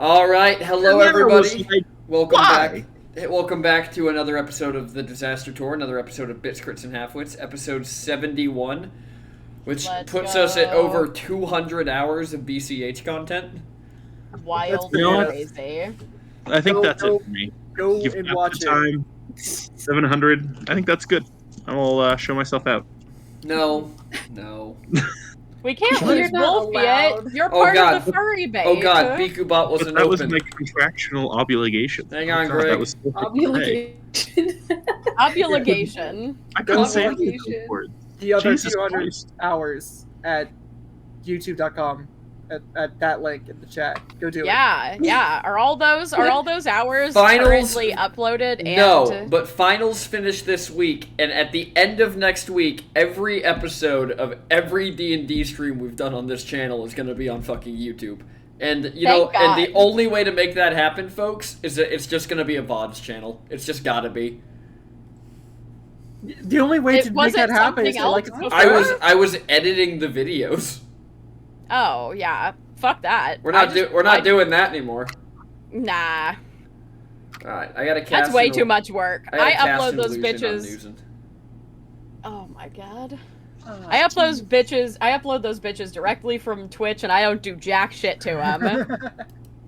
All right, hello everybody. Welcome Why? back. Welcome back to another episode of the Disaster Tour, another episode of Bits, Crits, and Halfwits, episode 71, which puts us at over 200 hours of BCH content. Wild You know and what? crazy. I think Go- that's go- it for me. Go Give and me watch the it. time. 700. I think that's good. I will show myself out. No. We can't You're lose not Wolf yet. allowed. You're Oh, part God. of the furry base. Oh god, Bikubot wasn't But that was open. my contractual obligation. Hang Oh on, God, Greg. That was so hey, Obligation. Obligation. I couldn't say Obligation. those words. The other Jesus 200 Christ. hours at youtube.com at that link in the chat. Go do it. Yeah. Are all those hours Finals- currently uploaded? And No, but finals finish this week, and at the end of next week, every episode of every D&D stream we've done on this channel is going to be on fucking YouTube. And, you know, Thank and the God. only way to make that happen, folks, is that it's just going to be a VODs channel. It's just gotta be. The only way It to make wasn't that happen is something to like else it. before? I was editing the videos. Oh yeah. Fuck that. We're not doing that anymore. Nah. Alright, I gotta cast That's way an- too much work. gotta I cast upload an those illusion on bitches. Newson. Oh my god. Oh, I upload those bitches directly from Twitch, and I don't do jack shit to them.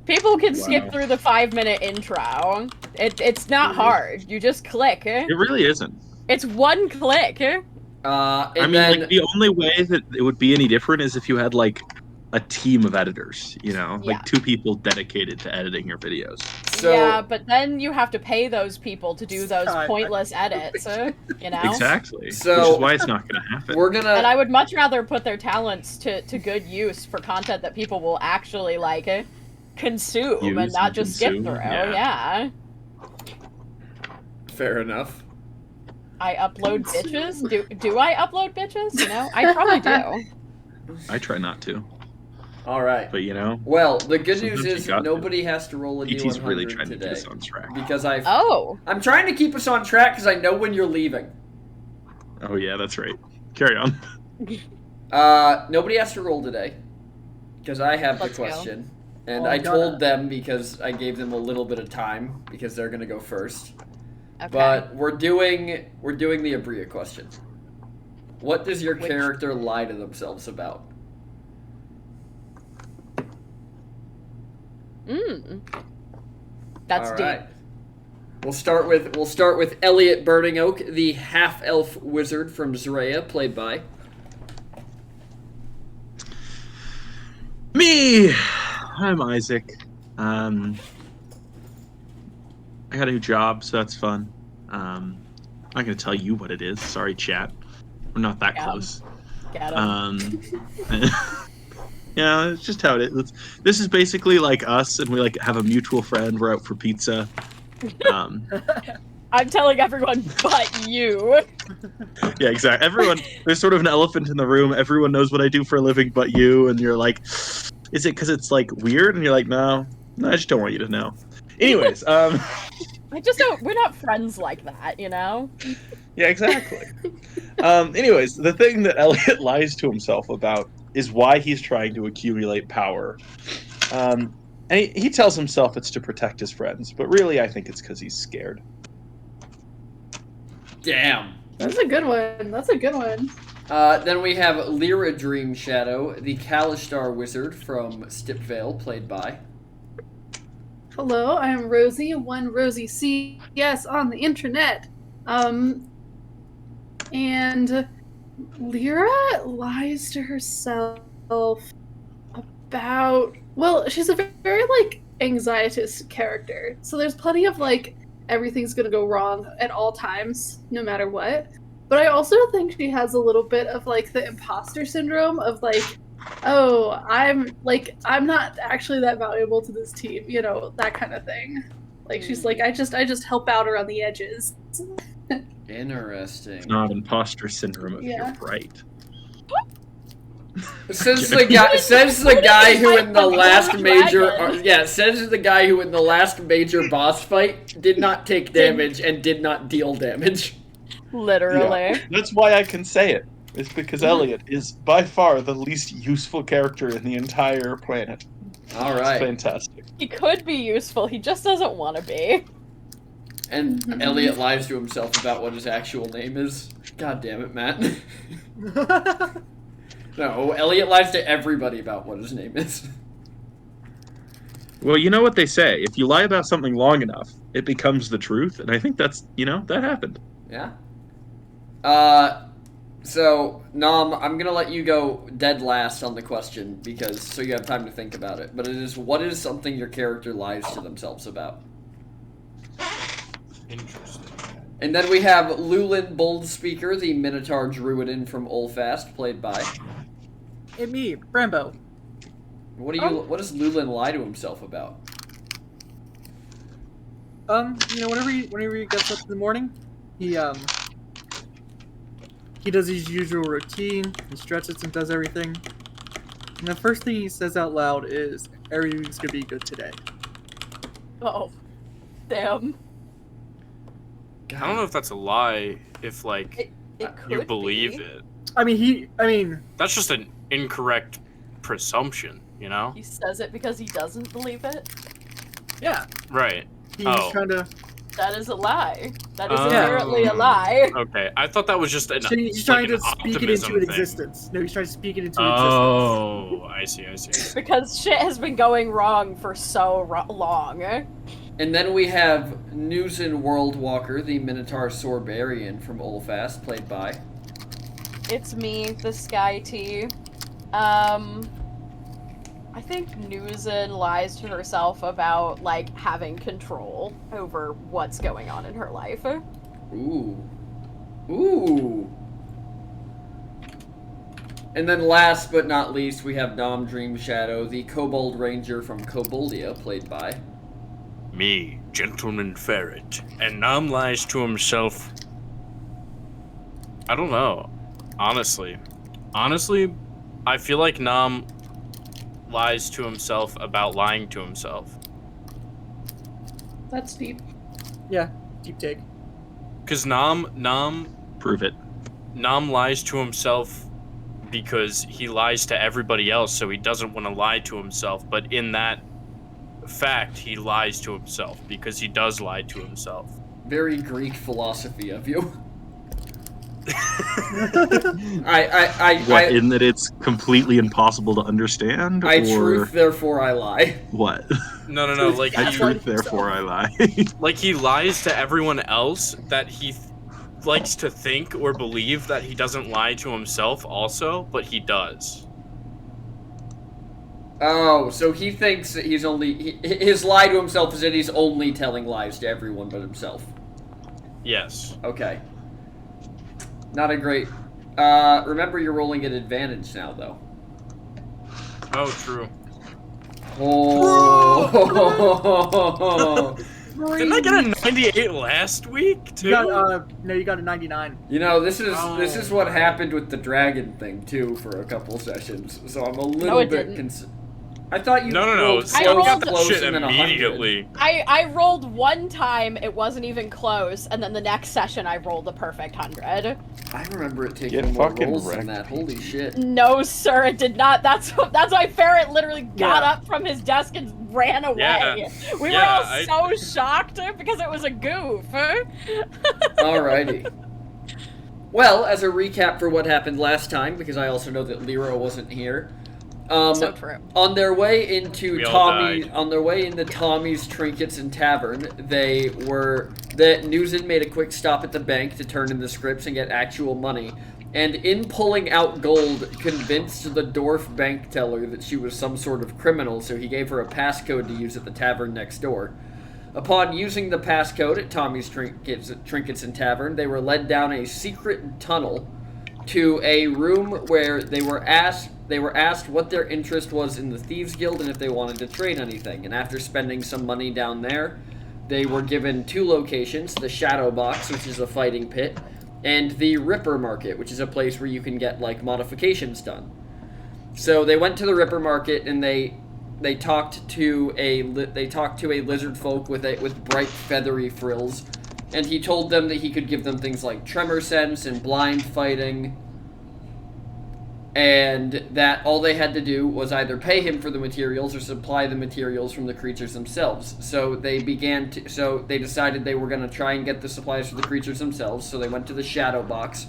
People can skip Wow. through the 5-minute intro. It's not hard. You just click. It really isn't. It's one click. And I mean, then like, the only way that it would be any different is if you had, like, a team of editors, you know? Yeah. Like, 2 people dedicated to editing your videos. so Yeah, but then you have to pay those people to do those God. pointless edits, you know? Exactly. So- Which is why it's not going to happen. we're gonna And I would much rather put their talents to good use for content that people will actually, like, consume Use and not and just skip consume, through. yeah. Yeah. fair enough. I upload bitches? Do I upload bitches? You know? I probably do. I try not to. Alright. But, you know, Well, the good news Sometimes you is got to. nobody has to roll a ET's D100 really trying to today. get us on track. Because Oh. I'm trying to keep us on track because I know when you're leaving. Oh, yeah, that's right. Carry on. Nobody has to roll today. Because I have Let's the go. question. And Oh, I God. told them because I gave them a little bit of time because they're gonna go first. Okay. But we're doing the Abria question. What does your Which- character lie to themselves about? That's All deep. right. We'll start with Elliot Burning Oak, the half-elf wizard from Zrea, played by. Me! I'm Isaac. I got a new job, so that's fun. I'm not gonna tell you what it is. Sorry, chat. We're not that Yeah. close. Get 'em. Yeah, it's just how it is. This is basically like us, and we like have a mutual friend. We're out for pizza. I'm telling everyone but you. Yeah, exactly. Everyone, there's sort of an elephant in the room. Everyone knows what I do for a living, but you. And you're like, is it because it's like weird? And you're like, no, I just don't want you to know. Anyways, I just don't. We're not friends like that, you know. yeah, exactly. Anyways, the thing that Elliot lies to himself about is why he's trying to accumulate power. And he tells himself it's to protect his friends, but really I think it's because he's scared. Damn. That's a good one. That's a good one. Then we have Lyra Dream Shadow, the Kalishtar wizard from Stipvale, played by. Hello, I am Rosie, one Rosie C. Yes, on the internet. And Lyra lies to herself about. Well, she's a very like anxietous character. So there's plenty of like everything's gonna go wrong at all times, no matter what. But I also think she has a little bit of like the imposter syndrome of like, oh, I'm not actually that valuable to this team, you know, that kind of thing. Like she's like, I just help out around the edges. Interesting. It's not imposter syndrome if Yeah. you're right. Says the guy who in the From last Dragon. major says the guy who in the last major boss fight did not take damage and did not deal damage. Literally. That's why I can say it. It's because Elliot is by far the least useful character in the entire planet. All It's right. fantastic. He could be useful, he just doesn't want to be. And Elliot lies to himself about what his actual name is. God damn it, Matt. No, Elliot lies to everybody about what his name is. Well, you know what they say. If you lie about something long enough, it becomes the truth. And I think that's, that happened. Yeah. So, Nom, I'm gonna let you go dead last on the question, so you have time to think about it. But it is, what is something your character lies to themselves about? Interesting. And then we have Lulin Boldspeaker, the Minotaur Druidin from Olfast, played by... And me, Brambo. What does Lulin lie to himself about? Whenever he gets up in the morning, he does his usual routine, he stretches and does everything. And the first thing he says out loud is, everything's gonna be good today. Oh. Damn. I don't know if that's a lie, if, It could you believe be. it. I mean, That's just an incorrect presumption, you know? He says it because he doesn't believe it? yeah, Right. he's Oh. trying to... That is a lie. That is Oh. inherently a lie. Okay, I thought that was just an, So he's like trying an to speak it optimism into thing. existence. No, he's trying to speak it into Oh, I see. Because shit has been going wrong for so long. And then we have Newson Worldwalker, the Minotaur Sorbarian from Olfast, played by... It's me, the Sky T. I think Newson lies to herself about, like, having control over what's going on in her life. Ooh. Ooh. And then last but not least, we have Dom Dream Shadow, the Kobold Ranger from Koboldia, played by... Me, Gentleman Ferret. And Nam lies to himself. I don't know. Honestly, I feel like Nam lies to himself about lying to himself. That's deep. Yeah, deep take. Cause Nam Prove it. lies to himself because he lies to everybody else, so he doesn't want to lie to himself. But in that fact, he lies to himself because he does lie to himself. Very Greek philosophy of you. In that it's completely impossible to understand? I or truth, therefore I lie. what? No. Like I he, truth, therefore I lie. like he lies to everyone else that he likes to think or believe that he doesn't lie to himself also, but he does. Oh, so he thinks that he's only... his lie to himself is that he's only telling lies to everyone but himself. Yes. Okay. Not a great... remember you're rolling at advantage now, though. Oh, true. Oh! Didn't I get a 98 last week too? You got a 99. You know, this is what happened with the dragon thing, too, for a couple sessions. So I'm a little it bit... didn't. I thought you No. rolled I close, rolled close, Shit and then 100. immediately. I rolled one time, it wasn't even close, and then the next session I rolled a perfect 100. I remember it taking Get more fucking rolls than wrecked. that. Holy shit. No, sir, it did not. That's why Ferret literally got Yeah. up from his desk and ran away. Yeah. We Yeah, were all I- so shocked because it was a goof. Alrighty. Well, as a recap for what happened last time, because I also know that Lyra wasn't here. So true. On their way into We all died. Tommy's Trinkets and Tavern, Newson made a quick stop at the bank to turn in the scripts and get actual money. And in pulling out gold, convinced the dwarf bank teller that she was some sort of criminal, so he gave her a passcode to use at the tavern next door. Upon using the passcode at Tommy's Trinkets and Tavern, they were led down a secret tunnel to a room where they were asked what their interest was in the Thieves Guild and if they wanted to trade anything. And after spending some money down there, they were given two locations, the Shadow Box, which is a fighting pit, and the Ripper Market, which is a place where you can get, like, modifications done. So they went to the Ripper Market and they talked to a lizard folk with bright feathery frills, and he told them that he could give them things like tremor sense and blind fighting. and that all they had to do was either pay him for the materials or supply the materials from the creatures themselves. So they decided they were going to try and get the supplies for the creatures themselves. So they went to the Shadow Box,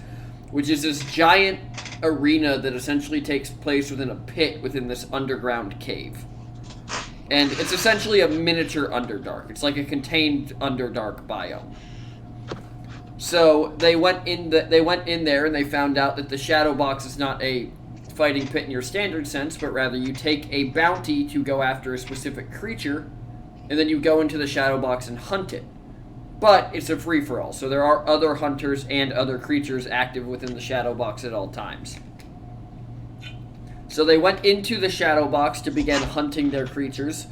which is this giant arena that essentially takes place within a pit within this underground cave. And it's essentially a miniature Underdark. It's like a contained Underdark biome. So they went in there and they found out that the Shadow Box is not a fighting pit in your standard sense, but rather you take a bounty to go after a specific creature, and then you go into the Shadow Box and hunt it. But it's a free-for-all, so there are other hunters and other creatures active within the Shadow Box at all times. So they went into the Shadow Box to begin hunting their creatures.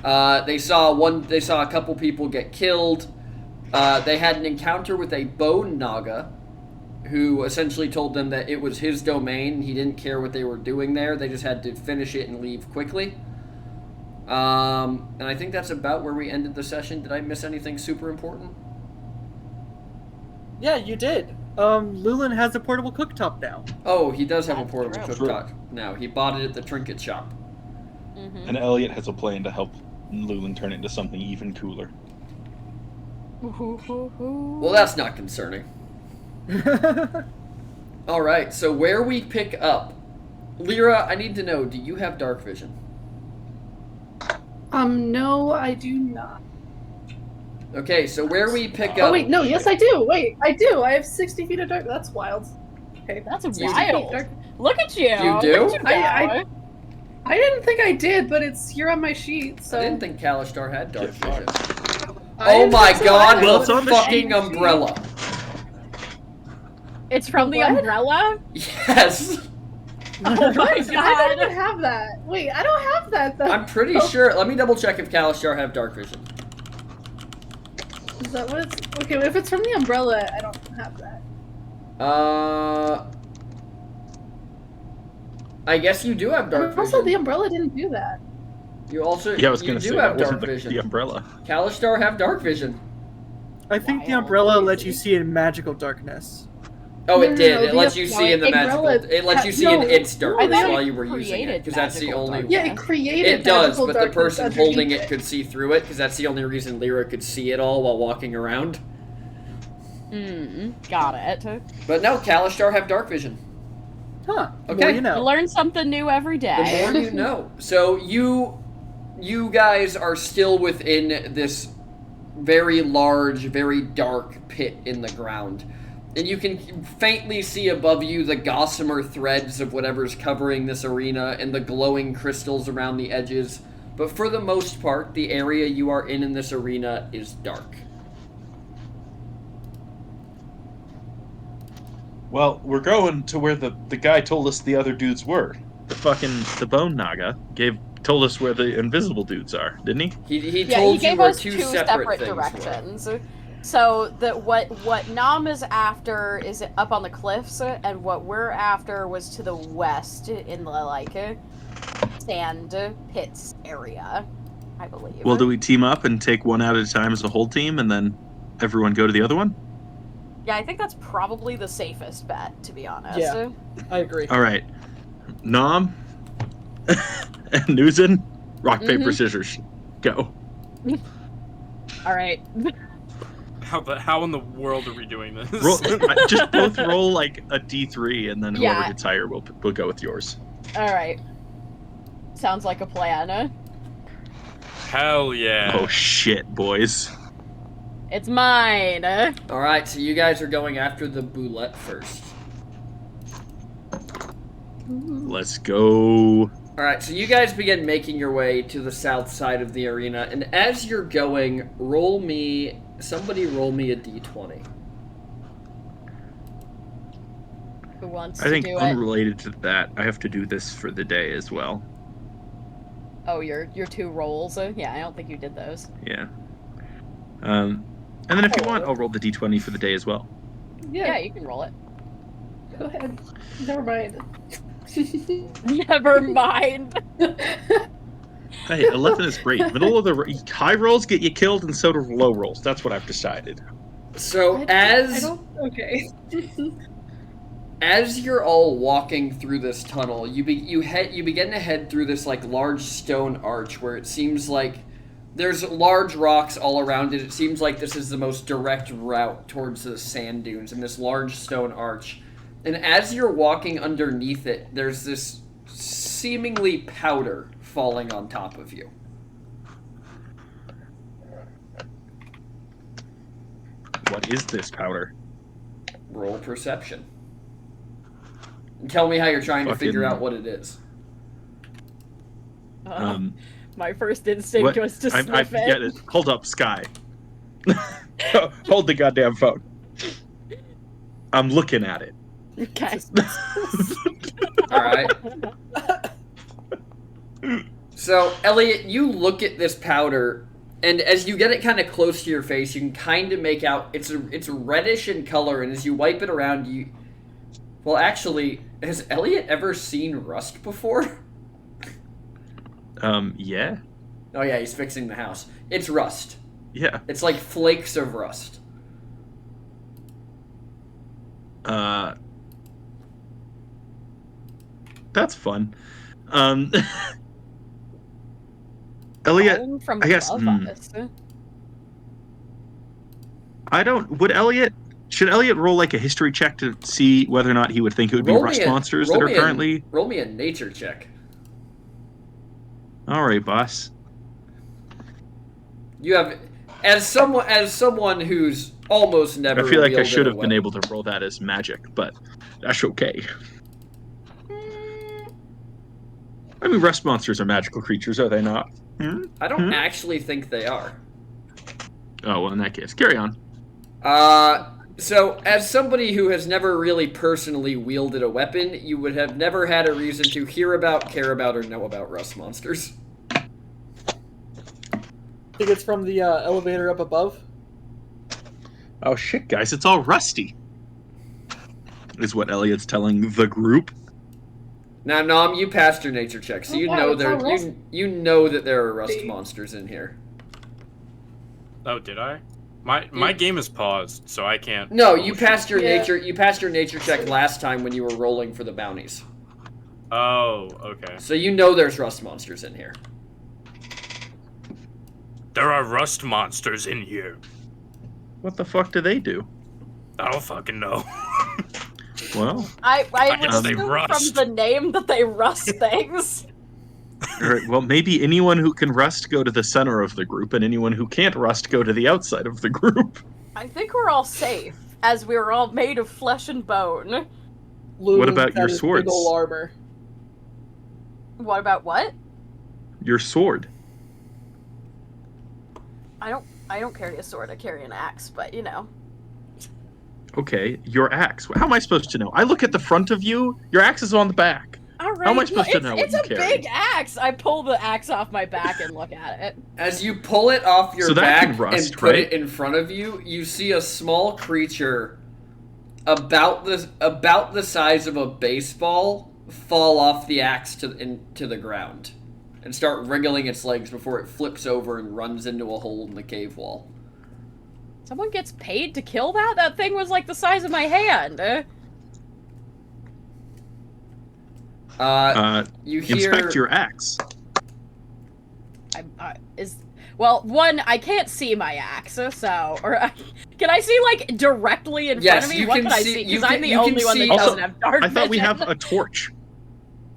They saw a couple people get killed. They had an encounter with a bone naga, who essentially told them that it was his domain. He didn't care what they were doing there. They just had to finish it and leave quickly. And I think that's about where we ended the session. Did I miss anything super important? Yeah, you did. Lulin has a portable cooktop now. Oh, he does have a That's portable true. cooktop now. He bought it at the trinket shop. Mm-hmm. And Elliot has a plan to help Lulin turn into something even cooler. Well, that's not concerning. Alright, so where we pick up. Lyra, I need to know, do you have dark vision? No, I do not. Okay, so where we pick up... Oh wait, no, yes I do. Wait, I do. I have 60 feet of dark. That's wild. Okay, That's 60 feet wild. dark. Look at you. You do? Look at you I didn't think I did, but it's here on my sheet. So I didn't think Kalishtar had dark Get vision. I Oh didn't my think so god, either. Well, it's on the fucking sheet. umbrella. It's from the What? umbrella? Yes! Oh my I don't god. even have that. Wait, I don't have that though. I'm pretty sure. Let me double check if Kalishtar have dark vision. Is that what it's? Okay, if it's from the umbrella, I don't have that. I guess you do have dark Also, the vision. umbrella didn't do that. You also Yeah, I was you gonna do say have that dark wasn't vision. the umbrella. Kalishtar have dark vision. I think the Wild. umbrella lets you see in magical darkness. Oh, No, it no, did. no, It lets the you see in the magical. umbrella It lets you see no, in its no, darkness I thought while it you were using it, created because that's the magical only. darkness. Yeah, it created. It does, magical but the darkness person underneath holding it could see through it, because that's the only reason Lyra could see it all while walking around. Got it. But no, Kalishtar have dark vision. Huh. Okay. Well, you You know. learn something new every The day. more you know. So you guys are still within this very large, very dark pit in the ground. And you can faintly see above you the gossamer threads of whatever's covering this arena and the glowing crystals around the edges. But for the most part, the area you are in this arena is dark. Well, we're going to where the guy told us the other dudes were. The bone naga told us where the invisible dudes are, didn't he? He Yeah, told he gave you where us two two separate things were. directions. So that what Nam is after is up on the cliffs, and what we're after was to the west in the sand pits area, I believe. Well, do we team up and take one out at a time as a whole team, and then everyone go to the other one? Yeah, I think that's probably the safest bet, to be honest. Yeah. I agree. All right, Nom and Nuzin, rock paper scissors, go. All right. How in the world are we doing this? Roll, just both roll like a d3, and then whoever Yeah. gets higher will go with yours. All right. Sounds like a plan. Hell yeah. Oh shit, boys! It's mine. Alright, so you guys are going after the boulette first. Let's go. Alright, so you guys begin making your way to the south side of the arena, and as you're going, somebody roll me a d20. Who wants I to think do it? unrelated to that, I have to do this for the day as well. Oh, your two rolls. Yeah, I don't think you did those. Yeah. And then if you want, I'll roll the d20 for the day as well. Yeah, Yeah, you can roll it. go ahead. Never mind. Never mind. Hey, 11 is great. Middle of the high rolls get you killed, and so do low rolls. That's what I've decided. So I as don't. Okay. As you're all walking through this tunnel, you begin to head through this like large stone arch where it seems like there's large rocks all around it. It seems like this is the most direct route towards the sand dunes in this large stone arch. And as you're walking underneath it, there's this seemingly powder falling on top of you. What is this powder? Roll perception. And tell me how you're trying to figure out what it is. My first instinct was to sniff I it. get it. Hold up, Sky. Hold the goddamn phone. I'm looking at it. Okay. Alright. So, Elliot, you look at this powder, and as you get it kind of close to your face, you can kind of make out it's reddish in color, and as you wipe it around, you... Well, actually, has Elliot ever seen rust before? Yeah. Oh yeah, he's fixing the house. It's rust. Yeah. It's like flakes of rust. That's fun. Elliot, Falling from I guess. above us. Should Elliot roll like a history check to see whether or not he would think it would be rust monsters that are currently? Roll me a nature check. All right, boss. You have, as someone who's almost never. I feel like I wielded should a have been weapon. able to roll that as magic, but that's okay. I mean, rust monsters are magical creatures, are they not? I don't actually think they are. Oh, well, in that case, carry on. So, as somebody who has never really personally wielded a weapon, you would have never had a reason to hear about, care about, or know about rust monsters. I think it's from the elevator up above. Oh shit, guys, it's all rusty. Is what Elliot's telling the group. Now, Nom, you passed your nature check, so Oh, you wow, know it's all rust- you know that there are rust monsters in here. Oh, did I? My game is paused, so I can't. No, you passed your Yeah. nature check last time when you were rolling for the bounties. Oh, okay. So you know there's rust monsters in here. There are rust monsters in here. What the fuck do they do? I don't fucking know. Well, I guess would they assume rust. from the name that they rust things. all right, well, maybe anyone who can rust go to the center of the group, and anyone who can't rust go to the outside of the group. I think we're all safe, as we were all made of flesh and bone. What about Luden's your got his swords? Big ol' armor. What about what? Your sword. I don't carry a sword. I carry an axe, but you know. Okay, your axe. How am I supposed to know? I look at the front of you. Your axe is on the back. All right. How am I supposed to know what It's you a carry? big axe. I pull the axe off my back and look at it. As you pull it off your So that back can rust, and put right? it in front of you, you see a small creature about the size of a baseball fall off the axe into the ground and start wriggling its legs before it flips over and runs into a hole in the cave wall. Someone gets paid to kill that? That thing was like the size of my hand. You hear Inspect your axe. Well, one, I can't see my axe, so can I see like directly in Yes, front of me? you What can can I see- see? you Because I'm can- the you can only one that see- doesn't Also, have dark I thought we vision. have a torch.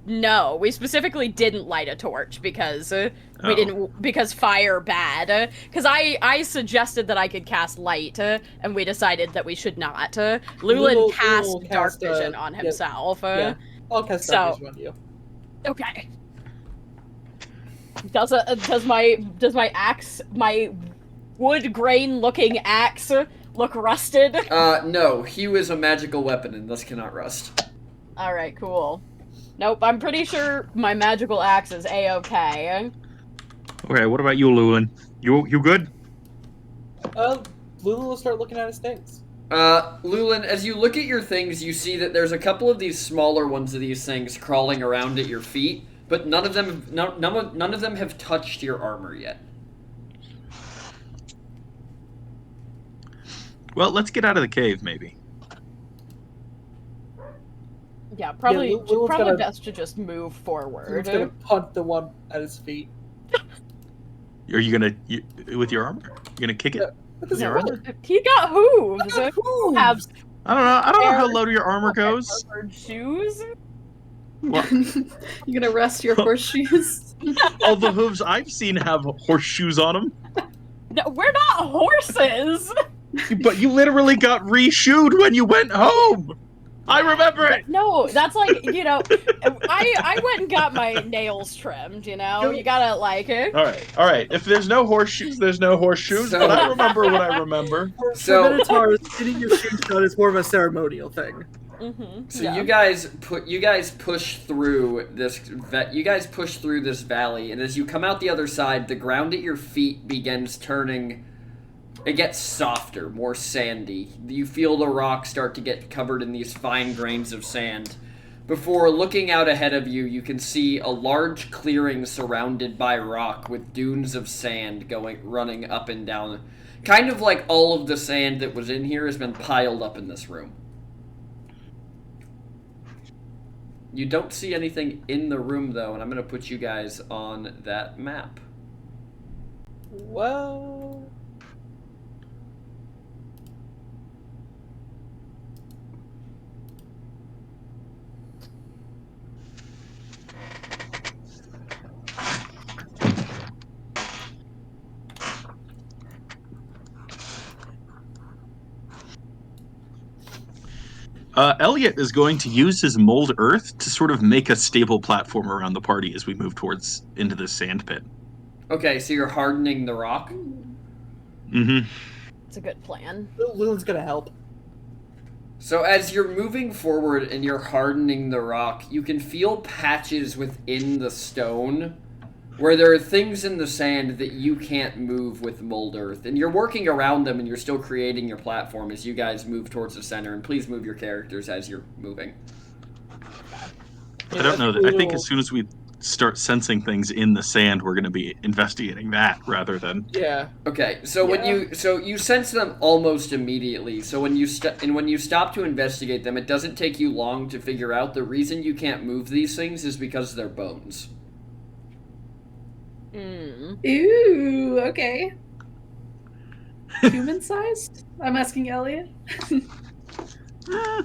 No, we specifically didn't light a torch because Oh. because fire bad. Because I suggested that I could cast light, and we decided that we should not. Lulan Lulu cast will dark cast, vision on yeah, himself. yeah. I'll cast so- dark vision on you. Okay. Does my axe, my wood grain looking axe, look rusted? no, hue is a magical weapon and thus cannot rust. All right, cool. Nope, I'm pretty sure my magical axe is a-okay. Okay, what about you, Lulin? You good? Lulu will start looking at his things. Lulin, as you look at your things, you see that there's a couple of these smaller ones of these things crawling around at your feet, but none of them have touched your armor yet. Well, let's get out of the cave, maybe. Yeah, probably Lil's probably gonna- best to just move He's forward. gonna punt the one at his feet. Are you gonna with your armor? You gonna kick it Yeah. with your armor? He got hooves. Hooves! Have I don't know. I don't know how Fair- low your armor goes. covered shoes. Well, You gonna rest your horseshoes? all the hooves I've seen have horseshoes on them. No, we're not horses. But you literally got reshoed when you went home. I remember it. No, that's like, I went and got my nails trimmed, you gotta like it. All right. If there's no horseshoes, there's no horseshoes. So- But I remember what I remember. So- For Minotaurs, getting your shoes done is more of a ceremonial thing. So you guys push through this valley, and as you come out the other side, the ground at your feet begins turning. It gets softer, more sandy. You feel the rocks start to get covered in these fine grains of sand. Before looking out ahead of you, you can see a large clearing surrounded by rock with dunes of sand running up and down. Kind of like all of the sand that was in here has been piled up in this room. You don't see anything in the room, though, and I'm going to put you guys on that map. Well, Elliot is going to use his mold earth to sort of make a stable platform around the party as we move into this sand pit. Okay, so you're hardening the rock. Mm-hmm. It's a good plan. Lil's gonna help. So as you're moving forward and you're hardening the rock, you can feel patches within the stone where there are things in the sand that you can't move with mold earth. And you're working around them and you're still creating your platform as you guys move towards the center. And please move your characters as you're moving. I don't know that. I think as soon as we start sensing things in the sand, we're going to be investigating that rather than. Yeah. Okay, so when you sense them almost immediately. So when you stop to investigate them, it doesn't take you long to figure out the reason you can't move these things is because they're bones. Ooh, okay. Human sized? I'm asking Elliot. I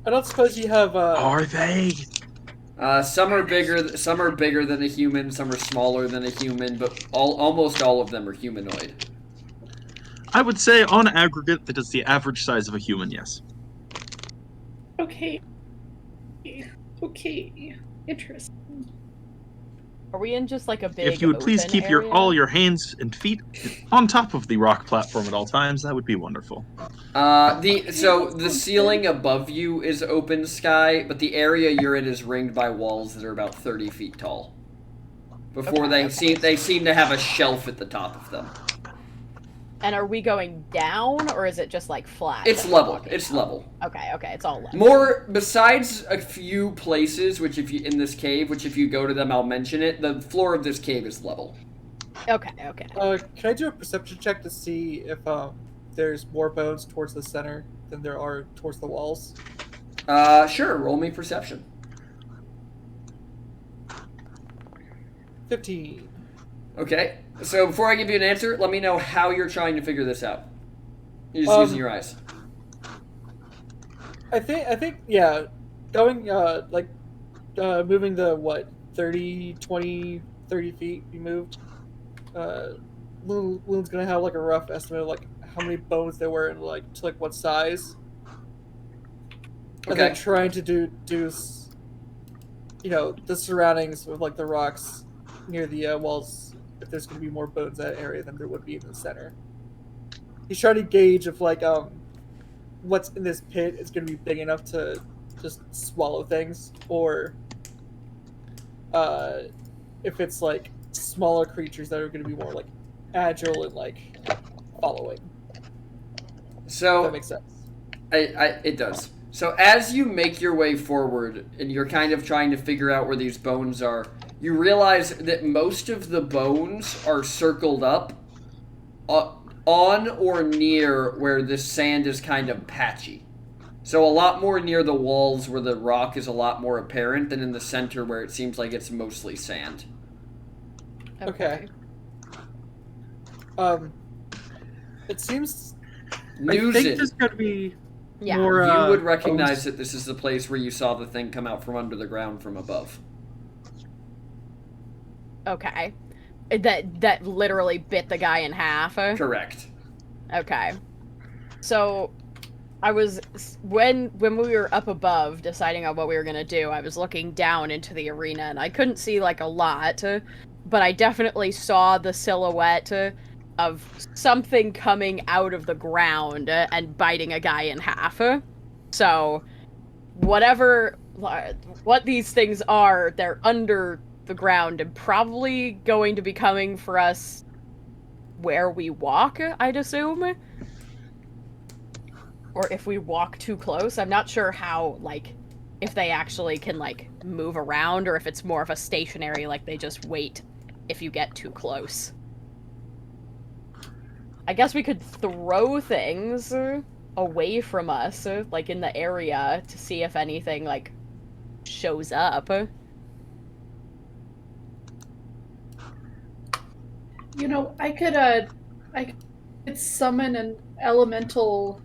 don't suppose you have. Are they? Some are bigger than a human. Some are smaller than a human, but almost all of them are humanoid. I would say, on aggregate, that is the average size of a human. Yes. Okay. Okay. Interesting. Are we in just like a big If you would please open keep area? all your hands and feet on top of the rock platform at all times, that would be wonderful. The ceiling above you is open sky, but the area you're in is ringed by walls that are about 30 feet tall. Before they seem to have a shelf at the top of them. And are we going down, or is it just like flat? It's that we're level. walking It's down? level. Okay, it's all level. More besides a few places, which if you go to them, I'll mention it. The floor of this cave is level. Okay. Can I do a perception check to see if there's more bones towards the center than there are towards the walls? Sure. Roll me perception. 15. Okay. So before I give you an answer, let me know how you're trying to figure this out. You're just using your eyes. I think yeah, going moving the 30, 20, 30 feet you moved. Loon's gonna have like a rough estimate of like how many bones there were and like to like what size. And then Okay. trying to do the surroundings with like the rocks near the walls, if there's going to be more bones in that area than there would be in the center. He's trying to gauge if like what's in this pit is going to be big enough to just swallow things, or if it's like smaller creatures that are going to be more like agile and like following. If So that makes sense. it does. So as you make your way forward and you're kind of trying to figure out where these bones are, you realize that most of the bones are circled up on or near where this sand is kind of patchy. So a lot more near the walls where the rock is a lot more apparent than in the center where it seems like it's mostly sand. Okay. It seems. I think Newsin, there's gonna be Yeah. more. you would recognize that this is the place where you saw the thing come out from under the ground from above. Okay. That literally bit the guy in half. Correct. Okay. So I was when we were up above deciding on what we were going to do, I was looking down into the arena and I couldn't see like a lot, but I definitely saw the silhouette of something coming out of the ground and biting a guy in half. So what these things are, they're under the ground and probably going to be coming for us where we walk, I'd assume. Or if we walk too close. I'm not sure how, like, if they actually can, like, move around or if it's more of a stationary, like, they just wait if you get too close. I guess we could throw things away from us, like, in the area to see if anything, like, shows up. You know, I could summon an elemental,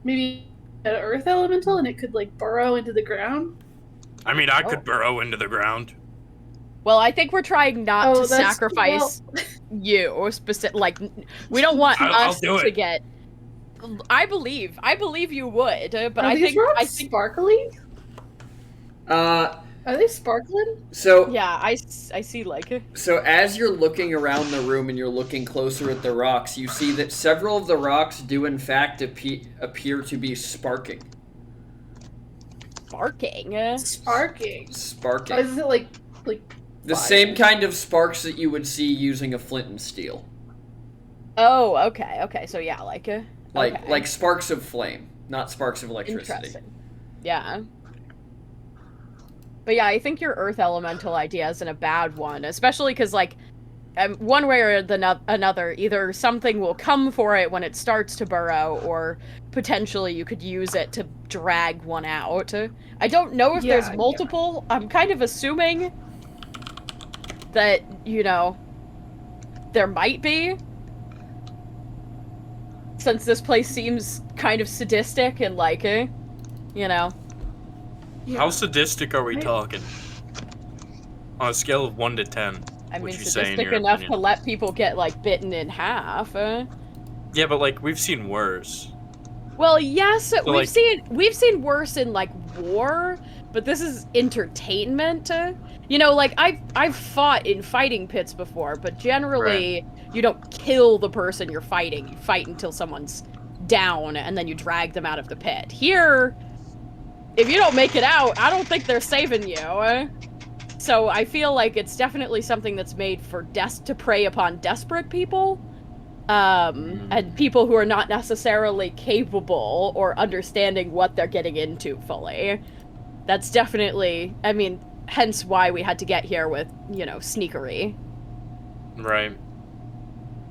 maybe an earth elemental, and it could like burrow into the ground. I mean, I could burrow into the ground. Well, I think we're trying not to that's- sacrifice you, like, we don't want I'll us do to it. get... I believe you would, but Are I these think... rocks sparkly? Are they sparkling? So Yeah, I see, like... So as you're looking around the room and you're looking closer at the rocks, you see that several of the rocks do in fact appear to be sparking. Sparking? Sparking. Sparking. Is it like The fire? same kind of sparks that you would see using a flint and steel. Oh, okay, so yeah, like... okay. Like sparks of flame, not sparks of electricity. Interesting. Yeah. But yeah, I think your earth elemental idea isn't a bad one, especially because, like, one way or another, either something will come for it when it starts to burrow, or potentially you could use it to drag one out. I don't know if there's multiple. I'm kind of assuming that, you know, there might be. Since this place seems kind of sadistic and, like, you know. Yeah. How sadistic are we talking? On a scale of 1 to 10. I mean, Would you say, in sadistic your enough opinion? to let people get, like, bitten in half. Yeah, but like we've seen worse. Well, yes, like- we've seen worse in, like, war, but this is entertainment. You know, like, I've fought in fighting pits before, but generally you don't kill the person you're fighting. You fight until someone's down, and then you drag them out of the pit. Here, if you don't make it out, I don't think they're saving you. So I feel like it's definitely something that's made for to prey upon desperate people. And people who are not necessarily capable or understanding what they're getting into fully. That's definitely, I mean, hence why we had to get here with, you know, sneakery. Right.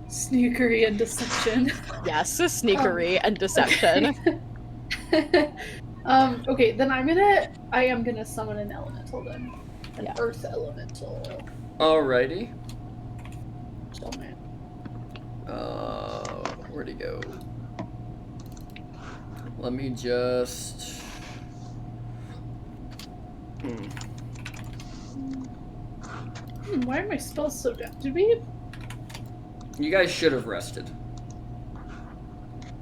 Sneakery and deception. Yes, sneakery and deception. Okay, then I am gonna summon an elemental then. An earth elemental. Alrighty. Summon. Where'd he go? Let me just... Why are my spells so down? Did we You guys should have rested.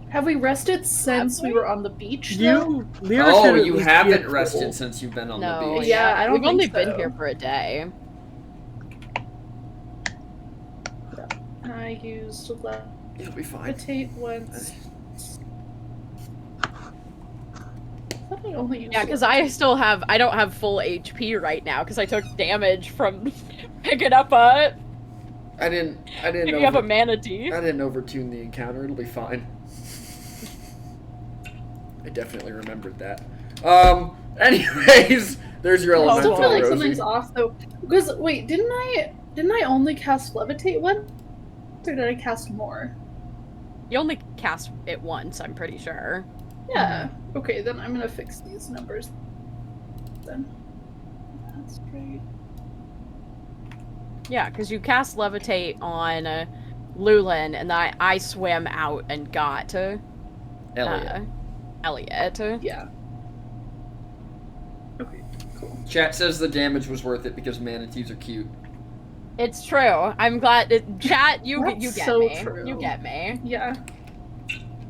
have we rested since Have we we? were on the beach? though? Lyra Oh, should at you least haven't be at rested full. since you've been on No, the beach. Yeah, I don't We've only think been so. here for a day. I used You'll be fine. levitate once. I thought I only used Yeah, because I don't have full HP right now because I took damage from picking up a picking up a manatee. I didn't overtune the encounter. It'll be fine. I definitely remembered that. Anyways, there's your I elemental, still feel like Rosie. something's off though. Because wait, didn't I only cast levitate once? Or did I cast more? You only cast it once, I'm pretty sure. Yeah. Okay, then I'm gonna fix these numbers. Then. That's great. Yeah, because you cast levitate on Lulin, and then I swam out and got Elliot. Elliot. Yeah. Okay, cool. Chat says the damage was worth it because manatees are cute. It's true. I'm glad. Chat, you That's get so me. true. You get me. Yeah.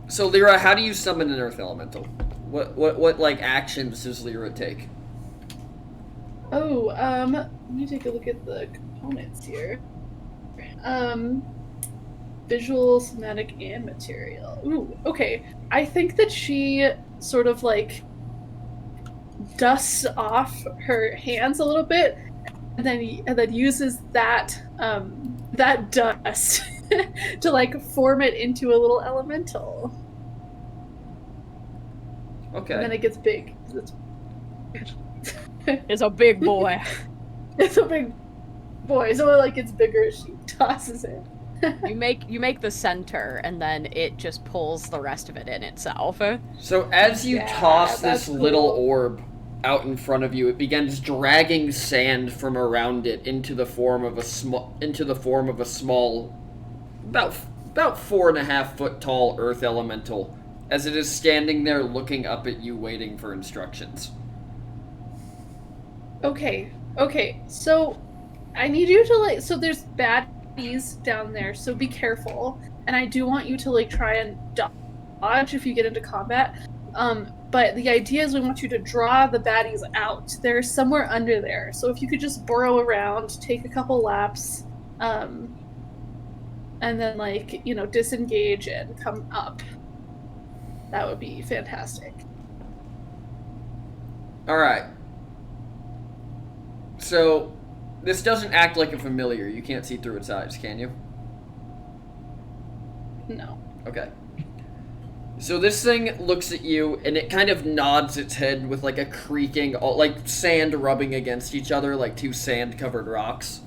So Lyra, how do you summon an earth elemental? What like actions does Lyra take? Oh, let me take a look at the components here. Visual, somatic, and material. Ooh, okay. I think that she sort of like dusts off her hands a little bit, and then uses that that dust to like form it into a little elemental. Okay. And then it gets big. It's a big boy. It's a big boy, so it like gets bigger as she tosses it. you make the center, and then it just pulls the rest of it in itself. So as you Yeah, toss that's this little cool. orb out in front of you, it begins dragging sand from around it into the form of a small, about 4.5 foot tall earth elemental, as it is standing there looking up at you, waiting for instructions. Okay, so I need you to like. So there's baddies down there, so be careful. And I do want you to like try and dodge if you get into combat. But the idea is we want you to draw the baddies out. They're somewhere under there. So if you could just burrow around, take a couple laps, and then like, you know, disengage and come up. That would be fantastic. Alright. So, this doesn't act like a familiar. You can't see through its eyes, can you? No. Okay. So this thing looks at you, and it kind of nods its head with like a creaking, like sand rubbing against each other, like two sand-covered rocks.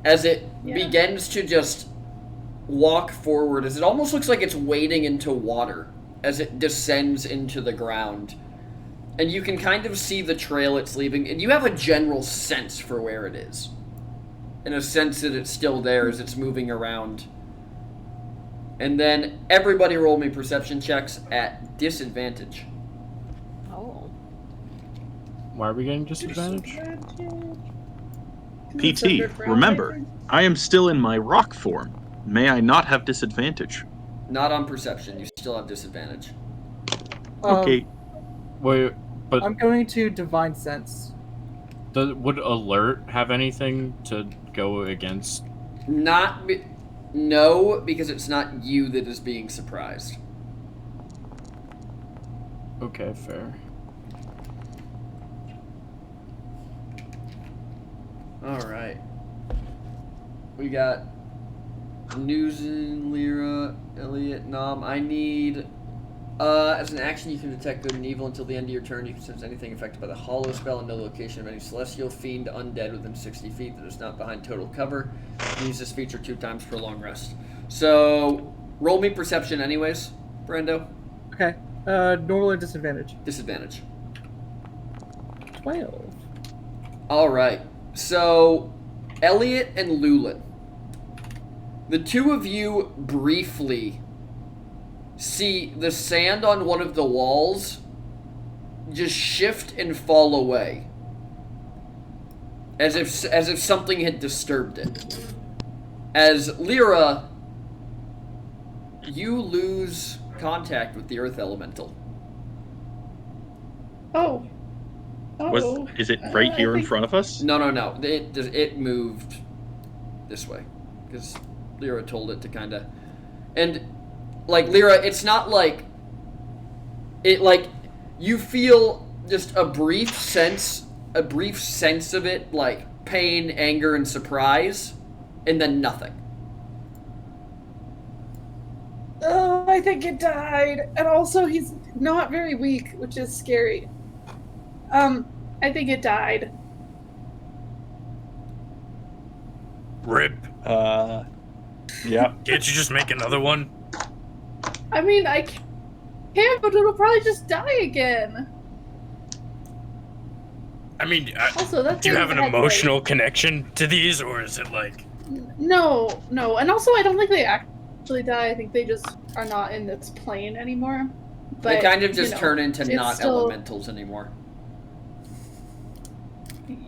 As it begins to just walk forward, as it almost looks like it's wading into water, as it descends into the ground. And you can kind of see the trail it's leaving, and you have a general sense for where it is. In a sense that it's still there as it's moving around. And then everybody roll me perception checks at disadvantage. Oh. Why are we getting disadvantage? PT, remember, I am still in my rock form. May I not have disadvantage? Not on perception, you still have disadvantage. Okay. Wait, but I'm going to divine sense. would alert have anything to go against? No, because it's not you that is being surprised. Okay, fair. Alright. We got Nuzin, Lyra, Elliot, Nom. I need... as an action, you can detect good and evil until the end of your turn. You can sense anything affected by the hollow spell and no location of any celestial, fiend, undead within 60 feet that is not behind total cover. You can use this feature 2 times for a long rest. So, roll me perception anyways, Brando. Okay. Normal or disadvantage? Disadvantage. 12. Alright, so Elliot and Lulin. The two of you briefly see the sand on one of the walls just shift and fall away. As if something had disturbed it. As Lyra, you lose contact with the earth elemental. Oh. Is it right here in front of us? No. It moved this way. Because Lyra told it to kind of... And, like, Lyra, it's not like... It, like, you feel just a brief sense of it, like, pain, anger, and surprise, and then nothing. Oh, I think it died. And also, he's not very weak, which is scary. I think it died. Rip. Yeah. Can't you just make another one? I mean, I can, but it'll probably just die again. I mean, Also, that do you thing have an had, emotional connection to these, or is it like... No. And also, I don't think they actually die. I think they just are not in this plane anymore. But, They kind of just turn into it's not still- elementals anymore.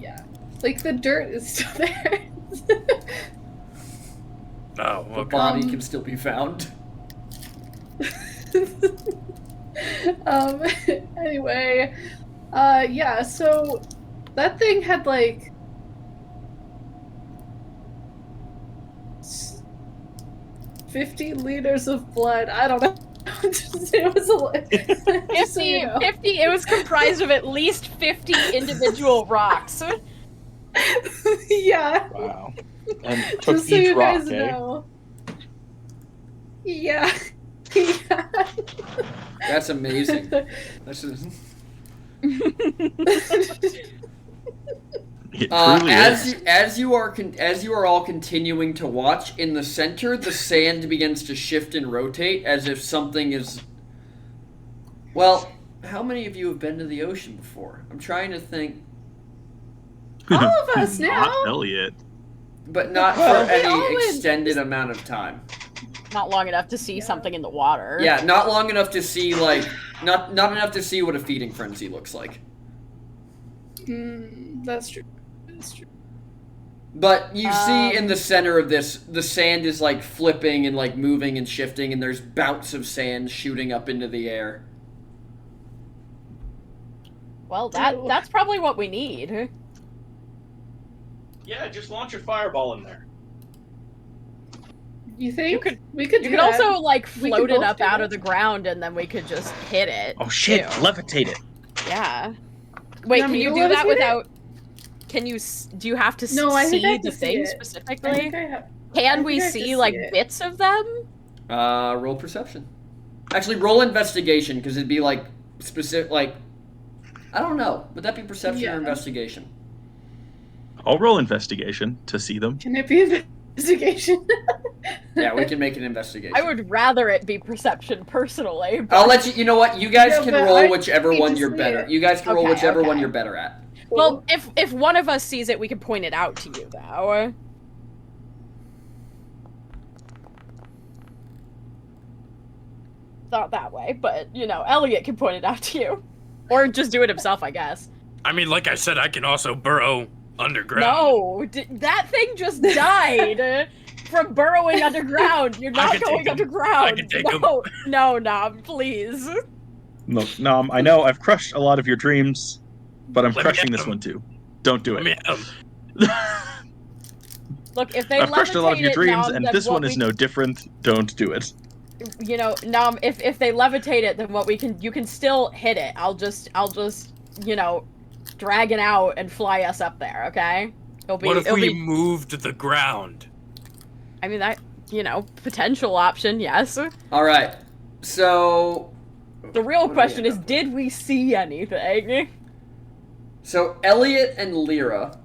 Yeah. Like, the dirt is still there. Oh, The okay. body can still be found. Anyway, yeah, so that thing had like 50 liters of blood. I don't know. It was a 50, 50, it was comprised of at least 50 individual rocks. Yeah. Wow. And took Just so each you rock, guys eh? know. Yeah. Yeah. That's amazing. That's just... It truly is. as you are all continuing to watch, in the center, the sand begins to shift and rotate as if something is. Well, how many of you have been to the ocean before? I'm trying to think, All of us now. Not Elliot. but not Well, for we any always- extended amount of time. Not long enough to see something in the water. Yeah, not long enough to see not enough to see what a feeding frenzy looks like. That's true. That's true. But you see in the center of this, the sand is like flipping and like moving and shifting, and there's bouts of sand shooting up into the air. Well, that's probably what we need. Yeah, just launch a fireball in there. You think You could- we could? You do could that? also like We could float it both up do out that. of the ground, and then we could just hit it. Oh shit! too. Levitate it. Yeah. Wait, Want can me you to do that levitate it? without? Can you? Do you have to No, I think I see have the to see thing it. I specifically? think I have. Can I we think I have to see see like it. bits of them? Roll perception. Actually, roll investigation, because it'd be like specific. Like, I don't know. Would that be perception Yeah. or investigation? I'll roll investigation to see them. Can it be investigation? Yeah, we can make an investigation. I would rather it be perception personally. But... I'll let you. You know what? You guys Yeah, can but roll I whichever need one to you're see better. it. You guys can roll Okay, whichever one okay. you're better at. Well, if one of us sees it, we can point it out to you, though. Not that way, but you know, Elliot can point it out to you, or just do it himself, I guess. I mean, like I said, I can also burrow underground. No, that thing just died from burrowing underground. You're I not can take going him. underground. I can take him. No, Nom, please. Look, Nom, I know I've crushed a lot of your dreams, but I'm Let me crushing at this them. one too. Don't do I it. mean, Look, if they I've crushed a lot of your levitate it, dreams, Nom, and then this what one is we no different. Don't do it. You know, Nom, if they levitate it, then you can still hit it. I'll just, you know, drag it out and fly us up there, okay? what if we moved the ground? I mean, that, you know, potential option, yes. All right. So The real What do we question end is, up with? did we see anything? So Elliot and Lyra,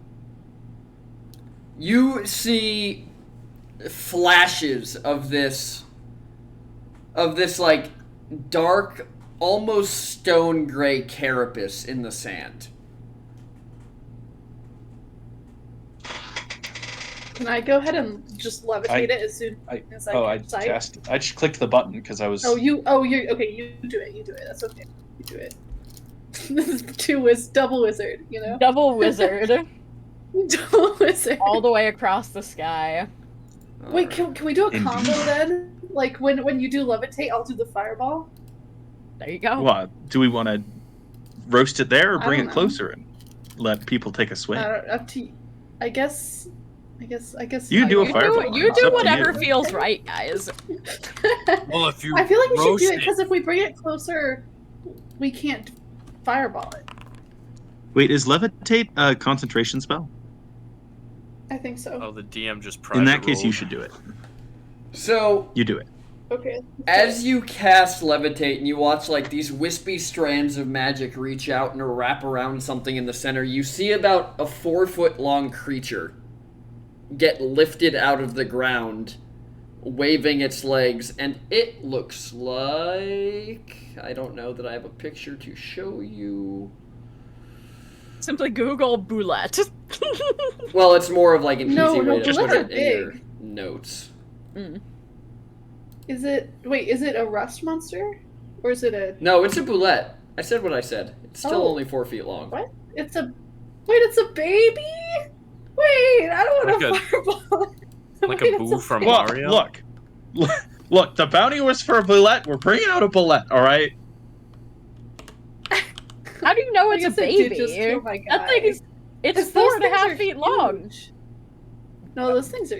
you see flashes of this like dark, almost stone gray carapace in the sand. Can I go ahead and just levitate it as soon as I can sight? I just clicked the button because I was. You're okay. You do it. That's okay. You do it. This is double wizard. You know, Double wizard, double wizard. all the way across the sky. Wait, can we do a Indeed. combo then? Like when you do levitate, I'll do the fireball. There you go. What? Do we want to roast it there or I bring don't it know. closer and let people take a swing? Up to you. I guess. You do a You fireball. do It's up to whatever you. feels right, guys. Well, if you I feel like we should roast do it because if we bring it closer, we can't fireball it. Wait, is levitate a concentration spell? I think so. Oh, the DM just private In that case, you rolled. should do it. So You do it. Okay. as you cast levitate and you watch like these wispy strands of magic reach out and wrap around something in the center, you see about a 4-foot long creature get lifted out of the ground, waving its legs, and it looks like... I don't know that I have a picture to show you. Simply Google boulette. Well, it's more of like an No, easy no, way to put boulettes it are in your big. notes. Is it a rust monster? Or is it a... No, it's a boulette. I said what I said. It's still Oh. only 4 feet long. What? It's a... Wait, it's a baby? Wait, I don't want Like a fireball. Like Wait, a it's boo from Look, Mario. look. The bounty was for a boulette. We're bringing out a boulette. All right. How do you know it's a guess it did baby? just kill my That guy. thing is... It's Because those 4.5 things are feet long. huge. No, those things are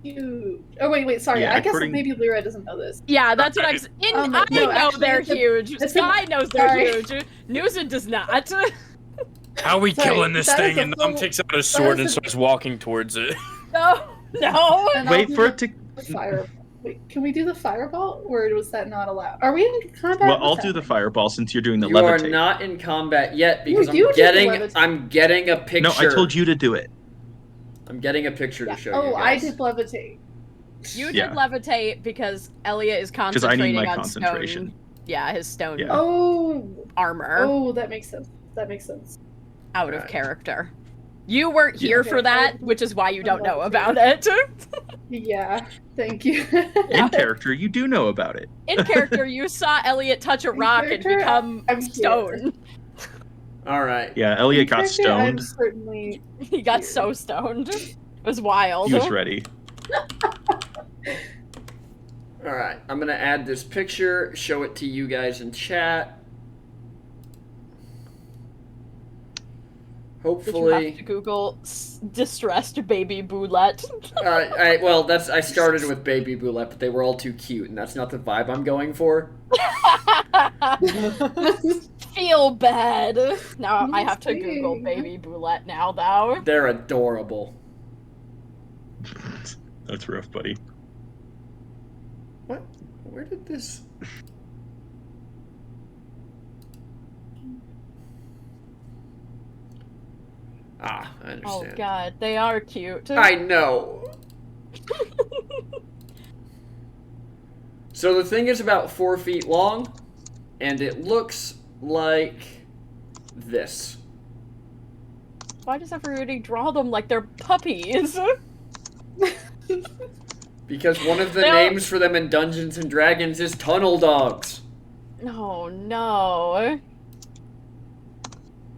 huge. Oh, wait, sorry. Yeah, I guess according- maybe Lyra doesn't know this. Yeah, that's what I'm Okay. saying. No, I know actually, they're it's a- huge. it's a- Sky knows they're sorry. huge. Newson does not. How are we Sorry, killing this that thing? is a And Nom full- takes out his sword and is a- starts walking towards it. No, no. And I'll Wait do for it to. the fire. Wait, can we do the fireball, or was that not allowed? Are we in combat? Well, I'll What's do the happening? fireball since you're doing the You are levitate. not in combat yet because You I'm did the getting levitate. I'm getting a picture. No, I told you to do it. I'm getting a picture Yeah. to show you Oh, I guys. did levitate. You Yeah. did levitate because Elliot is 'Cause I need concentrating my on concentration. stone. Yeah, his stone Yeah. Oh, armor oh, that makes sense. That makes sense. out of Right. character. You weren't Yeah. here Okay, for that, I- which is why you don't know I about it. Yeah, thank you. In character, you do know about it. In character, you saw Elliot touch a In rock and character, become I'm here. stone. All right. Yeah, Elliot got In character, I'm stoned. certainly. He got so stoned. It was wild. He was ready. All right. I'm going to add this picture, show it to you guys in chat. Did you Hopefully have to Google distressed baby boulette? well, I started with baby boulette, but they were all too cute and that's not the vibe I'm going for. Feel bad. Now I have to Let's Google see. baby boulette now, though. They're adorable. That's rough, buddy. What? Where did this I Oh understand. god, they are cute. I know. So the thing is about 4 feet long, and it looks like this. Why does everybody draw them like they're puppies? Because one of the They're- names for them in Dungeons and Dragons is tunnel dogs. Oh no.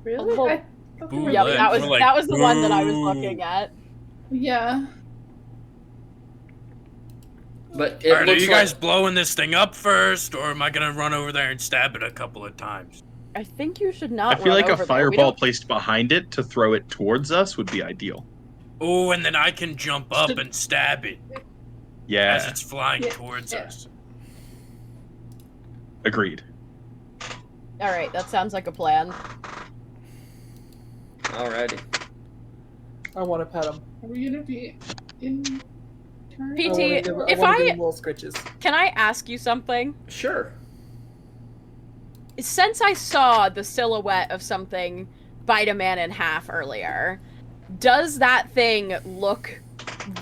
Really? Well, I thought they were Yep, Boulette. that was We're like, that was the one that I was "Boo." looking at. Yeah. But it Alright, are looks you like guys blowing this thing up first, or am I gonna run over there and stab it a couple of times? I think you should not. I feel run like a over there. We fireball don't- placed behind it to throw it towards us would be ideal. Oh, and then I can jump up and stab it as Yeah, it's flying Yeah, towards yeah. us. agreed. All right, that sounds like a plan. Alrighty. I want to pet him. Are we gonna be in turn? PT, I wanna give, if wanna I- give him little scritches. Can I ask you something? Sure. Since I saw the silhouette of something bite a man in half earlier, does that thing look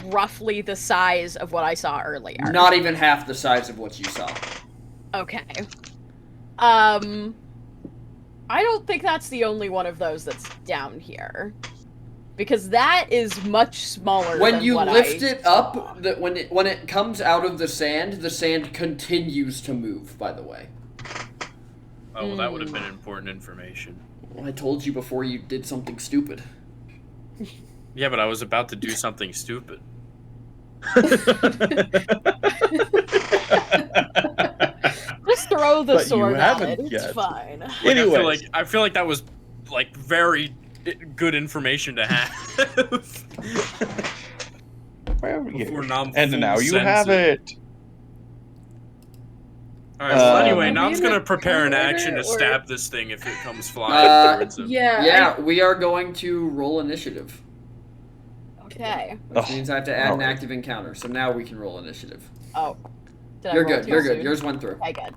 roughly the size of what I saw earlier? Not even half the size of what you saw. Okay. I don't think that's the only one of those that's down here. Because that is much smaller When than you what lift I it saw. up, when it comes out of the sand continues to move, by the way. Oh, well, that would have been important information. Well, I told you before you did something stupid. Yeah, but I was about to do something stupid. Just throw the But you sword at haven't it. It's yet. fine. Like, Anyways. I feel like that was like very good information to have. Before Nom And now full you sends have it. Alright, well, anyway, Are we Nom's in gonna the prepare an order, action to or- stab this thing if it comes flying towards him. Yeah. Yeah, we are going to roll initiative, Okay. which Oh, means I have to add an alright. active encounter. So now we can roll initiative. Oh. Did I You're roll good. too You're good. soon? Yours went through. Okay, good.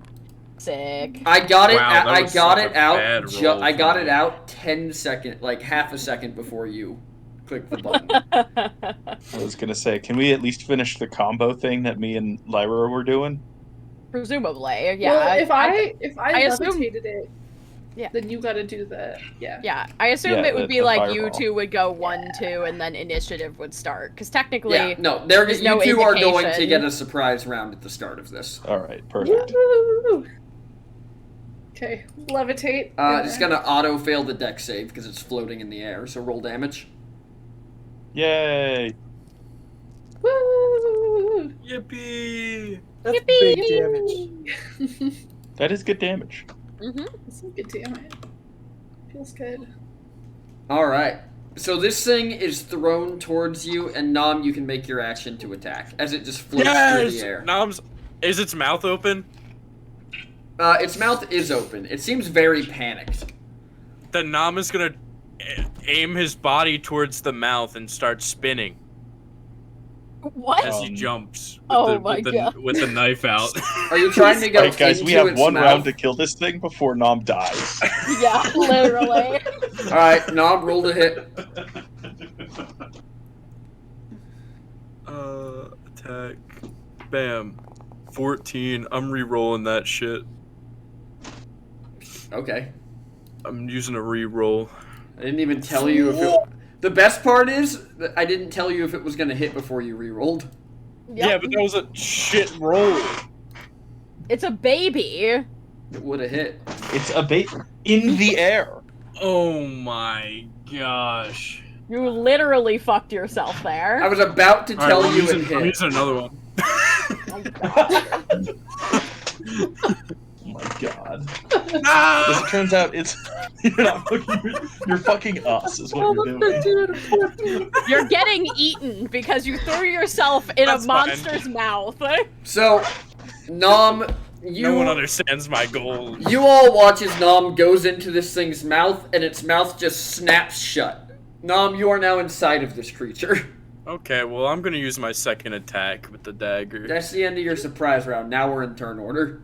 Sick. I got it. Wow, that I was got such it a out. bad roll I got for it me. out 10 seconds, like half a second before you click the button. I was gonna say, can we at least finish the combo thing that me and Lyra were doing? Presumably, yeah. Well, if I assume- levitated it, Yeah. then you got to do the Yeah, I assume Yeah, it would be the like you fireball. two would go 1, 2, and then initiative would start. Because technically, Yeah, no, there there's you no two are going to indication. get a surprise round at the start of this. All right, perfect. Woo! Okay, levitate. It's gonna auto fail the deck save because it's floating in the air. So roll damage. Yay! Woo! Yippee! That's Yippee! big damage. That is good damage. That's some good damage. Feels good. All right. So this thing is thrown towards you, and Nom, you can make your action to attack as it just floats through the air. Nom's. Is its mouth open? Its mouth is open. It seems very panicked. Then Nom is gonna aim his body towards the mouth and start spinning what? as he jumps. With Oh the, my with God. The, with the knife out. Are you trying to go Alright, guys, we into have its one mouth? round to kill this thing before Nom dies. Yeah, literally. All right, Nom, roll to hit. Attack. Bam. 14. I'm re-rolling that shit. Okay. I'm using a re-roll. I didn't even tell you if it... The best part is that I didn't tell you if it was going to hit before you re-rolled. Yep. Yeah, but that was a shit roll. It's a baby. It would have hit. It's a bait in the air. Oh my gosh. You literally fucked yourself there. I was about to tell you it I'm hit. using another one. Oh, God. Oh my god. Ah! As it turns out, it's you're not fucking, you're fucking us, is what you're doing. You're getting eaten because you threw yourself in That's a fine. monster's mouth. So, Nom, you... No one understands my goals. You all watch as Nom goes into this thing's mouth, and its mouth just snaps shut. Nom, you are now inside of this creature. Okay, well, I'm gonna use my second attack with the dagger. That's the end of your surprise round. Now we're in turn order.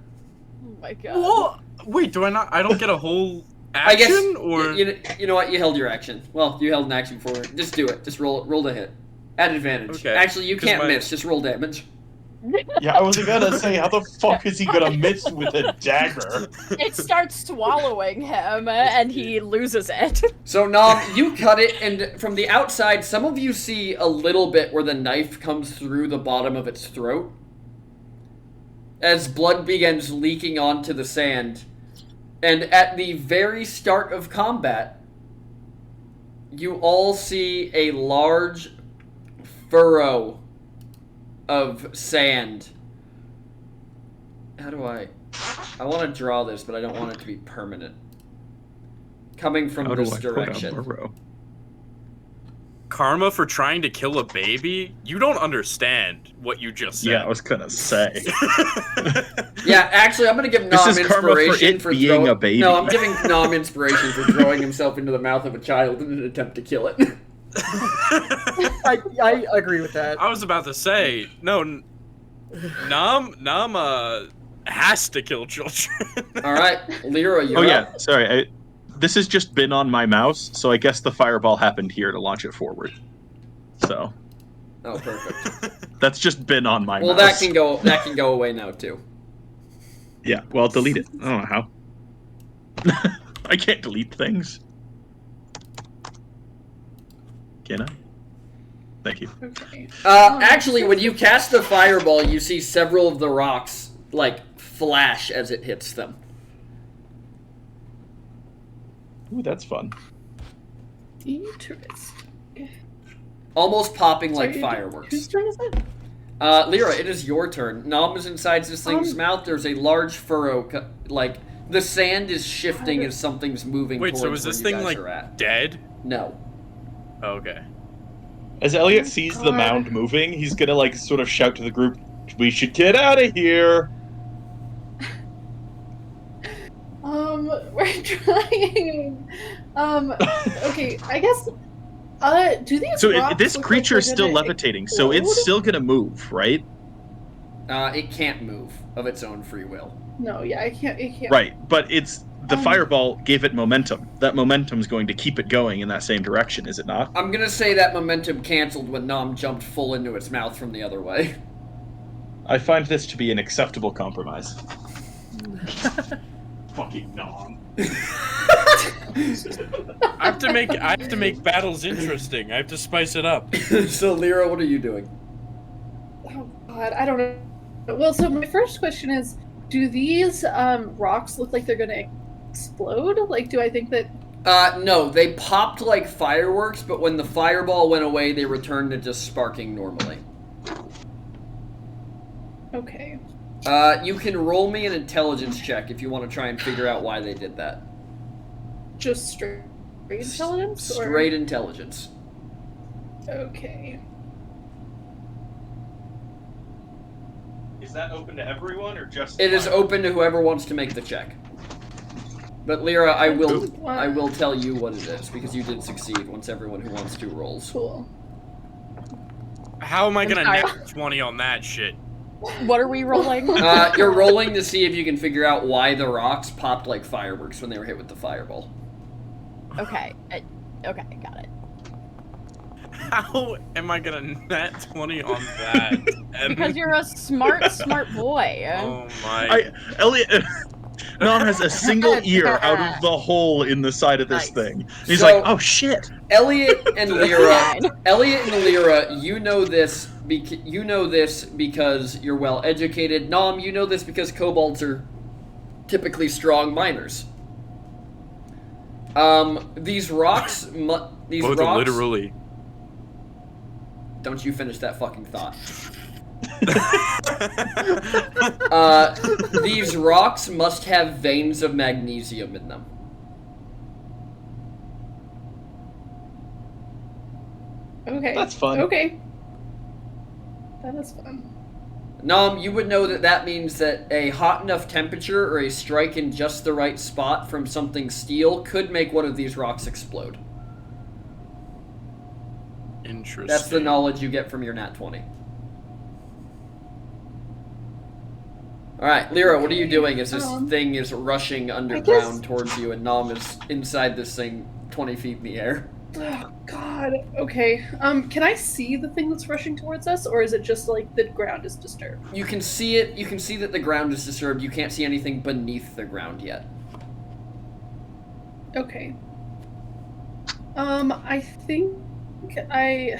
Oh my God. Whoa! Wait, do I not? I don't get a whole I guess action, or you know what? You held your action. Well, you held an action before. Just do it. Just roll the hit. At advantage. Okay, Actually, you 'cause can't my- miss. Just roll damage. Yeah, I was gonna say, how the fuck is he gonna miss with a dagger? It starts swallowing him, and he loses it. So, Nom, you cut it, and from the outside, some of you see a little bit where the knife comes through the bottom of its throat. As blood begins leaking onto the sand. And at the very start of combat, you all see a large furrow of sand. How do I want to draw this, but I don't want it to be permanent. Coming from How do this I put a direction. burrow? karma for trying to kill a baby? You don't understand what you just said. Yeah, I was gonna say. Yeah, actually, I'm gonna give This Nom is karma for inspiration it for being throwing. a baby. No, I'm giving Nom inspiration for throwing himself into the mouth of a child in an attempt to kill it. I agree with that. I was about to say, no, Nam has to kill children. All right, Lyra, you're Oh up. yeah, sorry. This has just been on my mouse, so I guess the fireball happened here to launch it forward. So Oh, perfect. that's just been on my Well, mouse. that can go away now too. Yeah, well, delete it. I don't know how. I can't delete things. Can I? Thank you. Okay. Actually, when you cast the fireball, you see several of the rocks like flash as it hits them. Ooh, that's fun. Interesting. Almost popping like Sorry, fireworks. Whose turn is it? Lyra, it is your turn. Nom is inside this thing's mouth. There's a large furrow, like the sand is shifting as something's moving. Wait, so towards is this where you thing guys like are at. dead? No. Okay. As Elliot sees the God. mound moving, he's gonna like sort of shout to the group, "We should get out of here!" We're trying. Okay, I guess. Do these So rocks this look creature is like still they're gonna levitating, so it's explode? still gonna move, right? It can't move of its own free will. No, yeah, I can't. It can't. Right, but the fireball gave it momentum. That momentum's going to keep it going in that same direction, is it not? I'm gonna say that momentum canceled when Nom jumped full into its mouth from the other way. I find this to be an acceptable compromise. Fucking Nom. I have to make battles interesting. I have to spice it up. So, Lyra, what are you doing? Oh god, I don't know. Well, so my first question is, do these rocks look like they're gonna explode? Like, do I think that... No, they popped like fireworks, but when the fireball went away, they returned to just sparking normally. Okay. You can roll me an intelligence check if you want to try and figure out why they did that. Just straight intelligence? Or... Straight intelligence. Okay. Is that open to everyone or just? It is open to whoever wants to make the check. But Lyra, I will tell you what it is because you did succeed once everyone who wants to rolls. Cool. How am I gonna sorry. net 20 on that shit? What are we rolling? You're rolling to see if you can figure out why the rocks popped like fireworks when they were hit with the fireball. Okay. Okay, got it. How am I gonna net 20 on that? Because you're a smart boy. Oh my. Elliot. Nom has a single ear out of the hole in the side of this thing. He's So- like, oh shit. Elliot and Lyra, you know this because you're well educated. Nom, you know this because kobolds are typically strong miners. These rocks, these Both rocks. literally. Don't you finish that fucking thought. These rocks must have veins of magnesium in them. Okay. That's fun. Okay. That is fun. Nom, you would know that that means that a hot enough temperature or a strike in just the right spot from something steel could make one of these rocks explode. Interesting. That's the knowledge you get from your nat 20. Alright, Lyra, what are you doing as this thing is rushing underground towards you and Nom is inside this thing 20 feet in the air? Oh god. Okay. Can I see the thing that's rushing towards us, or is it just like the ground is disturbed? You can see it. You can see that the ground is disturbed. You can't see anything beneath the ground yet. Okay. I think I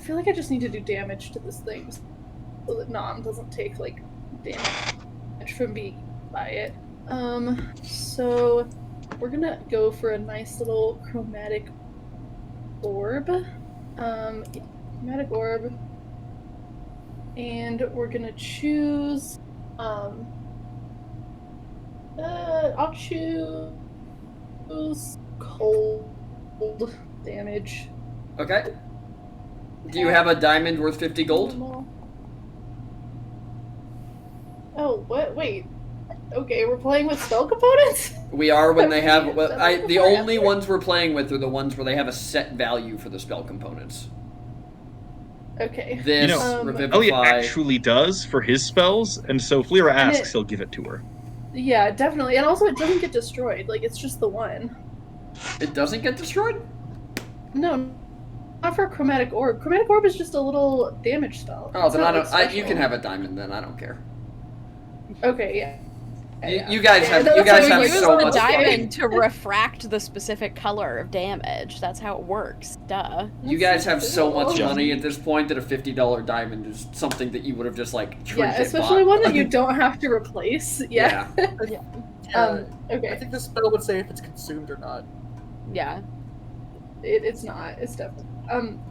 feel like I just need to do damage to this thing so that Nom doesn't take like damage from being by it. So we're gonna go for a nice little chromatic orb. Chromatic orb. And we're gonna choose I'll choose cold damage. Okay. Do you have a diamond worth 50 gold? Oh, what? Wait. Okay, we're playing with spell components? We are when they have. Well, That's the what I only asked. ones we're playing with are the ones where they have a set value for the spell components. Okay. This, You know, Revivify. Elliot actually does for his spells, and so if Lyra And asks, it- he'll give it to her. Yeah, definitely. And also, it doesn't get destroyed. Like, it's just the one. It doesn't get destroyed? No, not for chromatic orb. Chromatic orb is just a little damage spell. Oh, It's then not, I like, don't. You special. can have a diamond then. I don't care. Okay, yeah. You guys have. that's You guys how have we Use so the much diamond to refract the specific color of damage. That's how it works. Duh. You guys have so much Cool. money at this point that a $50 diamond is something that you would have just like Yeah, trinket especially bought. one that you don't have to replace. Yeah. Okay. I think the spell would say if it's consumed or not. Yeah. It's not. It's definitely.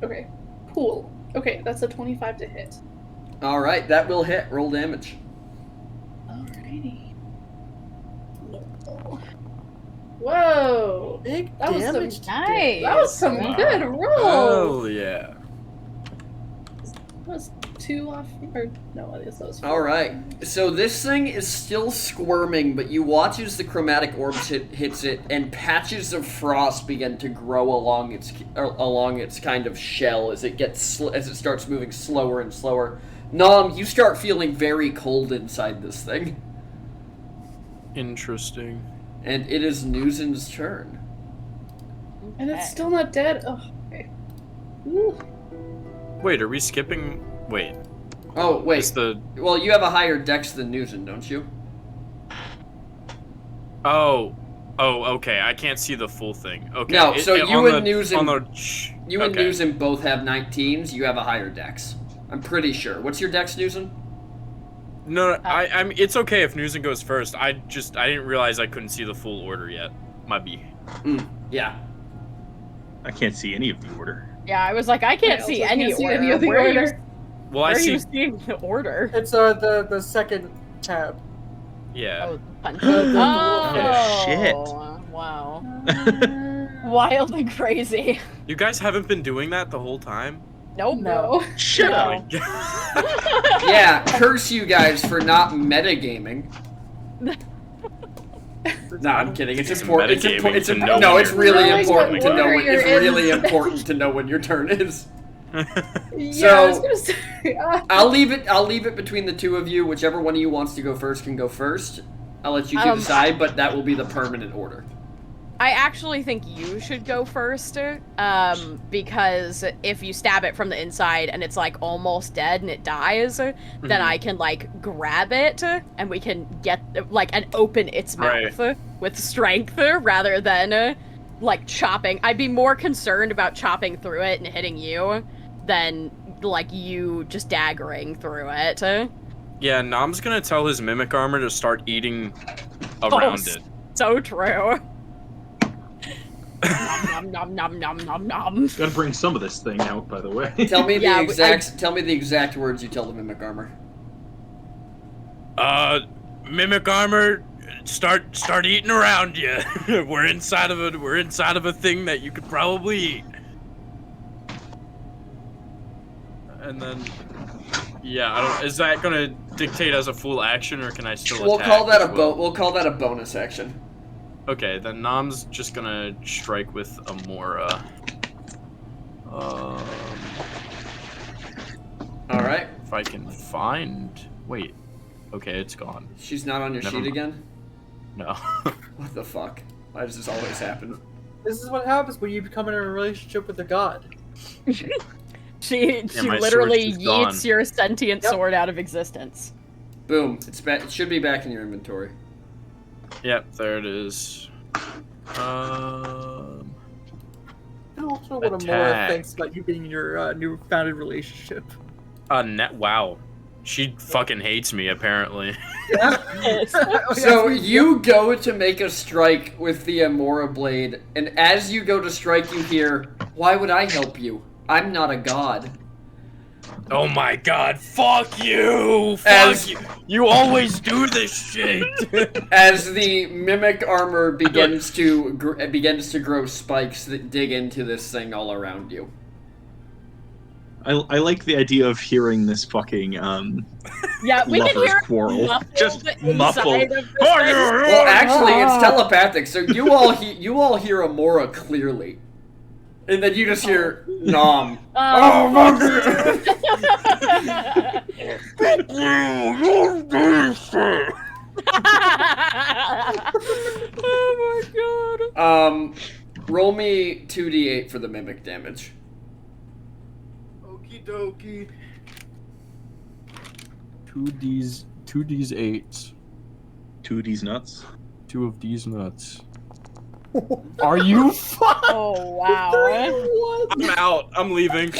Okay. Cool. Okay, that's a 25 to hit. All right, that will hit. Roll damage. Alrighty. Whoa! Big That was damage. some Nice. That was some Wow. good roll. Oh yeah. That was 2 off. Or no, I guess that was 4. All right, so this thing is still squirming, but you watch as the chromatic orb hits it, and patches of frost begin to grow along its kind of shell as it gets as it starts moving slower and slower. Nom, you start feeling very cold inside this thing. Interesting. And it is Newson's turn. And Okay. it's still not dead. Oh, okay. Ooh. Wait, are we skipping? Wait, Oh, wait. is the? Well, you have a higher dex than Newson, don't you? Oh, okay. I can't see the full thing. Okay. No, so you on and the- Newsom- on the- You and okay. Newson both have 19s. You have a higher dex. I'm pretty sure. What's your dex, Newson? No, I'm. It's okay if Newsom goes first. I didn't realize I couldn't see the full order yet. Might be. Yeah. I can't see any of the order. Yeah, I was like, I can't I see also any can't see order. any of the Where are you- order. Well, Where I are you see. seeing the order? It's the second tab. Yeah. Oh, punch. Oh, shit. Wow. Wild and crazy. You guys haven't been doing that the whole time. Nope. No. Shut Oh up. my God. Yeah, curse you guys for not metagaming. No, I'm kidding. It's It's important. It's metagaming important. It's to know no, when it's you're really knowing important what to know order when you're it's in. really important to know when your turn is. Yeah, I was So- gonna say. I'll leave it between the two of you. Whichever one of you wants to go first can go first. I'll let you two decide, but that will be the permanent order. I actually think you should go first, because if you stab it from the inside and it's like almost dead and it dies, then I can like grab it and we can get like and open its mouth with strength rather than like chopping. I'd be more concerned about chopping through it and hitting you than like you just daggering through it. Yeah, Nom's gonna tell his mimic armor to start eating around it. So true. nom nom nom nom nom nom. Gotta bring some of this thing out, by the way. Tell me the Yeah, Tell me the exact words you tell the mimic armor. Mimic armor, start eating around you. We're inside of a thing that you could probably eat. And then, yeah, I don't. Is that gonna dictate as a full action, or can I still? We'll attack call that as a well? We'll call that a bonus action. Okay, then Nom's just gonna strike with Amora. All right. If I can find. Wait. Okay, it's gone. She's not on your Never sheet mind. again. No. What the fuck? Why does this always happen? This is what happens when you become in a relationship with a god. She my literally sword's just gone. yeets your sentient Yep. sword out of existence. Boom. It's back. It should be back in your inventory. Yep, there it is. And also what Amora Attack. thinks about you being in your new founded relationship. Wow. She fucking hates me, apparently. So you go to make a strike with the Amora blade, and as you go to strike, you hear, "Why would I help you? I'm not a god." Oh my god, fuck you! As- Fuck you! You always do this shit! As the mimic armor begins to grow spikes that dig into this thing all around you. I like the idea of hearing this fucking Yeah, we can lovers hear quarrel. muffled Just inside muffled. of this thing. Well, actually, it's telepathic, so you all hear Amora clearly, and then you just hear Nom. Oh, fuck Oh my Roll me 2d8 for the mimic damage. Okie dokie. 2D's 8. 2D's nuts. 2 of these nuts. Are you god. Oh wow. I'm out. I'm leaving.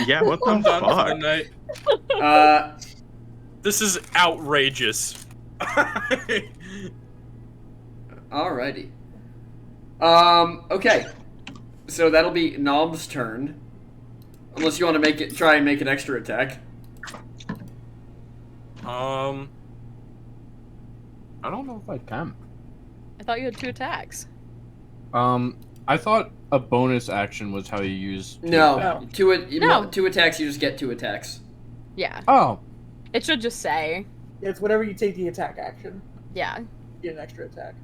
Yeah, what the I'm done for the fuck? night. This is outrageous. Alrighty. Okay. So that'll be Nom's turn. Unless you want to try and make an extra attack. I don't know if I can. I thought you had 2 attacks. I thought a bonus action was how you use. No. No. Two attacks, you just get 2 attacks. Yeah. Oh. It should just say. It's whenever you take the attack action, Yeah. you get an extra attack.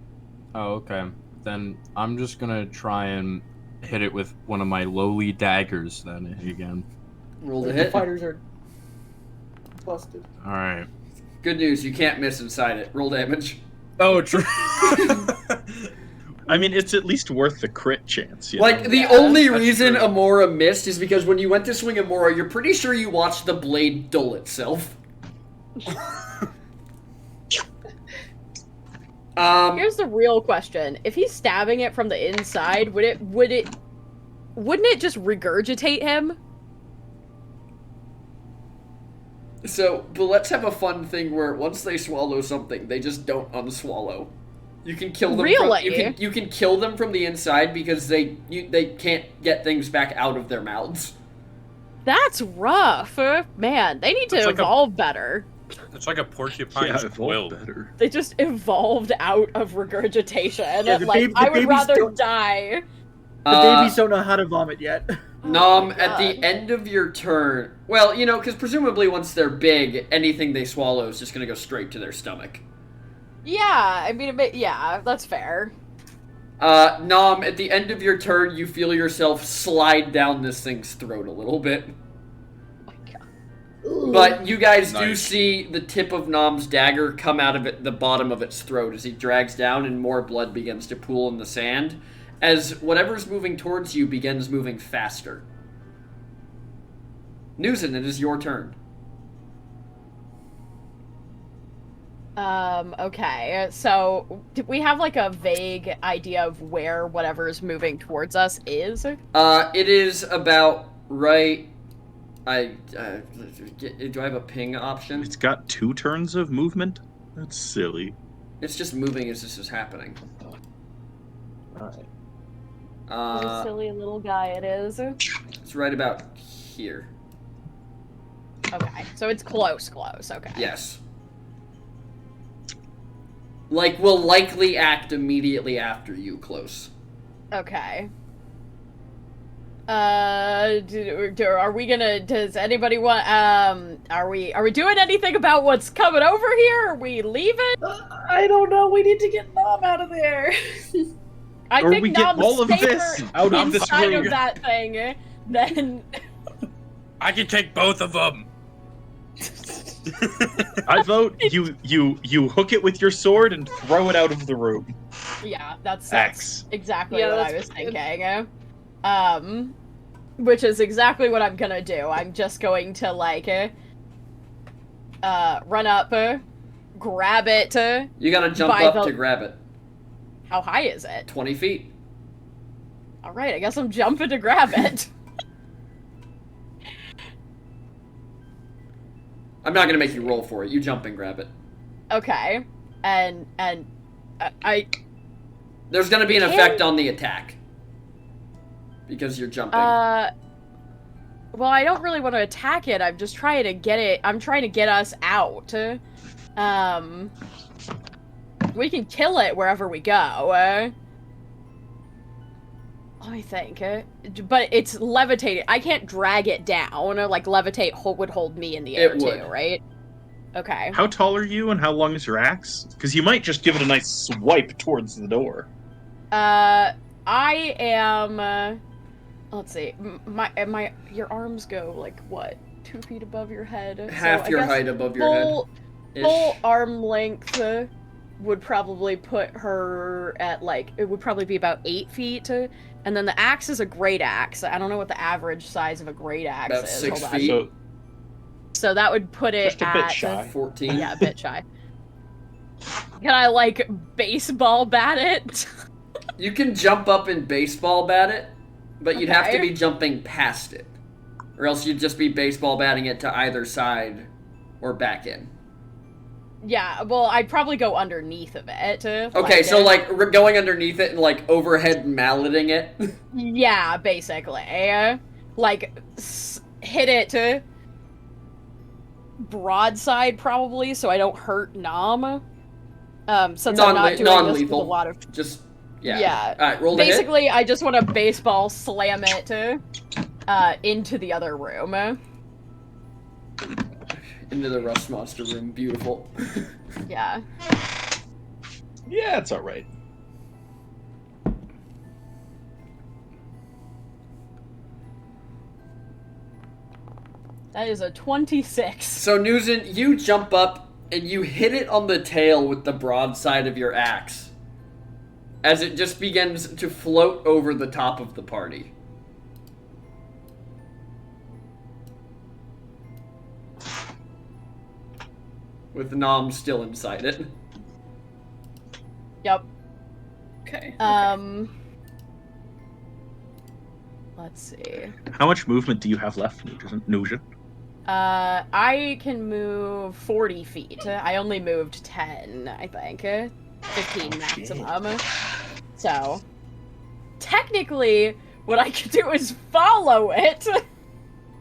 Oh, okay. Then I'm just gonna try and hit it with one of my lowly daggers then again. Roll to The hit. fighters are busted. Alright. Good news, you can't miss inside it. Roll damage. Oh, true. I mean, it's at least worth the crit chance. You Like, know? the only that's reason true. Amora missed is because when you went to swing Amora, you're pretty sure you watched the blade dull itself. Here's the real question: if he's stabbing it from the inside, wouldn't it just regurgitate him? So, but let's have a fun thing where once they swallow something, they just don't unswallow. You can kill them. Really? You can kill them from the inside because they can't get things back out of their mouths. That's rough, man. They need to It's like evolve better. It's like a porcupine's Yeah, evolve quill. better. They just evolved out of regurgitation. Yeah, the like baby- the I would babies rather don't- die. The babies don't know how to vomit yet. Nom, Oh my at the God. end of your turn, well, you know, because presumably once they're big, anything they swallow is just going to go straight to their stomach. Yeah, I mean, yeah, that's fair. Nom, at the end of your turn, you feel yourself slide down this thing's throat a little bit. Ooh. But you guys do Nice. see the tip of Nom's dagger come out of the bottom of its throat as he drags down and more blood begins to pool in the sand as whatever's moving towards you begins moving faster. Newson, it is your turn. Okay, so do we have like a vague idea of where whatever is moving towards us is? It is about right... do I have a ping option? It's got 2 turns of movement? That's silly. It's just moving as this is happening. Alright. What a silly little guy it is. It's right about here. Okay, so it's close, okay. Yes. Like, will likely act immediately after you, close. Okay. Are we gonna, does anybody want, are we doing anything about what's coming over here? Are we leaving? I don't know. We need to get Nom out of there. I Or think we get Nom's all of safer this out of this inside room. of that thing than... I can take both of them. I vote you hook it with your sword and throw it out of the room. Yeah, that's Axe. exactly Yeah, what I that's was good. thinking. Which is exactly what I'm gonna do. I'm just going to, like, run up, grab it. You gotta jump By up the- to grab it. How high is it? 20 feet. Alright, I guess I'm jumping to grab it. I'm not gonna make you roll for it. You jump and grab it. Okay. And I There's gonna be an Can- effect on the attack. Because you're jumping. well, I don't really want to attack it. I'm just trying to get it. I'm trying to get us out. We can kill it wherever we go. Let me think. But it's levitating. I can't drag it down. Like, levitate would hold me in the air, It would. too, right? Okay. How tall are you and how long is your axe? Because you might just give it a nice swipe towards the door. I am... let's see. Your arms go, like, what? 2 feet above your head? Half I your guess height above your head. Full arm length would probably put her at, like, it would probably be about 8 feet. And then the axe is a great axe. I don't know what the average size of a great axe About is. 6 Hold on. feet. So So that would put it just a bit at... shy. 14. Yeah, a bit shy. Can I, like, baseball bat it? You can jump up and baseball bat it, but you'd have to Okay. be jumping past it. Or else you'd just be baseball batting it to either side or back in. Yeah, well, I'd probably go underneath of it. Okay, so like going underneath it and like overhead malleting it. Yeah, basically. Like, hit it broadside, probably, so I don't hurt Nom. Since I'm not doing this with a non-lethal. lot of... Just, yeah. Yeah. Alright, roll the hit. Basically, I just want to baseball slam it into the other room. Into the rust monster room. Beautiful. Yeah. yeah, it's all right. That is a 26. So, Newson, you jump up and you hit it on the tail with the broadside of your axe as it just begins to float over the top of the party. With Nom still inside it. Yep. Okay. Let's see. How much movement do you have left, Nugent? I can move 40 feet. I only moved 10, I think. 15 maximum. So, technically, what I could do is follow it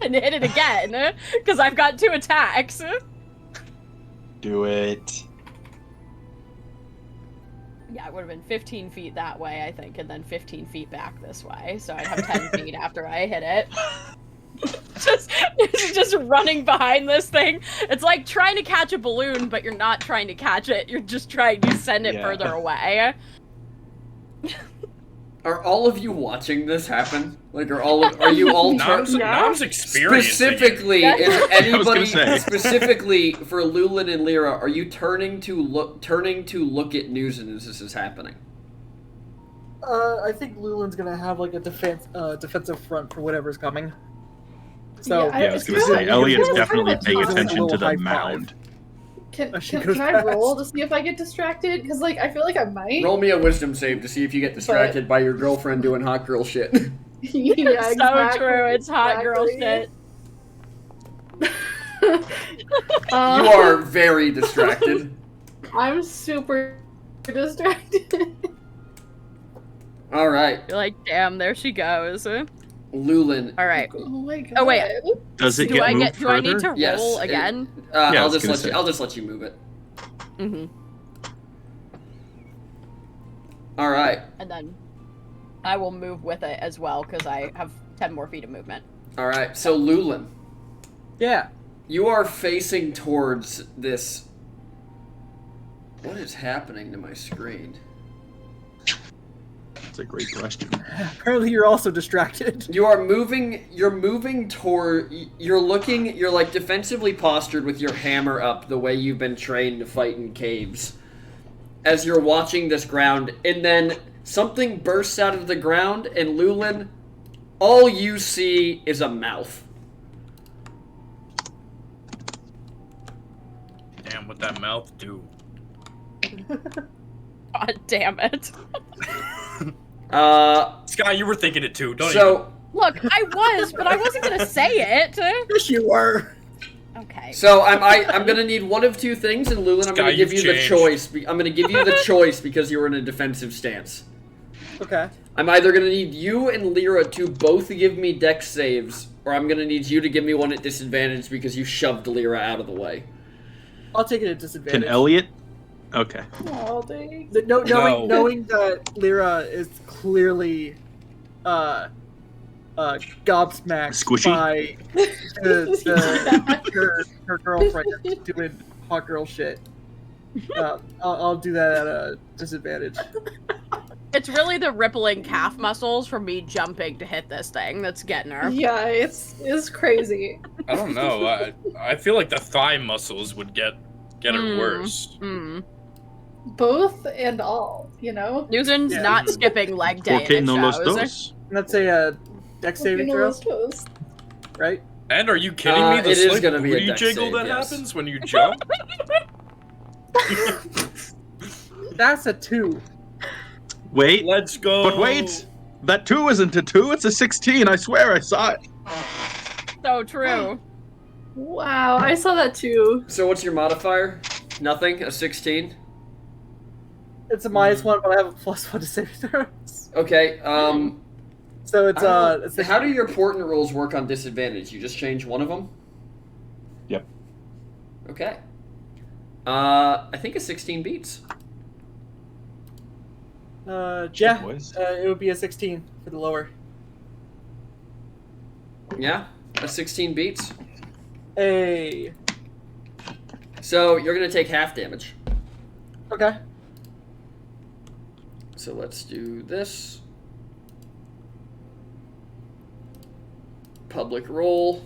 and hit it again, because I've got 2 attacks. Do it. Yeah, it would have been 15 feet that way, I think, and then 15 feet back this way. So I'd have 10 feet after I hit it. just running behind this thing. It's like trying to catch a balloon, but you're not trying to catch it. You're just trying to send it further away. Are all of you watching this happen? Like, are you all Nom's experiencing specifically? it. Is anybody say. specifically for Lulin and Lyra? Are you turning to look at Newson as this is happening? I think Lulin's gonna have like a defensive front for whatever's coming. So Yeah, Yeah, I was going to say, Elliot's definitely paying Just a attention little to high the five. mound. Can she goes I roll fast. to see if I get distracted? Because like I feel like I might. Roll me a wisdom save to see if you get distracted by your girlfriend doing hot girl shit. Yeah, So exactly, true, it's hot girl exactly. shit. You are very distracted. I'm super distracted. All right, You're like, damn, there she goes. Lulin. All right. Oh my god. Oh, wait. Does it Do get I moved do I need further? to Yes, roll it- again? Yeah, I I'll was just gonna let you move it. Mm-hmm. All right. And then I will move with it as well because I have 10 more feet of movement. All right. So Lulin, yeah. you are facing towards this. What is happening to my screen? That's a great question. Apparently, you're also distracted. You're moving toward. You're like defensively postured with your hammer up, the way you've been trained to fight in caves. As you're watching this ground, and then something bursts out of the ground, and Lulin, all you see is a mouth. Damn, what that mouth do? God damn it. Sky, you were thinking it too, don't So, Look, I was, but I wasn't gonna say it. Yes, you were. Okay. so I'm gonna need one of two things, and Lulin, I'm Sky, gonna give you you've the changed. choice. I'm gonna give you the choice because you're in a defensive stance. Okay. I'm either gonna need you and Lyra to both give me dex saves, or I'm gonna need you to give me one at disadvantage because you shoved Lyra out of the way. I'll take it at disadvantage. Can Elliot? Okay. Oh, dang. Knowing that Lyra is clearly gobsmacked Squishy? by her girlfriend doing hot girl shit. I'll do that at a disadvantage. It's really the rippling calf muscles from me jumping to hit this thing that's getting her. Yeah, it's crazy. you? I don't know. I feel like the thigh muscles would get her worse. Both and all, you know? Newson's Yeah. not skipping leg day. Porque and no it los shows. dos. And that's a dex saving You know throw, those toes. right? And are you kidding me? The it is slight gonna be a booty dex jiggle save, that yes. happens when you jump? That's a 2. Wait. Let's go. But wait! That 2 isn't a 2, it's a 16. I swear I saw it. So true. Wow, I saw that too. So what's your modifier? Nothing? A 16? It's a -1, but I have a +1 to saving throws. Okay, So it's how do your important rules work on disadvantage? You just change one of them? Yep. Okay. I think a 16 beats. yeah, boys. it would be a 16 for the lower. Yeah? A 16 beats? Hey. So you're gonna take half damage. Okay. So let's do this. Public roll.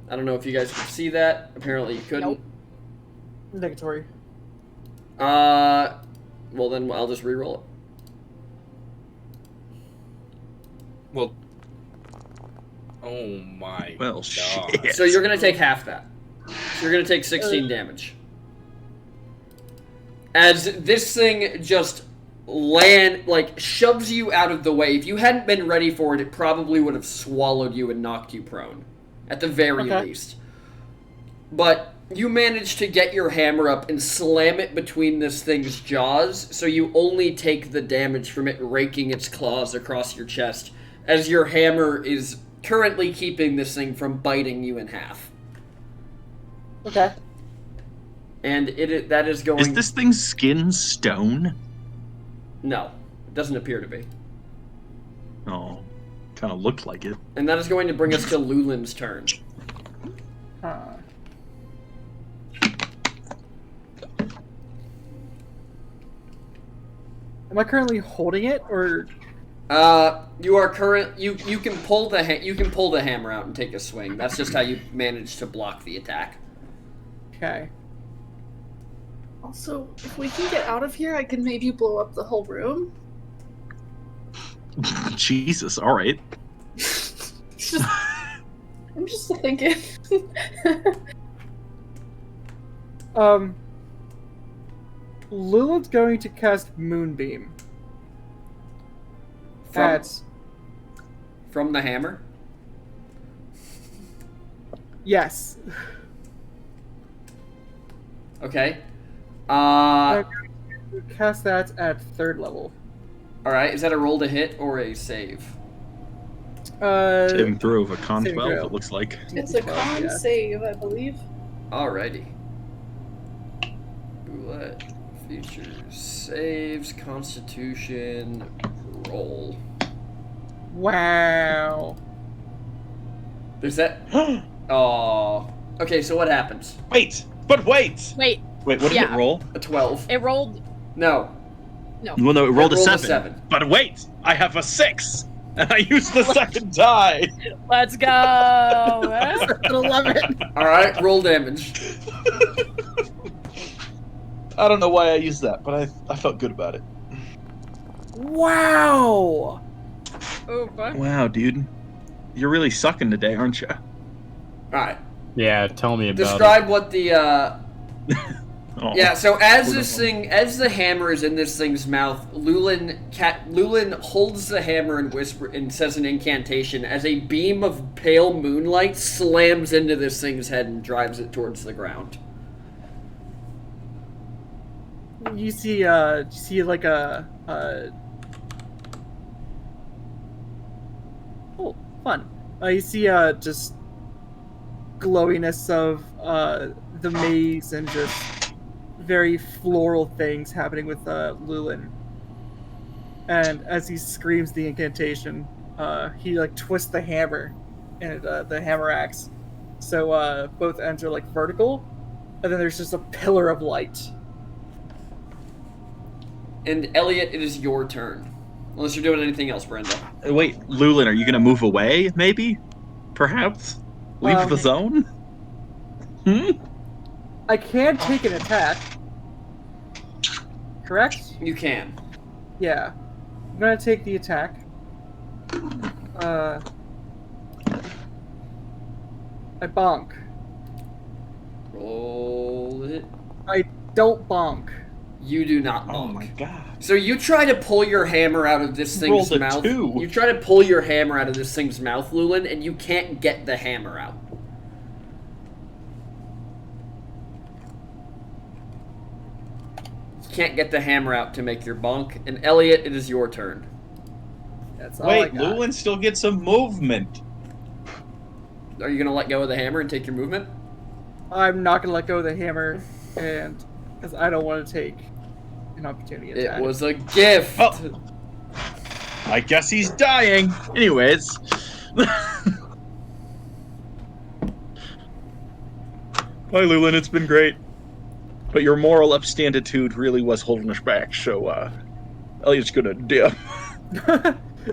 I don't know if you guys could see that. Apparently you couldn't. Nope. Negatory. Well then I'll just re-roll it. Well. Oh my. Well, God. shit. So you're gonna take half that. So you're gonna take 16 damage. As this thing just shoves you out of the way. If you hadn't been ready for it, it probably would have swallowed you and knocked you prone. At the very least. But you manage to get your hammer up and slam it between this thing's jaws, so you only take the damage from it raking its claws across your chest, as your hammer is currently keeping this thing from biting you in half. Okay. And that is going... Is this thing's skin stone? No, it doesn't appear to be. Oh, kind of looked like it. And that is going to bring us to Lulin's turn. Huh. Am I currently holding it, or? You are you can pull the hammer out and take a swing. That's just how you manage to block the attack. Okay. Also, if we can get out of here, I can maybe blow up the whole room. Jesus, alright. I'm just thinking. Lilith's going to cast Moonbeam. From the hammer? Yes. Okay. I'm going to cast that at 3rd level. Alright, is that a roll to hit or a save? Saving throw of a con saving 12, throw. it looks like. It's a con Yeah. save, I believe. Alrighty. Roulette features saves, constitution, roll. Wow. There's that. Oh. Okay, so what happens? Wait! Wait, Wait, what did Yeah. it roll? A 12. it rolled. No. Well, no, it rolled a rolled 7. But wait! I have a 6! And I used the second die! Let's go. An 11. Alright, roll damage. I don't know why I used that, but I felt good about it. Wow. Oh, fuck. Wow, dude. You're really sucking today, aren't you? Alright. Yeah, tell me about Describe what the, Oh. Yeah, so as Hold on. as the hammer is in this thing's mouth, Lulin holds the hammer and says an incantation as a beam of pale moonlight slams into this thing's head and drives it towards the ground. You see like a oh, fun. You see just glowiness of the maze and just very floral things happening with Lulin. And as he screams the incantation, he like twists the hammer and the hammer axe. So both ends are like vertical, and then there's just a pillar of light. And Elliot, it is your turn. Unless you're doing anything else, Brenda. Wait, Lulin, are you gonna move away, maybe? Perhaps? Leave the zone? Hmm? I can take an attack. Correct? You can. Yeah. I'm gonna take the attack. I bonk. Roll it. I don't bonk. You do not bonk. Oh my god. So you try to pull your hammer out of this thing's Rolled a mouth. 2. You try to pull your hammer out of this thing's mouth, Lulin, and you can't get the hammer out. You can't get the hammer out to make your bonk. And Elliot, it is your turn. That's all I Wait, got. Lulin still gets some movement. Are you gonna let go of the hammer and take your movement? I'm not gonna let go of the hammer, and because I don't want to take an opportunity attack. It was a gift. Oh. I guess he's dying. Anyways. Hi, Lulin, it's been great. But your moral upstanditude really was holding us back, so, Elliot's gonna dip.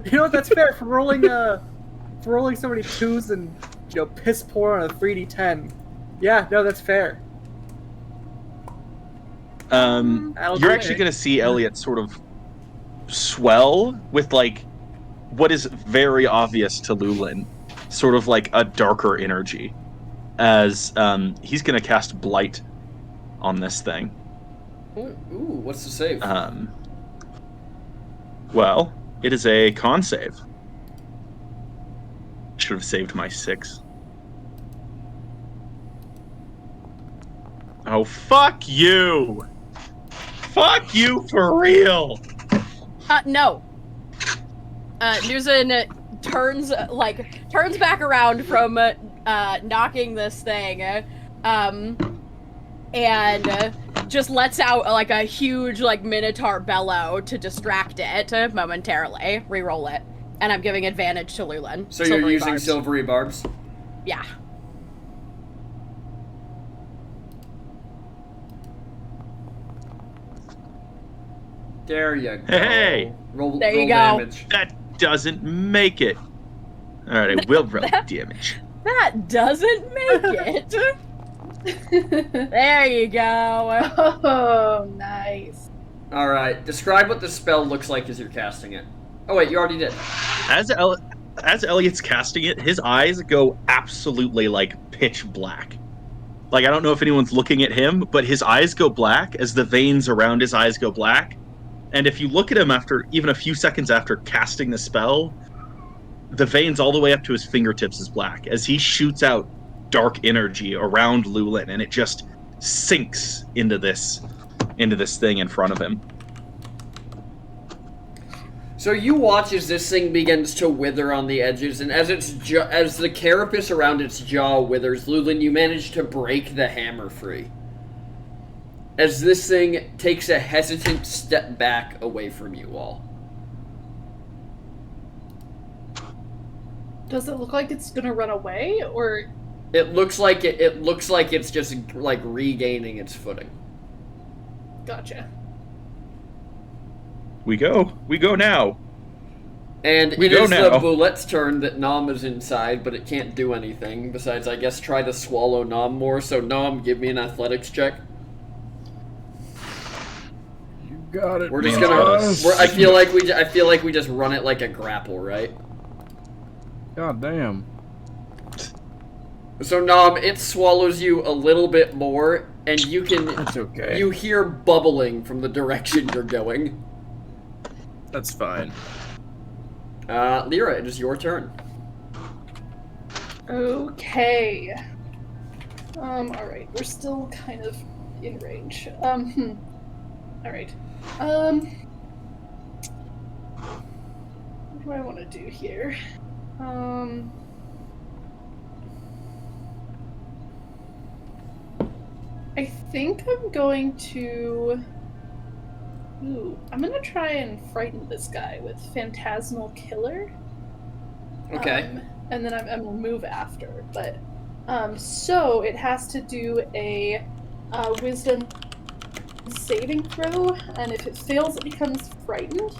You know what? That's fair for rolling so many 2s and piss poor on a 3d10. Yeah, no, that's fair. That'll You're do actually it. going to see Elliot sort of swell with like what is very obvious to Lulin, sort of like a darker energy, as he's going to cast Blight on this thing. Ooh, what's the save? Well, it is a con save. Should have saved my 6. Oh, fuck you! Fuck you for real! No. Nuzin turns back around from knocking this thing, and just lets out like a huge like minotaur bellow to distract it momentarily. Reroll it, and I'm giving advantage to Lulin. So you're using silvery barbs? Yeah. There you go. Hey! Roll There you go. damage. That doesn't make it. Alright, I will roll damage. That doesn't make it. There you go. Oh, nice. Alright, describe what the spell looks like as you're casting it. Oh wait, you already did. As Elliot's casting it, his eyes go absolutely like pitch black. Like, I don't know if anyone's looking at him, but his eyes go black as the veins around his eyes go black. And if you look at him after even a few seconds after casting the spell, the veins all the way up to his fingertips is black as he shoots out dark energy around Lulin, and it just sinks into this thing in front of him. So you watch as this thing begins to wither on the edges, and as as the carapace around its jaw withers, Lulin, you manage to break the hammer free. As this thing takes a hesitant step back away from you all. Does it look like it's gonna run away, or? It looks like it's just like regaining its footing. Gotcha. We go now. And We it go is now. the Boulette's turn that Nom is inside, but it can't do anything besides, I guess, try to swallow Nom more. So Nom, give me an athletics check. You got it. We're just boss. gonna. I feel like we just run it like a grapple, right? God damn. So Nom, it swallows you a little bit more, and you can. That's okay. You hear bubbling from the direction you're going. That's fine. Lyra, it is your turn. Okay. Alright, we're still kind of in range. Alright. What do I want to do here? I think I'm going to... Ooh, I'm gonna try and frighten this guy with Phantasmal Killer. Okay. And then I'm gonna move after, but so it has to do a Wisdom saving throw, and if it fails, it becomes frightened.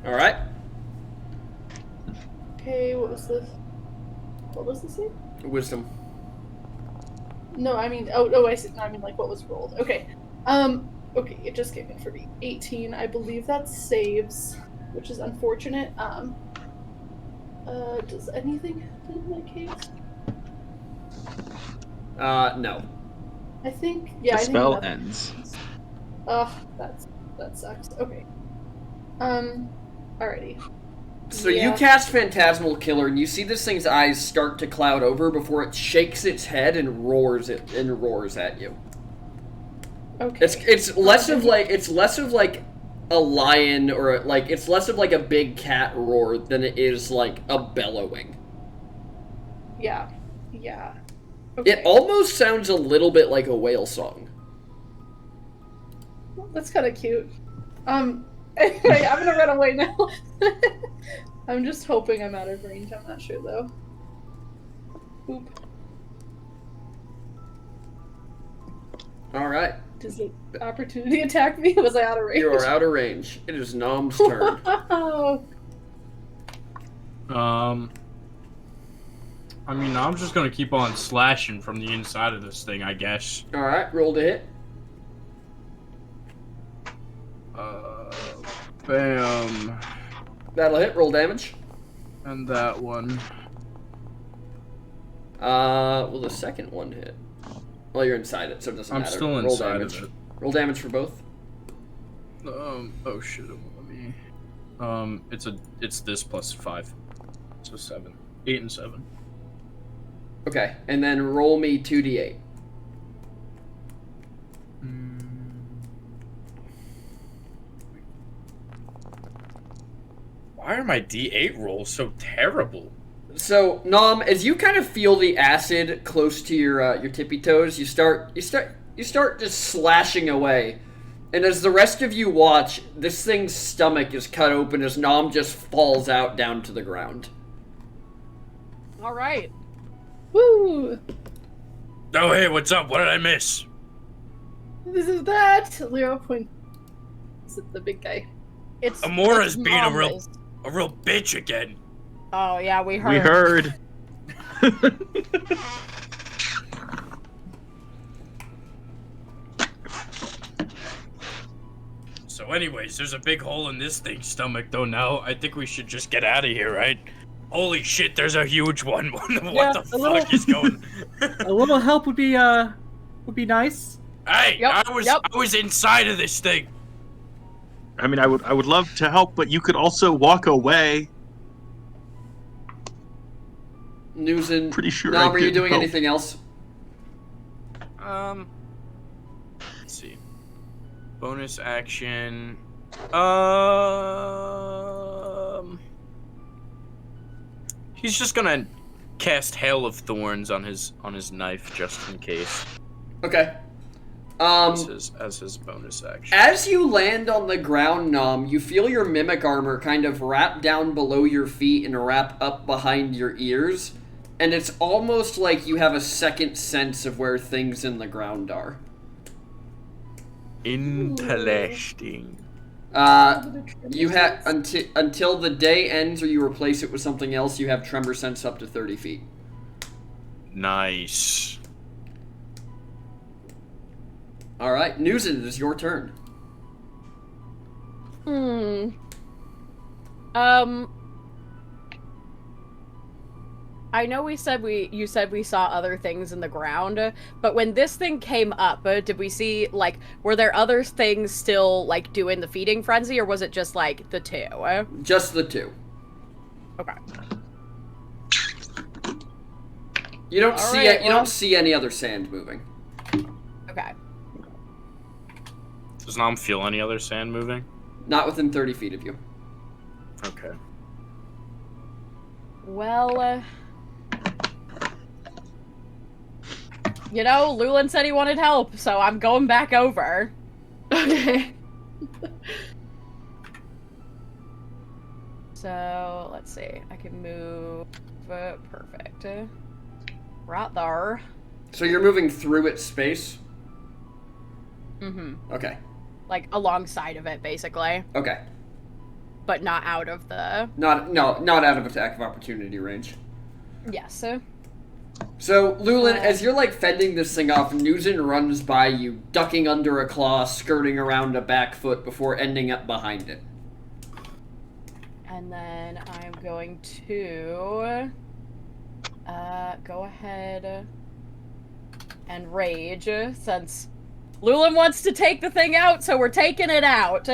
All right. Okay, what was the save? Wisdom. No, I mean, oh, I see. No, I mean, like, what was rolled? Okay, okay, it just came in for me. 18, I believe that saves, which is unfortunate. Does anything happen in that case? No. I think, yeah. The I spell think ends. Ugh, that sucks. Okay. Alrighty. So Yeah. you cast Phantasmal Killer, and you see this thing's eyes start to cloud over before it shakes its head and roars at you. Okay. It's less of like a lion or like it's less of like a big cat roar than it is like a bellowing. Yeah. Yeah. Okay. It almost sounds a little bit like a whale song. That's kind of cute. Anyway, I'm gonna run away now. I'm just hoping I'm out of range. I'm not sure though. Oop. All right, Does the opportunity attack me? Was I out of range? you are out of range. It is Nom's turn. Oh. I mean, I'm just gonna keep on slashing from the inside of this thing, I guess. All right, roll to hit. Bam. That'll hit. Roll damage. And that one. Will the second one hit? Well, you're inside it, so it doesn't I'm matter. still Roll inside damage. of it. Roll damage for both. Oh shit, it won't let me. It's this plus 5. So 7. 8 and 7. Okay, and then roll me 2d8. Why are my D8 rolls so terrible? So, Nom, as you kind of feel the acid close to your tippy toes, you start just slashing away. And as the rest of you watch, this thing's stomach is cut open as Nom just falls out down to the ground. All right. Woo! Oh, hey, what's up? What did I miss? This is that. Leo points at the big guy. It's Amora's it's being a Mama's. real bitch again. Oh yeah, we heard. We heard. So anyways, there's a big hole in this thing's stomach though now. I think we should just get out of here, right? Holy shit, there's a huge one. What the fuck is going? A little help would be nice. Hey, Yep, I was inside of this thing. I mean, I would love to help, but you could also walk away. Newson, Pretty sure Nom, I are you didn't doing help. anything else? Let's see. Bonus action. He's just gonna cast Hail of Thorns on his knife just in case. Okay. As his bonus action. As you land on the ground, Nom, you feel your mimic armor kind of wrap down below your feet and wrap up behind your ears, and it's almost like you have a second sense of where things in the ground are. Interesting. You have until the day ends or you replace it with something else, you have tremor sense up to 30 feet. Nice. Alright, Newson, it is your turn. I know you said we saw other things in the ground, but when this thing came up, did we see, like, were there other things still, like, doing the feeding frenzy, or was it just, like, the two? Just the two. Okay. You don't All see right, it. You don't see any other sand moving. Okay. Does Nom feel any other sand moving? Not within 30 feet of you. Okay. Well, you know, Lulin said he wanted help, so I'm going back over. Okay. So, let's see. I can move... perfect. Right there. So you're moving through its space? Mm-hmm. Okay. Like, alongside of it, basically. Okay. But not out of the... Not out of attack of opportunity range. Yes. So, Lulin, as you're, like, fending this thing off, Newson runs by you, ducking under a claw, skirting around a back foot before ending up behind it. And then I'm going to... go ahead and rage, since Lulin wants to take the thing out, so we're taking it out.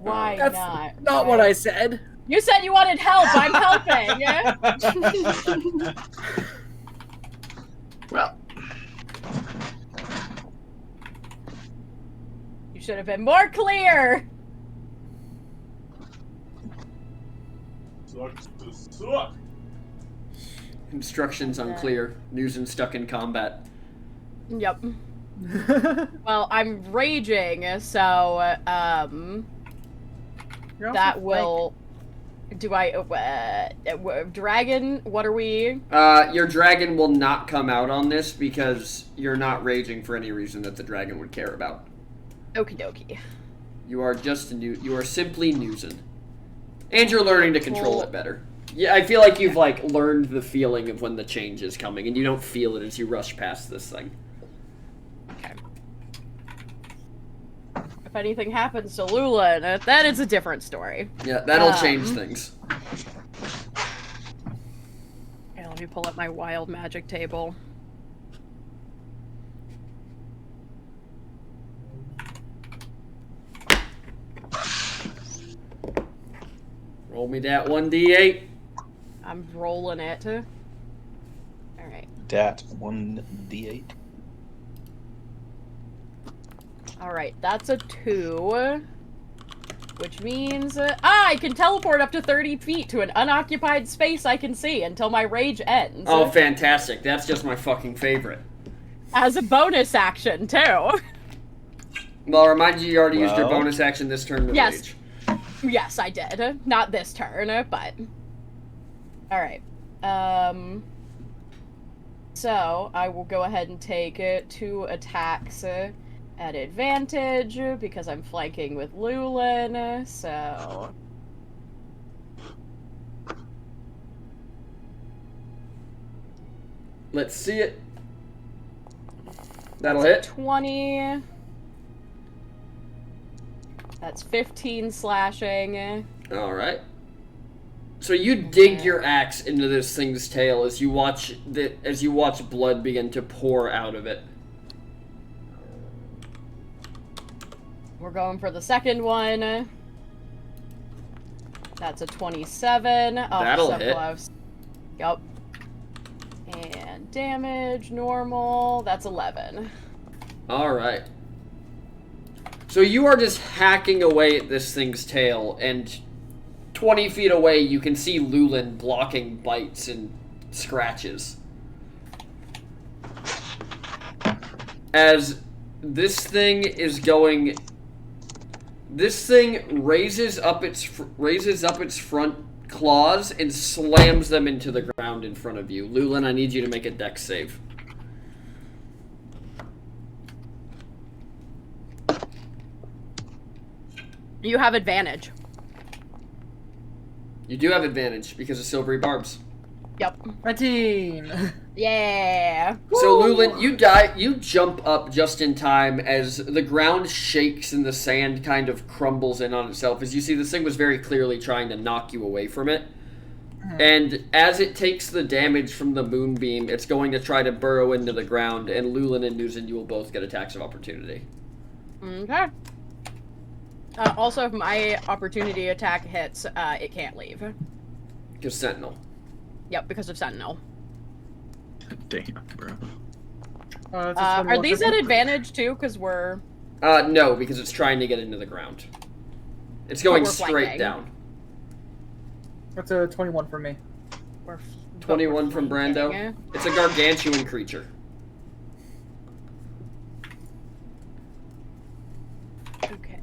Why That's not? not what I said. You said you wanted help. I'm helping. Well, You should have been more clear. sucks to suck. Instructions unclear. Newson stuck in combat. Yep. Well, I'm raging, so You're also that will. Do I? Dragon? What are we? Your dragon will not come out on this because you're not raging for any reason that the dragon would care about. Okie dokie. You are simply Newson. And you're learning to control it better. Yeah, I feel like you've like learned the feeling of when the change is coming, and you don't feel it as you rush past this thing. Okay. If anything happens to Lula, then it's a different story. Yeah, that'll change things. Okay, let me pull up my wild magic table. Roll me that 1d8. I'm rolling it. Alright. Dat 1d8. Alright, that's a 2. Which means... I can teleport up to 30 feet to an unoccupied space I can see until my rage ends. Oh, fantastic. That's just my fucking favorite. As a bonus action, too. Well, I'll remind you already used your bonus action this turn to Yes. rage. Yes, I did. Not this turn, but... Alright. So, I will go ahead and take 2 attacks at advantage, because I'm flanking with Lulin, so... Let's see it. That'll hit. 20... That's 15 slashing. Alright. So you dig your axe into this thing's tail as you watch blood begin to pour out of it. We're going for the second one. That's a 27. That'll hit. Yup. And damage, normal. That's 11. Alright. So you are just hacking away at this thing's tail, and 20 feet away you can see Lulin blocking bites and scratches. As this thing is going... This thing raises up its front claws and slams them into the ground in front of you. Lulin, I need you to make a dex save. You have advantage. You do have advantage because of silvery barbs. Yep. 19. Yeah. So Lulin, you jump up just in time as the ground shakes and the sand kind of crumbles in on itself as you see this thing was very clearly trying to knock you away from it. And as it takes the damage from the moonbeam, it's going to try to burrow into the ground, and Lulin and Nuzin, you will both get attacks of opportunity. Okay. Also, if my opportunity attack hits, it can't leave. Because Sentinel. Yep, because of Sentinel. Damn, bro. Are these at advantage too? Because we're... No, because it's trying to get into the ground. It's going we're straight flanking. down. That's a 21 for me. 21 from Brando. Yeah. It's a gargantuan creature. Okay.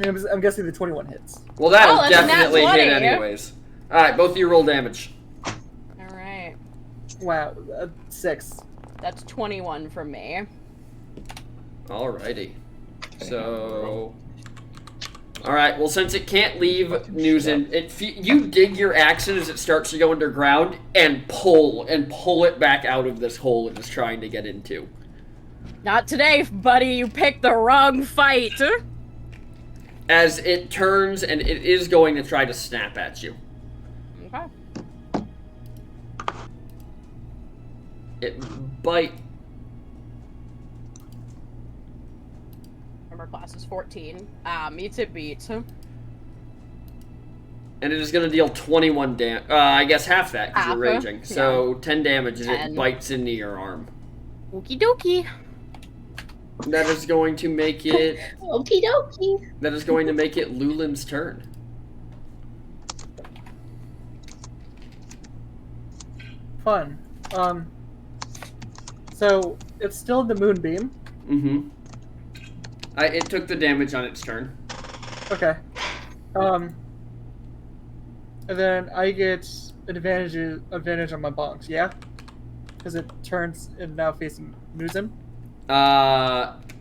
I'm guessing the 21 hits. Well, that'll that's a nat definitely 20. hit anyways. Alright, both of you roll damage. Alright. Wow, 6. That's 21 from me. Alrighty. So... Alright, well since it can't leave Nuzin, you dig your axe in as it starts to go underground and pull it back out of this hole it is trying to get into. Not today, buddy. You picked the wrong fight. As it turns and it is going to try to snap at you. Okay. It bite. Armor class is 14. Meets it beats. And it is going to deal 21 damage. I guess half that because you're Half, raging. So 10 damage as 10. it bites into your arm. Okie dokie. That is going to make it. Okie dokie. That is going to make it Lulin's turn. Fun. So it's still the moonbeam. Mm-hmm. It took the damage on its turn. Okay. And then I get advantage on my bonks, yeah? Because it turns and now facing Nuzin.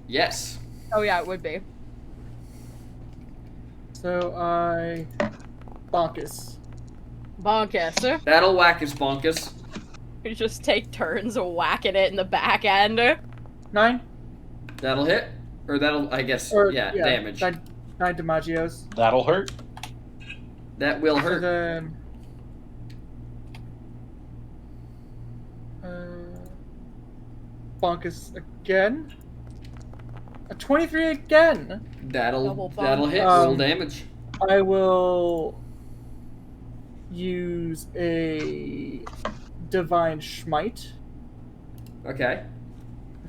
Yes. Oh yeah, it would be. So I bonkus. Bonkus. That'll whack his bonkus. We just take turns whacking it in the back end. 9. That'll hit. Or that'll, I guess, Or yeah, damage. 9 damagios. That'll hurt. That will So hurt. then. Bonkus again. A 23 again. Double That'll hit. bonk. Roll damage. I will use a divine smite Okay.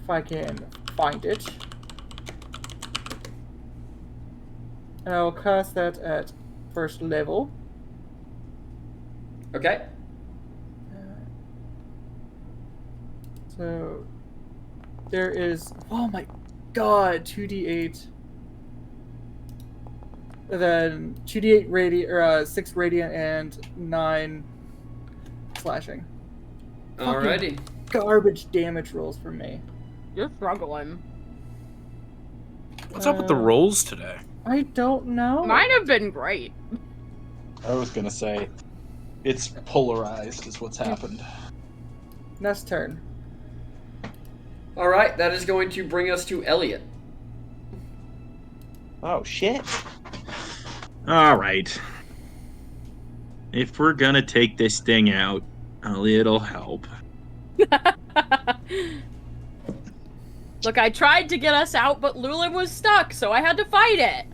if I can find it. And I will cast that at first level. Okay. So there is, oh my god, 2d8. And then 2d8 radiant, or 6 radiant and 9 slashing. Alrighty. Garbage damage rolls for me. You're struggling. What's up with the rolls today? I don't know. Mine have been great. I was gonna say, it's polarized is what's happened. Next turn. Alright, that is going to bring us to Elliot. Oh shit. All right. If we're gonna take this thing out, a little help. Look, I tried to get us out, but Lulin was stuck, so I had to fight it.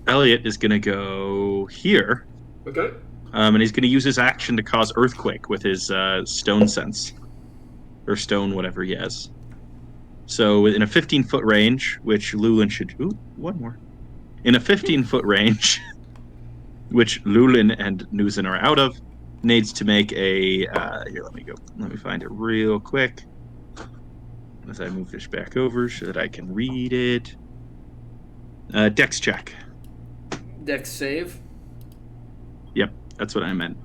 Elliot is gonna go here, Okay. and he's gonna use his action to cause earthquake with his stone sense, or stone whatever he has. So within a 15-foot range, which Lulin should... Ooh, one more. In a 15-foot range, which Lulin and Nuzin are out of, needs to make a... here, let me find it real quick. As I move this back over so that I can read it. Dex check. Dex save. Yep, that's what I meant.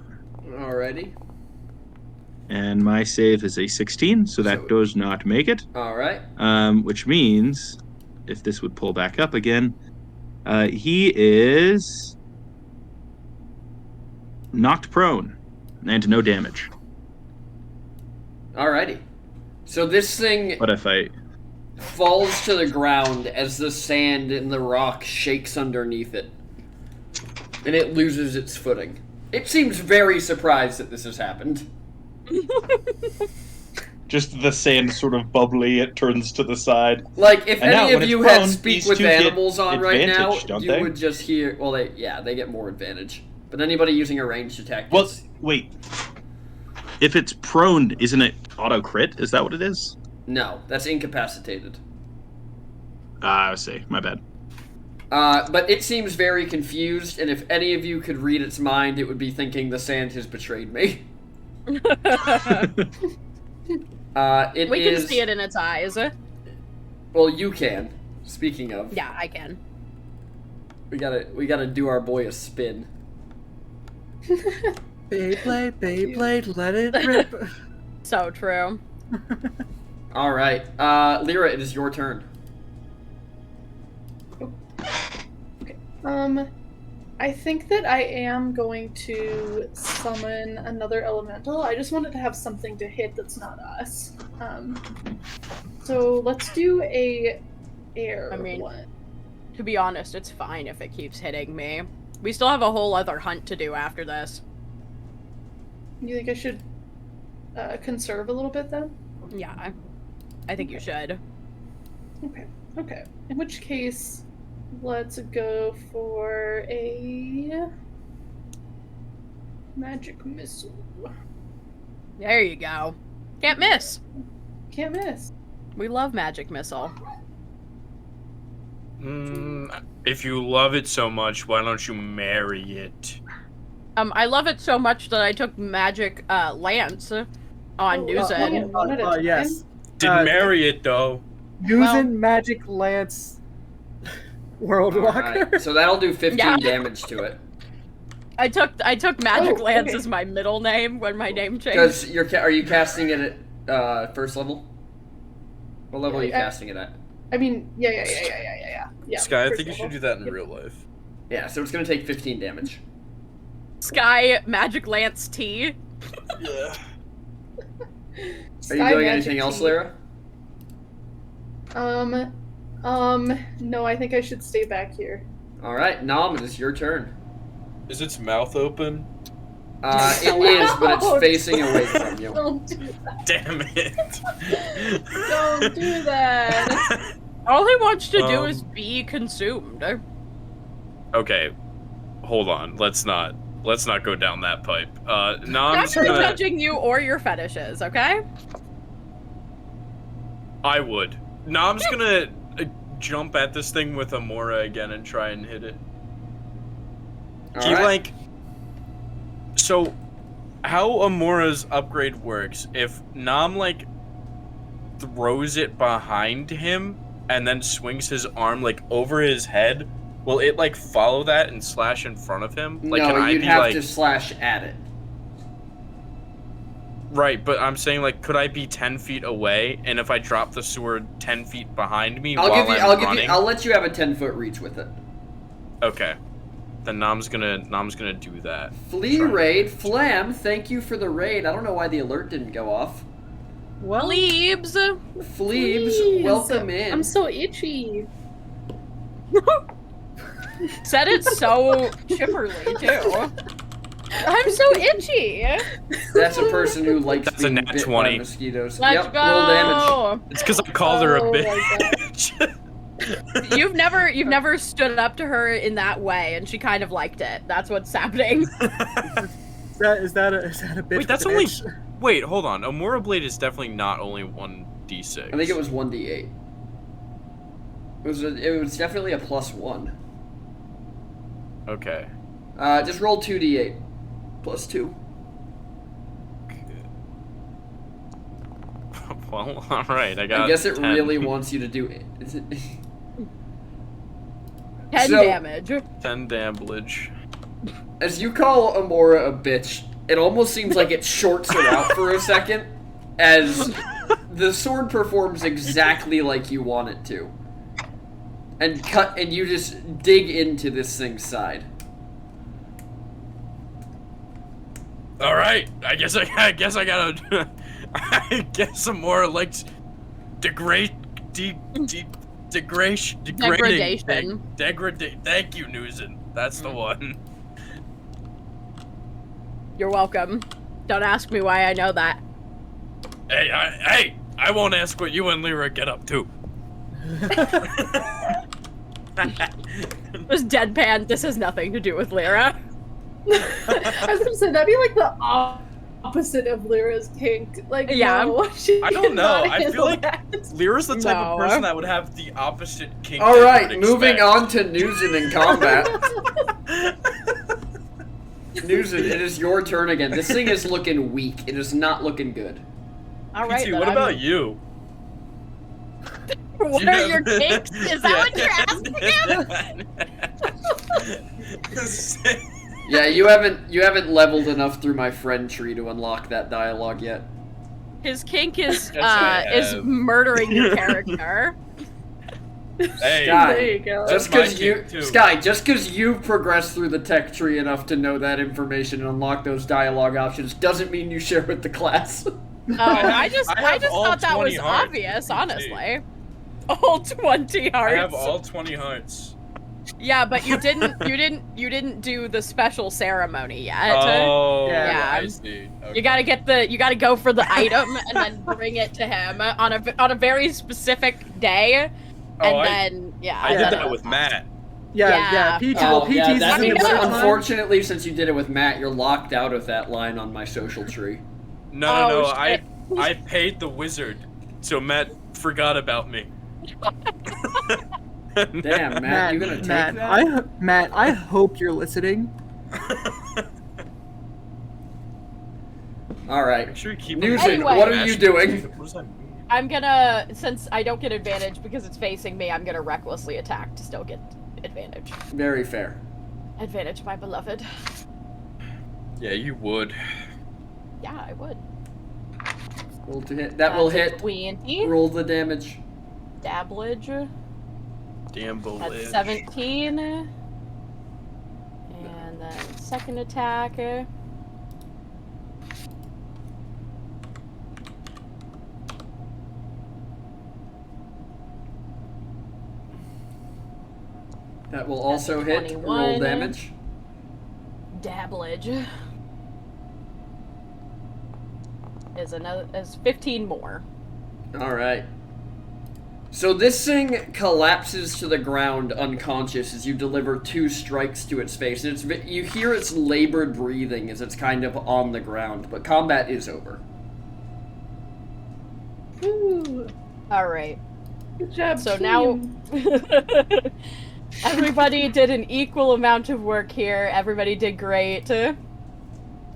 Alrighty. And my save is a 16, so that So- does not make it. Alright. Which means, if this would pull back up again, he is knocked prone and no damage. Alrighty. So this thing But if I... falls to the ground as the sand and the rock shakes underneath it. And it loses its footing. It seems very surprised that this has happened. Just the sand sort of bubbly, it turns to the side. Like, if And now, any when of it's you prone, had speak these with two get animals on right now, advantage, don't you they? would just hear... Well, they get more advantage. But anybody using a ranged attack... Well, gets- Wait. If it's prone, isn't it auto crit? Is that what it is? No, that's incapacitated. I see. My bad. But it seems very confused, and if any of you could read its mind, it would be thinking the sand has betrayed me. We It can is... see it in its eyes. Well, you can. Speaking of, Yeah, I can. we gotta do our boy a spin. Beyblade, let it rip. So true. All right, Lyra, it is your turn. I think that I am going to summon another elemental. I just wanted to have something to hit that's not us. So let's do a air I mean- one. To be honest, it's fine if it keeps hitting me. We still have a whole other hunt to do after this. You think I should conserve a little bit then? Yeah, I think you should. Okay. In which case, let's go for a magic missile. There you go. Can't miss. Can't miss. We love magic missile. If you love it so much, why don't you marry it? I love it so much that I took magic lance on Nuzin. One at a time? Yes. Didn't marry it though. Using Well- Magic Lance World All Walker. right, so that'll do 15 Yeah. damage to it. I took magic Oh, lance okay. as my middle name when my name changed. Because are you casting it at first level? What level are you Yeah, casting it at? I mean, yeah. Sky, I first think you should level. do that in real life. Yeah, so it's gonna take 15 damage. Sky Magic Lance T. Yeah. Are you Sky doing magic anything else, tea. Lyra? No, I think I should stay back here. All right, Nom, it is your turn. Is its mouth open? It is, but it's Don't. facing away from you. Don't do that. Damn it. Don't do that. All he wants to do is be consumed. Okay, hold on. Let's not go down that pipe. I'm Nom's not gonna. judging you or your fetishes, okay? I would. Nom's gonna jump at this thing with Amora again and try and hit it. All He right. like. So, how Amora's upgrade works? If Nom like throws it behind him and then swings his arm like over his head, will it like follow that and slash in front of him? Like, no, can I you'd be have like to slash at it. right? But I'm saying like, could I be 10 feet away, and if I drop the sword 10 feet behind me while I'm running? I'll let you have a 10-foot reach with it. Okay, then Nom's gonna do that. Flea Try. raid, Flam. Thank you for the raid. I don't know why the alert didn't go off. Plebes. Fleebs, Please. welcome in. I'm so itchy. Said it so chipperly, too. I'm so itchy. That's a person who likes That's a being nat bit 20. by mosquitoes. Let's yep, go. roll damage. It's because I called her a Oh my bitch. You've never stood up to her in that way, and she kind of liked it. That's what's happening. Is that a bitch? Wait, that's with an only. itch? Wait, hold on. Amora Blade is definitely not only 1d6. I think it was 1d8. It was definitely a +1. Okay. Just roll 2d8 +2. Well, all right. I got. I guess it 10. really wants you to do it. Is it? 10 So- damage. 10 damage. As you call Amora a bitch, it almost seems like it shorts her out for a second, as the sword performs exactly like you want it to, and you just dig into this thing's side. All right. I guess I gotta. I guess Amora likes degrading. Degradation. Thank you, Newson. That's the one. You're welcome. Don't ask me why I know that. Hey, I won't ask what you and Lyra get up to. Just deadpan. This has nothing to do with Lyra. I was gonna say that'd be like the opposite of Lyra's kink. Like, Yeah. no, she I don't know. cannot I feel handle like that. Lyra's the type No. of person that would have the opposite kink. All that you right, would moving expect. on to Newson in combat. Newson, it is your turn again. This thing is looking weak. It is not looking good. All right. PT, then what I'm- about you? What You are have- your kinks? Is that what you're asking him? Yeah, you haven't leveled enough through my friend tree to unlock that dialogue yet. His kink is Yes, I is have. murdering your character. Hey, Sky, There you go. just That's my because you kink, too. Sky, just because you've progressed through the tech tree enough to know that information and unlock those dialogue options doesn't mean you share with the class. Oh, I just have all thought that 20 was hearts. obvious, honestly. All 20 I hearts. have all 20 hearts. Yeah, but you didn't do the special ceremony yet. Oh, Yeah. I see. Okay. You gotta go for the item and then bring it to him on a very specific day, and Oh, then I did that with Matt. Yeah. PT, Oh, PT's yeah, that using means, the time. unfortunately, since you did it with Matt, you're locked out of that line on my social tree. No, Oh, shit. I paid the wizard, so Matt forgot about me. Damn, Matt, you gonna take Matt, that? Matt, I hope you're listening. All right. Make sure you keep Newson, Anyway. what are you doing? What does that mean? I'm gonna, since I don't get advantage because it's facing me, I'm gonna recklessly attack to still get advantage. Very fair. Advantage, my beloved. Yeah, you would. Yeah, I would. Roll to hit. That will That's a hit. 20. Roll the damage. Dabblage. Damble. That's 17. And then second attack. That will also hit. 21. Roll damage. Dabblage. Is 15 more. Alright. So this thing collapses to the ground unconscious as you deliver 2 strikes to its face. And you hear its labored breathing as it's kind of on the ground, but combat is over. Ooh, Alright. good job. So team. now everybody did an equal amount of work here. Everybody did great.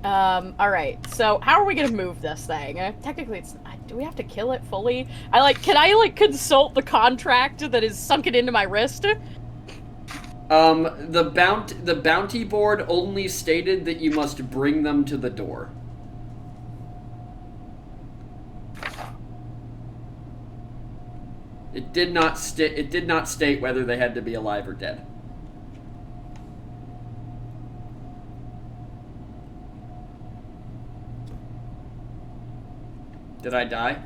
Alright, so how are we gonna move this thing? Technically, do we have to kill it fully? Can I consult the contract that is sunken into my wrist? The bounty board only stated that you must bring them to the door. It did not state whether they had to be alive or dead. Did I die?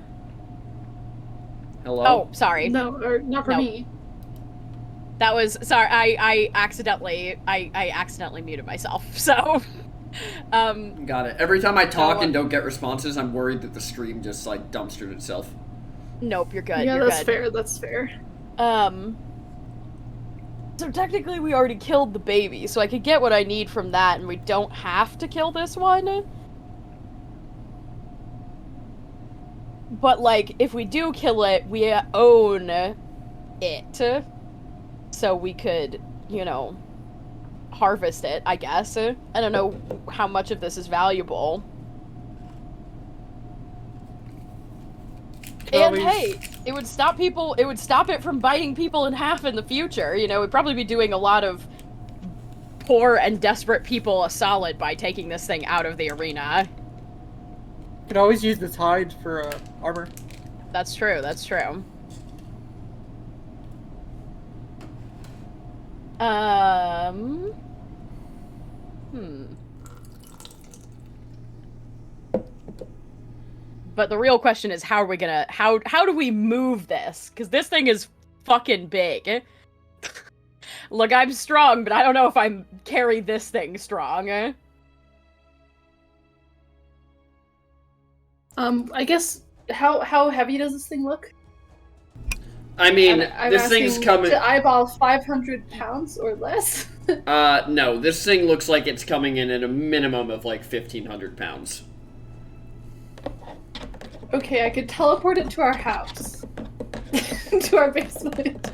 Hello? Oh, sorry. No, or not for No. me. That was sorry. I accidentally muted myself. So, Got it. Every time I talk So, and don't get responses, I'm worried that the stream just dumpstered itself. nope, you're good. Yeah, you're that's good. fair. That's fair. So technically we already killed the baby, so I could get what I need from that, and we don't have to kill this one. But, if we do kill it, we own it. So we could, harvest it, I guess. I don't know how much of this is valuable. And Always- hey, it would stop it from biting people in half in the future. We'd probably be doing a lot of poor and desperate people a solid by taking this thing out of the arena. You can always use this hide for armor. That's true, that's true. But the real question is, how do we move this? Because this thing is fucking big. Look, I'm strong, but I don't know if I carry this thing strong. I guess how heavy does this thing look? I mean, I'm this thing's asking coming... to eyeball 500 pounds or less. No, this thing looks like it's coming in at a minimum of 1,500 pounds. Okay, I could teleport it to our house. To our basement.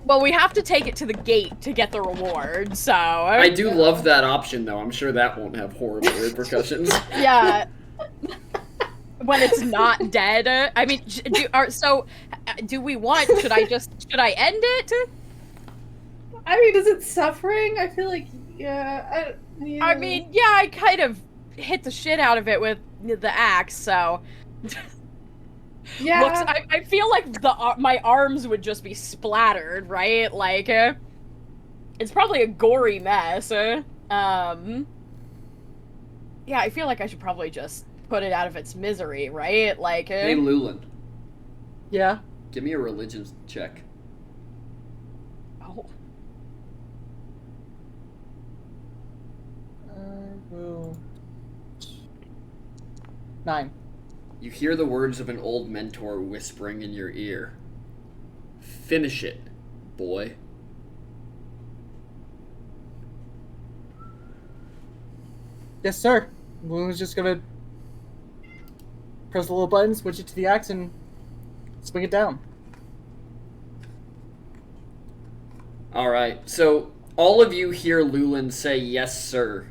Well, we have to take it to the gate to get the reward, so... I do love that option, though. I'm sure that won't have horrible repercussions. Yeah. When it's not dead. I mean, do we want... Should I end it? I mean, is it suffering? I feel like, yeah. I mean, yeah, I kind of hit the shit out of it with the axe, so... yeah. I feel like my arms would just be splattered, right? It's probably a gory mess. Yeah, I feel like I should probably just put it out of its misery, right? Hey, Lulin, Yeah. give me a religion check. Oh. Well, 9. You hear the words of an old mentor whispering in your ear. Finish it, boy. Yes, sir. Moon's just gonna press the little button, switch it to the axe, and swing it down. Alright, so all of you hear Lulin say yes, sir,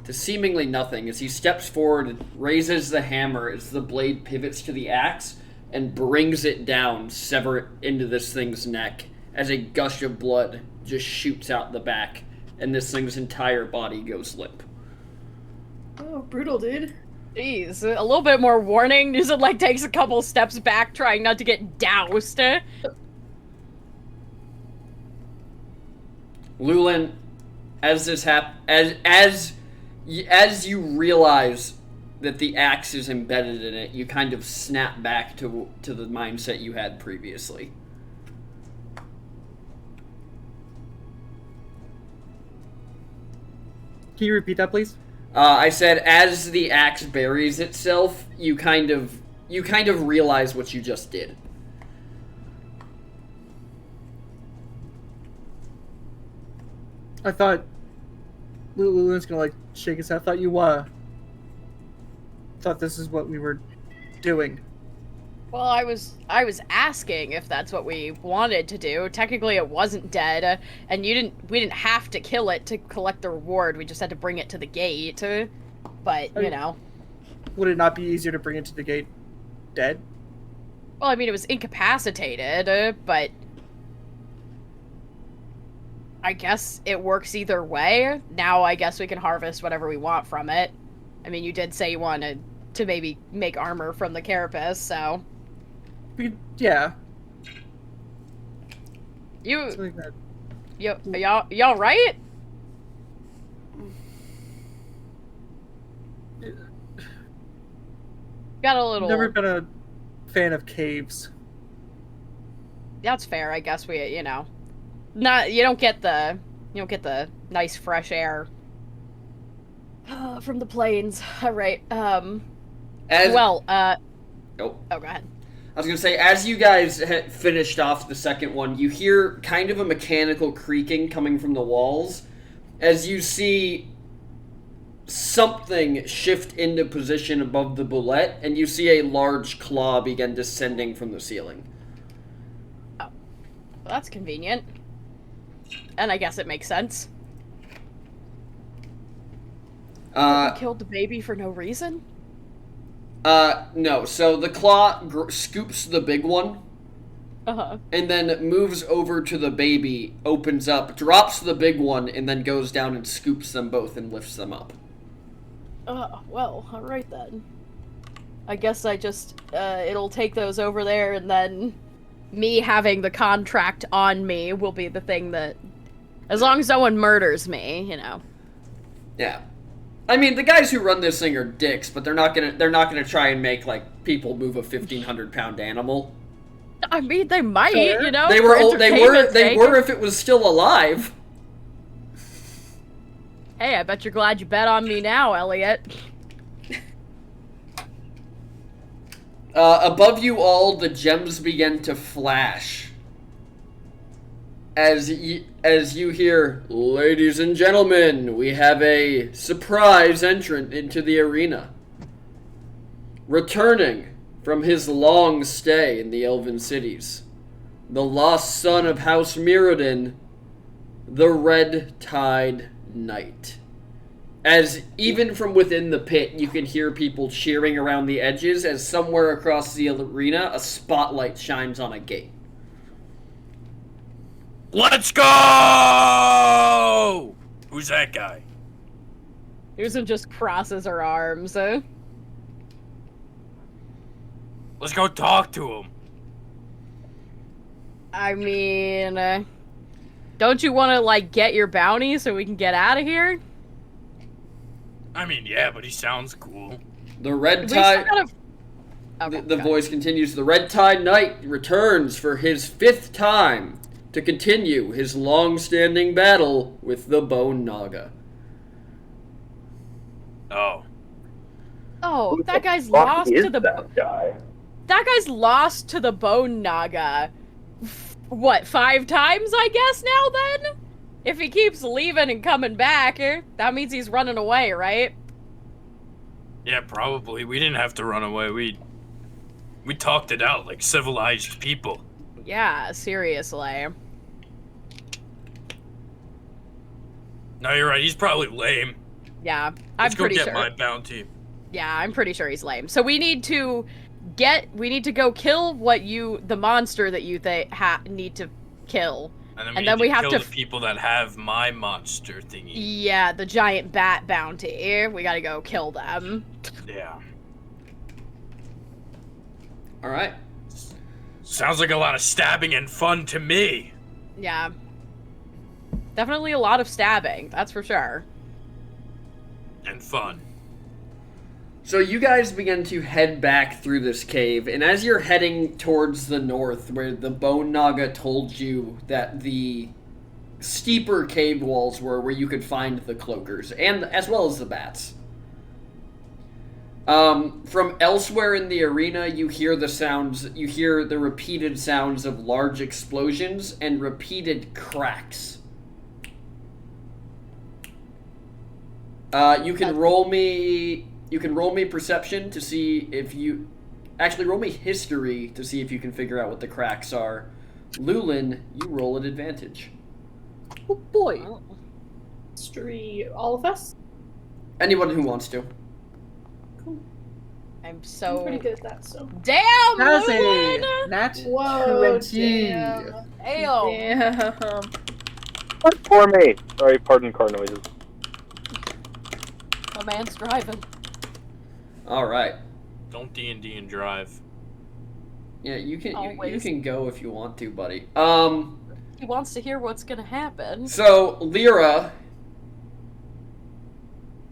to seemingly nothing as he steps forward and raises the hammer as the blade pivots to the axe and brings it down, sever it into this thing's neck as a gush of blood just shoots out the back and this thing's entire body goes limp. Oh, brutal, dude. Jeez, a little bit more warning. Newsom like takes a couple steps back, trying not to get doused. Lulin, as this as you realize that the axe is embedded in it, you kind of snap back to the mindset you had previously. Can you repeat that, please? I said, as the axe buries itself, you kind of realize what you just did. I thought Lulin's gonna like shake his head. I thought you thought this is what we were doing. Well, I was asking if that's what we wanted to do. Technically, it wasn't dead, and we didn't have to kill it to collect the reward. We just had to bring it to the gate. But you know, would it not be easier to bring it to the gate dead? Well, I mean, it was incapacitated, but I guess it works either way. Now, I guess we can harvest whatever we want from it. I mean, you did say you wanted to maybe make armor from the carapace, so. Yeah. Y'all right? Got a little. Never been a fan of caves. That's fair. I guess you don't get the nice fresh air from the plains. All right. Nope. Oh, go ahead. I was gonna say, as you guys had finished off the second one, you hear kind of a mechanical creaking coming from the walls, as you see something shift into position above the boulette, and you see a large claw begin descending from the ceiling. Oh, well, that's convenient. And I guess it makes sense. You killed the baby for no reason? No. So the claw scoops the big one. Uh-huh. And then moves over to the baby, opens up, drops the big one, and then goes down and scoops them both and lifts them up. Well, alright then. I guess I just, it'll take those over there, and then me having the contract on me will be the thing that, as long as no one murders me, you know. Yeah. I mean, the guys who run this thing are dicks, but they're not gonna try and make, like, people move a 1,500-pound animal. I mean, they might, Sure. you know. They were if it was still alive. Hey, I bet you're glad you bet on me now, Elliot. Above you all, the gems begin to flash. As you hear, ladies and gentlemen, we have a surprise entrant into the arena. Returning from his long stay in the Elven cities, the lost son of House Mirrodin, the Red Tide Knight. As even from within the pit, you can hear people cheering around the edges as somewhere across the arena, a spotlight shines on a gate. Let's go! Who's that guy? Susan just crosses her arms. Let's go talk to him. I mean, don't you want to, like, get your bounty so we can get out of here? I mean, yeah, but he sounds cool. The Red Tide... Okay, the voice continues, the Red Tide Knight returns for his 5th time to continue his long-standing battle with the Bone Naga. Oh. Oh, that guy's lost to the... That guy? That guy's lost to the Bone Naga. What, 5 times, I guess, now, then? If he keeps leaving and coming back, that means he's running away, right? Yeah, probably. We didn't have to run away. We talked it out like civilized people. Yeah, seriously. No, you're right. He's probably lame. Yeah, Let's I'm go pretty get sure. my bounty. Yeah, I'm pretty sure he's lame. So we need to go kill the monster that you need to kill. And then we have to kill the people that have my monster thingy. Yeah, the giant bat bounty. We gotta go kill them. Yeah. All right. Sounds like a lot of stabbing and fun to me. Yeah. Definitely a lot of stabbing, that's for sure. And fun. So you guys begin to head back through this cave, and as you're heading towards the north, where the Bone Naga told you that the steeper cave walls were, where you could find the cloakers, and as well as the bats. From elsewhere in the arena, you hear the repeated sounds of large explosions and repeated cracks. You can roll me perception to see if you... Actually, roll me history to see if you can figure out what the cracks are. Lulin, you roll at advantage. Oh boy. History, all of us? Anyone who wants to. I'm I'm pretty good at that, so. Damn, That's Lulin! a nat Whoa, 20. damn. Ayo. Damn. For me. Sorry, pardon car noises. A man's driving. All right. Don't D&D and drive. Yeah, you Always. can go if you want to, buddy. He wants to hear what's gonna happen. So Lyra.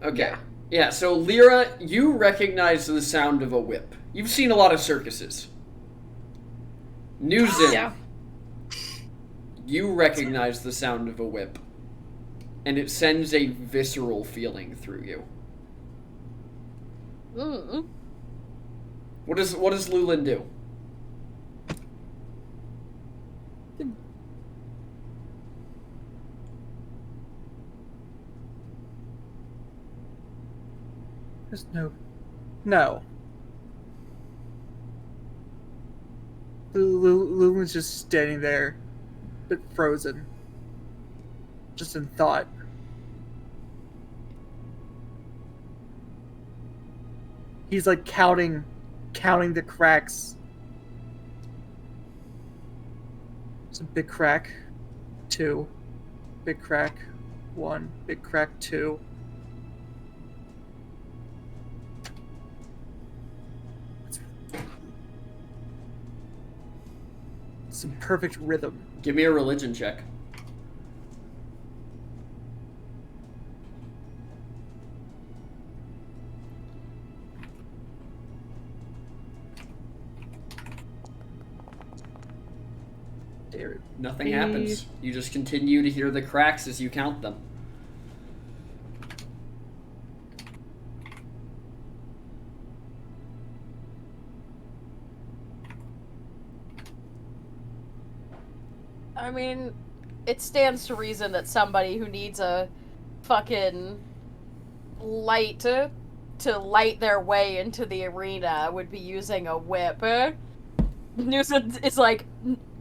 Okay. Yeah, so Lyra, you recognize the sound of a whip. You've seen a lot of circuses. Newsin, Yeah. you recognize the sound of a whip. And it sends a visceral feeling through you. Mm. What does Lulin do? There's no. Lulin's just standing there, but frozen, just in thought. He's like counting the cracks. It's a big crack, 2, big crack, 1, big crack, 2. Some perfect rhythm. Give me a religion check. Nothing happens. You just continue to hear the cracks as you count them. I mean, it stands to reason that somebody who needs a fucking light to light their way into the arena would be using a whip. Nuisance is like,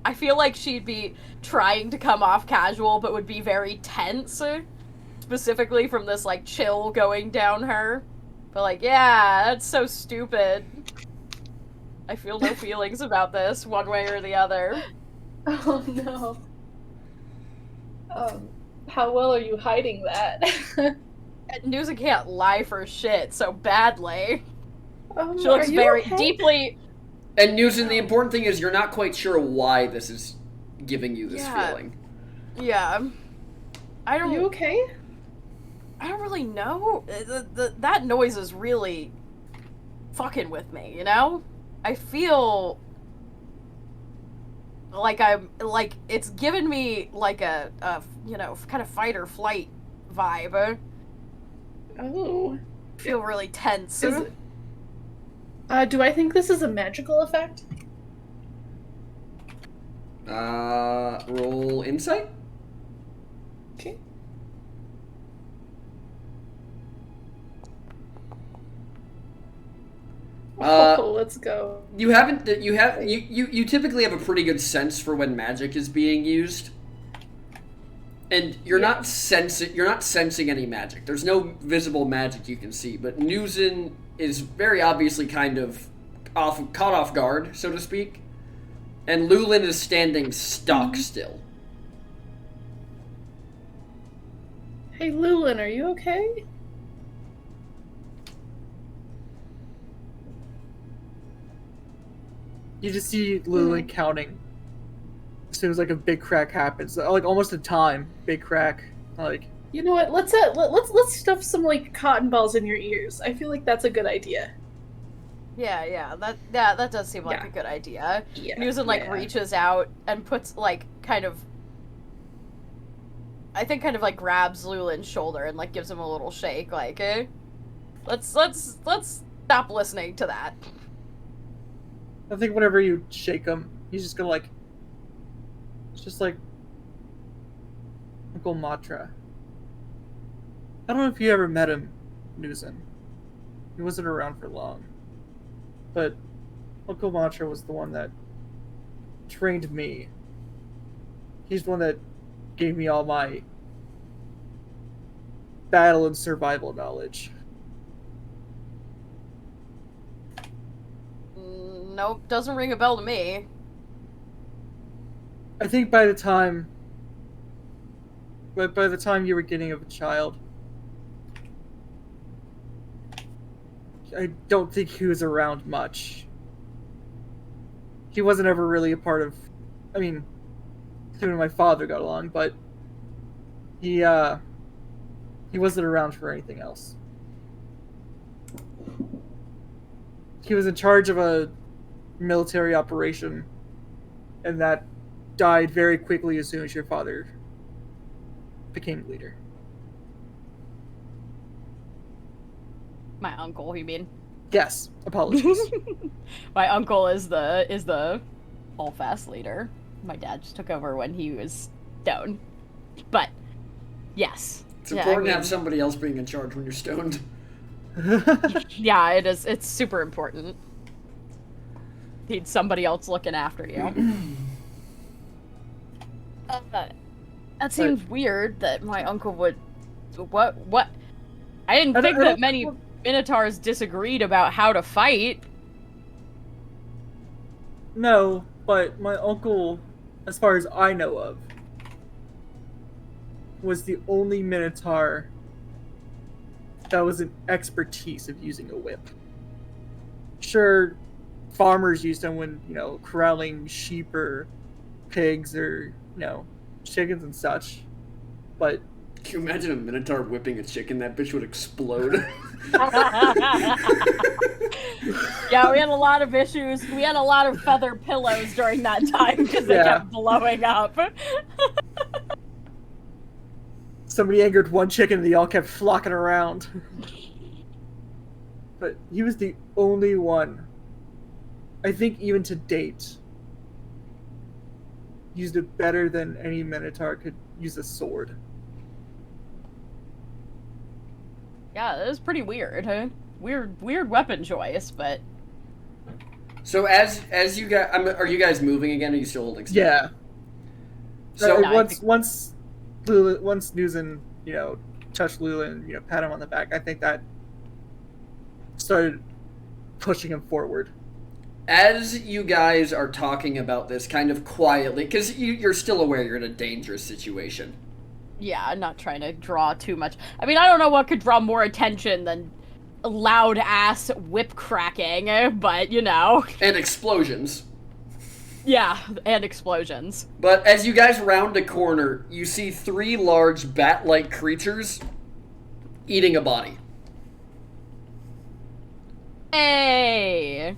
I feel like she'd be trying to come off casual, but would be very tense, specifically from this like chill going down her. But like, yeah, that's so stupid. I feel no feelings about this, one way or the other. Oh no. How well are you hiding that? Nusa can't lie for shit so badly. She Are looks you very okay? deeply. And Newson, the important thing is you're not quite sure why this is giving you this feeling. Yeah. I Are don't. you okay? I don't really know. That noise is really fucking with me. You know. I feel like it's given me like a kind of fight or flight vibe. Oh. I feel really tense. Is it... do I think this is a magical effect? Roll insight. Okay. Let's go. You typically have a pretty good sense for when magic is being used. And you're not sensing any magic. There's no visible magic you can see, but Newsin is very obviously kind of caught off guard, so to speak. And Lulin is standing stock still. Hey, Lulin, are you okay? You just see Lulin counting. As soon as like a big crack happens, like almost a time, big crack. Like You know what? Let's stuff some like cotton balls in your ears. I feel like that's a good idea. Yeah, that does seem like Yeah. a good idea. Yeah. Newsom like yeah. reaches out and puts like kind of like grabs Lulin's shoulder and like gives him a little shake, like, let's stop listening to that. I think whenever you shake him, he's just gonna like. It's just like Uncle Matra. I don't know if you ever met him, Newsom. He wasn't around for long. But Uncle Matra was the one that trained me. He's the one that gave me all my battle and survival knowledge. Nope, doesn't ring a bell to me. I think by the time you were getting of a child, I don't think he was around much. He wasn't ever really a part of. I mean, him and my father got along, but he wasn't around for anything else. He was in charge of a military operation, and that died very quickly as soon as your father became leader. My uncle, you mean? Yes, apologies. My uncle is the all-fast leader. My dad just took over when he was stoned. But, yes. It's important to have somebody else being in charge when you're stoned. Yeah, it is. It's super important. Need somebody else looking after you. That seems weird that my uncle would... What? I didn't think that many Minotaurs disagreed about how to fight. No, but my uncle, as far as I know of, was the only Minotaur that was an expertise of using a whip. Sure, farmers used them when, corralling sheep or pigs or, chickens and such. But Can you imagine a Minotaur whipping a chicken? That bitch would explode. Yeah, we had a lot of issues. We had a lot of feather pillows during that time because they kept blowing up. somebody angered one chicken and they all kept flocking around. But he was the only one, I think even to date, used it better than any Minotaur could use a sword. Yeah, that was pretty weird, huh? Weird weapon choice, but... So as you guys, are you guys moving again? Or are you still holding still? Yeah. So once Newson, touched Lula and pat him on the back, I think that started pushing him forward. as you guys are talking about this kind of quietly, because you're still aware you're in a dangerous situation. Yeah, I'm not trying to draw too much. I mean, I don't know what could draw more attention than loud ass whip cracking, but And explosions. Yeah, and explosions. But as you guys round a corner, you see 3 large bat-like creatures eating a body. Hey.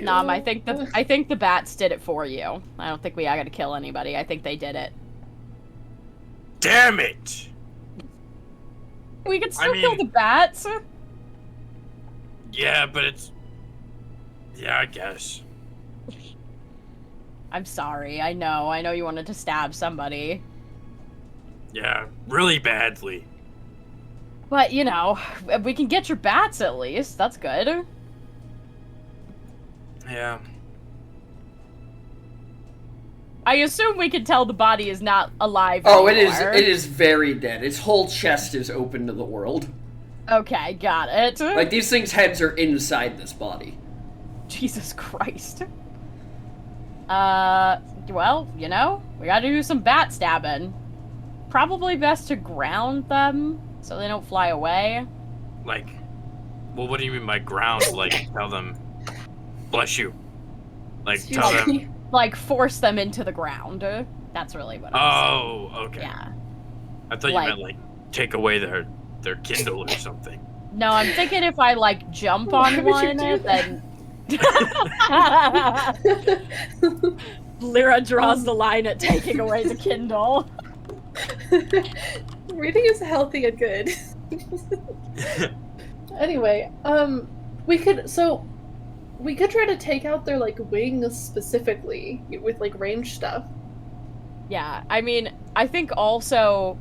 Nom, I think the bats did it for you. I don't think we gotta kill anybody. I think they did it. Damn it! We could still kill the bats. Yeah, but it's... Yeah, I guess. I'm sorry. I know you wanted to stab somebody. Yeah, really badly. But, we can get your bats at least. That's good. Yeah. I assume we can tell the body is not alive Oh, anymore. it is very dead. Its whole chest is open to the world. Okay, got it. Like, these things' heads are inside this body. Jesus Christ. Well, we gotta do some bat stabbing. probably best to ground them so they don't fly away. Like, well, what do you mean by ground? Like, tell them, bless you. Like, tell them. Like, force them into the ground. That's really what I'm saying. Oh, okay. Yeah. I thought you Like- meant, like, take away their Kindle or something. No, I'm thinking if I, like, jump Why on would you one, do then... Lyra draws the line at taking away the Kindle. Reading is healthy and good. Anyway, we could try to take out their like wings specifically with like range stuff. Yeah, I mean, I think also,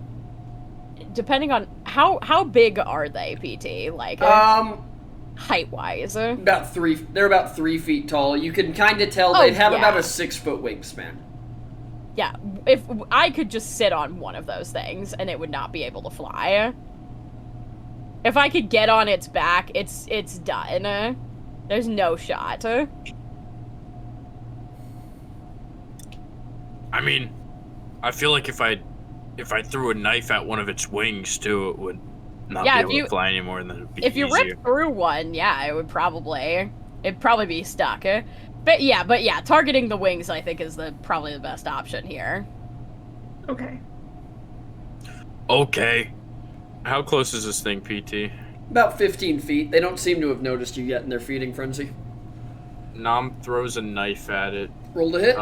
depending on how big are they, PT? Like, height-wise? They're about 3 feet tall. You can kind of tell Oh, they'd have yeah. about a 6-foot wingspan. Yeah, if I could just sit on one of those things and it would not be able to fly. If I could get on its back, it's done. There's no shot. I mean, I feel like if I threw a knife at one of its wings too, it would not Yeah, be able to fly anymore, and then it'd be If you easier. rip through one, yeah, it'd probably be stuck. But yeah, targeting the wings I think is probably the best option here. Okay. Okay. How close is this thing, PT? About 15 feet. They don't seem to have noticed you yet in their feeding frenzy. Nam throws a knife at it. Roll to hit.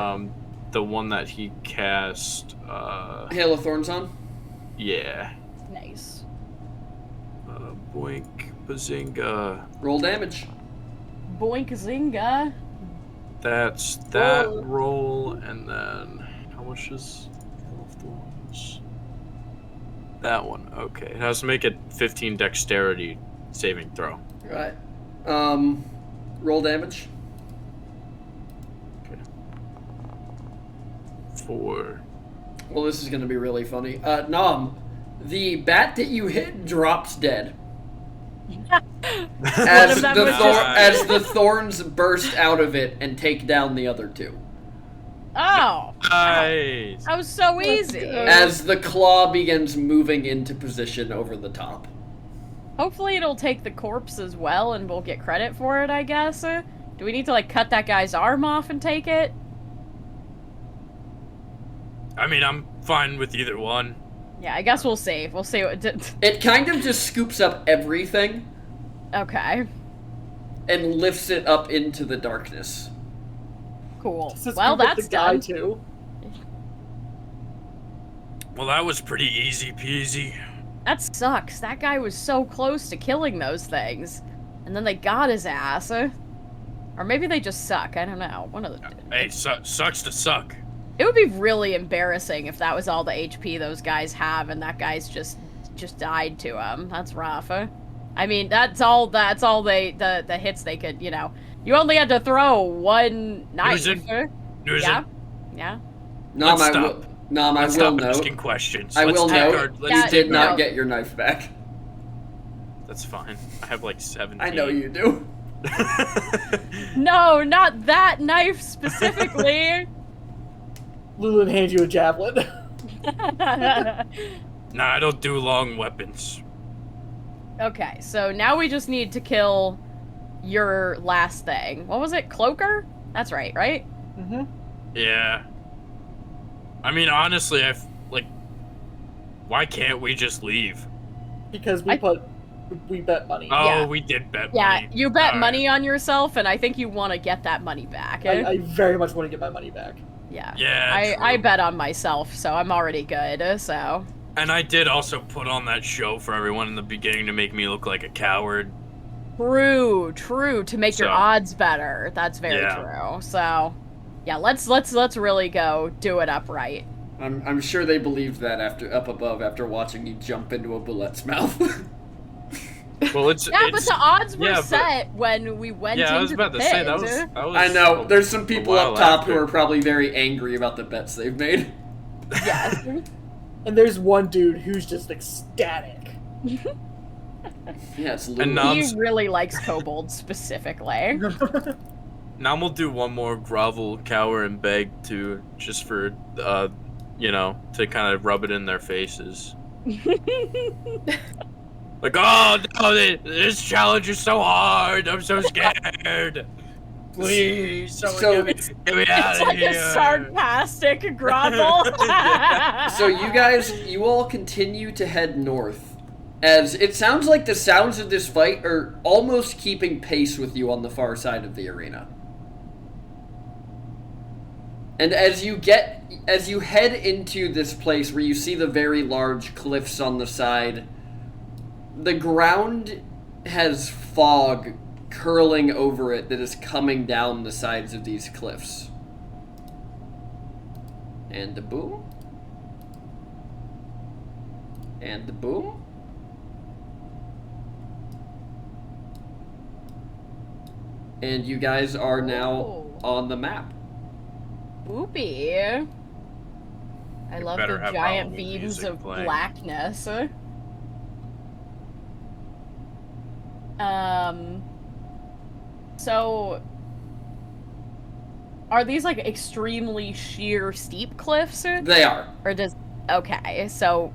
The one that he cast. Hail of Thorns on. Yeah. Nice. Boink, bazinga. Roll damage. Boink zinga. That's that roll, and then how much is Hail of Thorns? That one. Okay, it has to make a 15 dexterity saving throw. Right. Roll damage. 4. Well, this is going to be really funny. Nom, the bat that you hit drops dead. As them the, was as the thorns burst out of it and take down the other two. Oh, Nice. that was so easy. As the claw begins moving into position over the top. Hopefully it'll take the corpse as well and we'll get credit for it, I guess. Do we need to, like, cut that guy's arm off and take it? I mean, I'm fine with either one. Yeah, I guess we'll see. We'll see what... It kind of just scoops up everything Okay, and lifts it up into the darkness. cool. Just Well, scoop up that's the guy done. too. Well, that was pretty easy peasy. That sucks. That guy was so close to killing those things. And then they got his ass. Or maybe they just suck. I don't know. One of the... Hey, sucks to suck. It would be really embarrassing if that was all the HP those guys have and that guy's just died to him. That's rough. I mean, that's all the hits they could, you know. You only had to throw one knife. Newson, Yeah. Nom, Let's I stop. will. Nom, I let's will stop note. asking questions. I Let's will take note. our- let's Yeah, You take did not no. get your knife back. That's fine. I have like 17. I know you do. No, not that knife specifically. Lulin hands you a javelin. Nah, I don't do long weapons. Okay, so now we just need to kill your last thing. What was it? Cloaker? That's right? Mm-hmm. Yeah. I mean, honestly, why can't we just leave? Because we bet money. Oh, Yeah. we did bet Yeah, money. you bet All money on yourself, and I think you want to get that money back. I very much want to get my money back. Yeah. Yeah, I true. bet on myself, so I'm already good, so. And I did also put on that show for everyone in the beginning to make me look like a coward. True, to make your So- odds better. That's very Yeah. true. So, yeah, let's really go do it upright. I'm sure they believed that up above after watching you jump into a bullet's mouth. Well, it's Yeah, but the odds were yeah, but- set when we went yeah, into I was about the to pit. say that was I know. There's some people while up top after. who are probably very angry about the bets they've made. Yes. And there's one dude who's just ecstatic. Yeah, it's And Lulu. now- He really likes kobold specifically. Now we'll do one more grovel, cower, and beg too, just for to kind of rub it in their faces. Like, oh no, this challenge is so hard. I'm so scared. Please, someone get me out It's of like here. a sarcastic grovel. So you all continue to head north, as it sounds like the sounds of this fight are almost keeping pace with you on the far side of the arena. And as you head into this place where you see the very large cliffs on the side, the ground has fog curling over it that is coming down the sides of these cliffs. And the boom. And the boom. And you guys are now on the map. Whoopee. I love better the have giant Halloween beams music of playing. blackness. So are these like extremely sheer steep cliffs? They are. Or does okay, so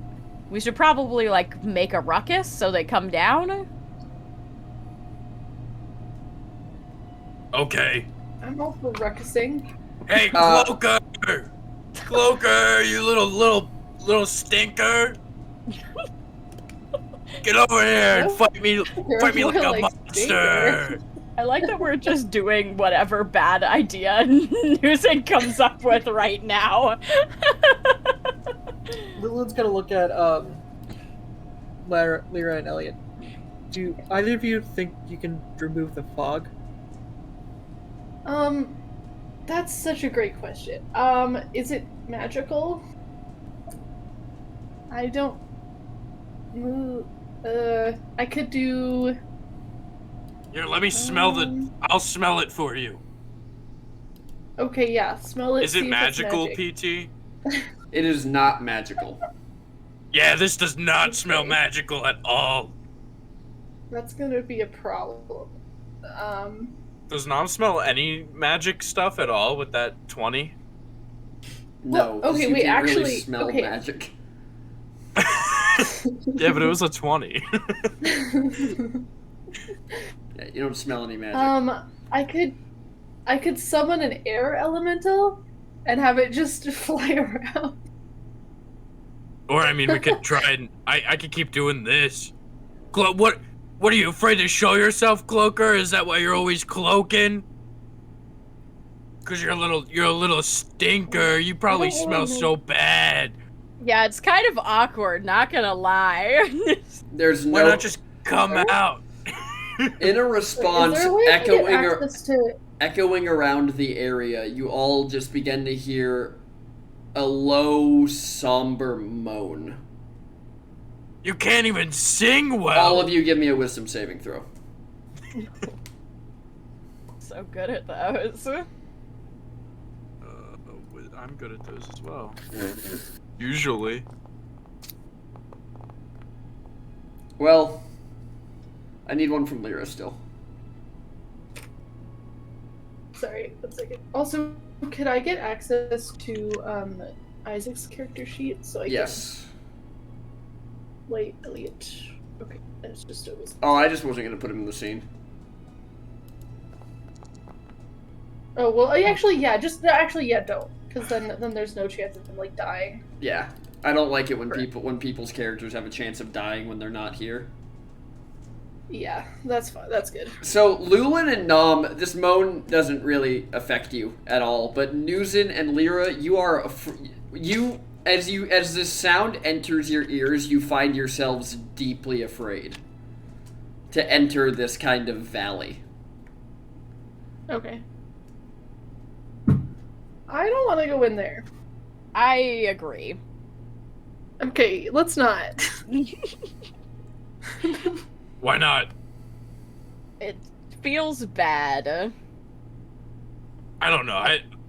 we should probably like make a ruckus so they come down? Okay. I'm all for ruckusing. Hey, Cloaker! Cloaker, you little stinker! Get over here and fight me like a monster! I like that we're just doing whatever bad idea Newson comes up with right now. Lillian's gonna look at Lyra and Elliot. Do either of you think you can remove the fog? That's such a great question. Is it magical? I don't. I could do. Here, let me smell I'll smell it for you. Okay, yeah, smell it. Is it see if it's magical, magic. PT? It is not magical. Yeah, this does not smell magical at all. That's gonna be a problem. Does Nom smell any magic stuff at all with that 20? No. Well, okay, you wait, can't really actually, smell okay. magic. Yeah, but it was a 20. Yeah, you don't smell any magic. I could summon an air elemental and have it just fly around. Or, I mean, we could try and... I could keep doing this. What are you, afraid to show yourself, Cloaker? Is that why you're always cloaking? Because you're a little stinker. You probably smell so bad. Yeah, it's kind of awkward, not gonna lie. There's Why no... not just come out? In a response, Is there a way to get access to... echoing around the area, you all just begin to hear a low, somber moan. You can't even sing well. All of you give me a wisdom saving throw. So good at those. I'm good at those as well. Usually. Well, I need one from Lyra still. Sorry, 1 second. Also, could I get access to Isaac's character sheet so I Yes. can... Wait, Elliot. Okay, that's just always... Oh, I just wasn't going to put him in the scene. Oh, well, don't. Because then there's no chance of him, like, dying. Yeah. I don't like it when people's characters have a chance of dying when they're not here. Yeah, that's fine. That's good. So, Lulin and Nom, this moan doesn't really affect you at all, but Nuzin and Lyra, as this sound enters your ears, you find yourselves deeply afraid to enter this kind of valley. Okay. I don't want to go in there. I agree. Okay, let's not. Why not? It feels bad. I don't know.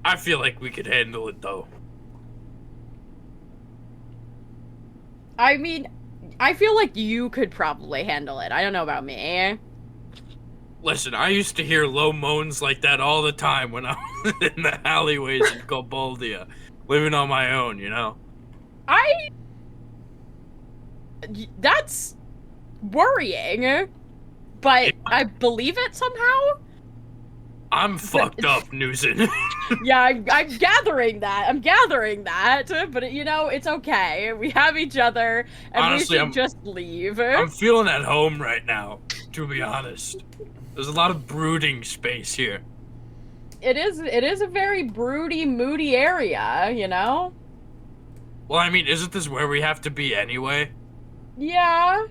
I feel like we could handle it though. I mean, I feel like you could probably handle it. I don't know about me. Listen, I used to hear low moans like that all the time when I was in the alleyways in Koboldia. living on my own, you know? That's worrying, but I believe it somehow. I'm fucked up, Newson. Yeah, I'm gathering that, but you know, it's okay. We have each other, and Honestly, we should just leave. I'm feeling at home right now, to be honest. There's a lot of brooding space here. It is a very broody, moody area, you know? Well, I mean, isn't this where we have to be anyway? Yeah.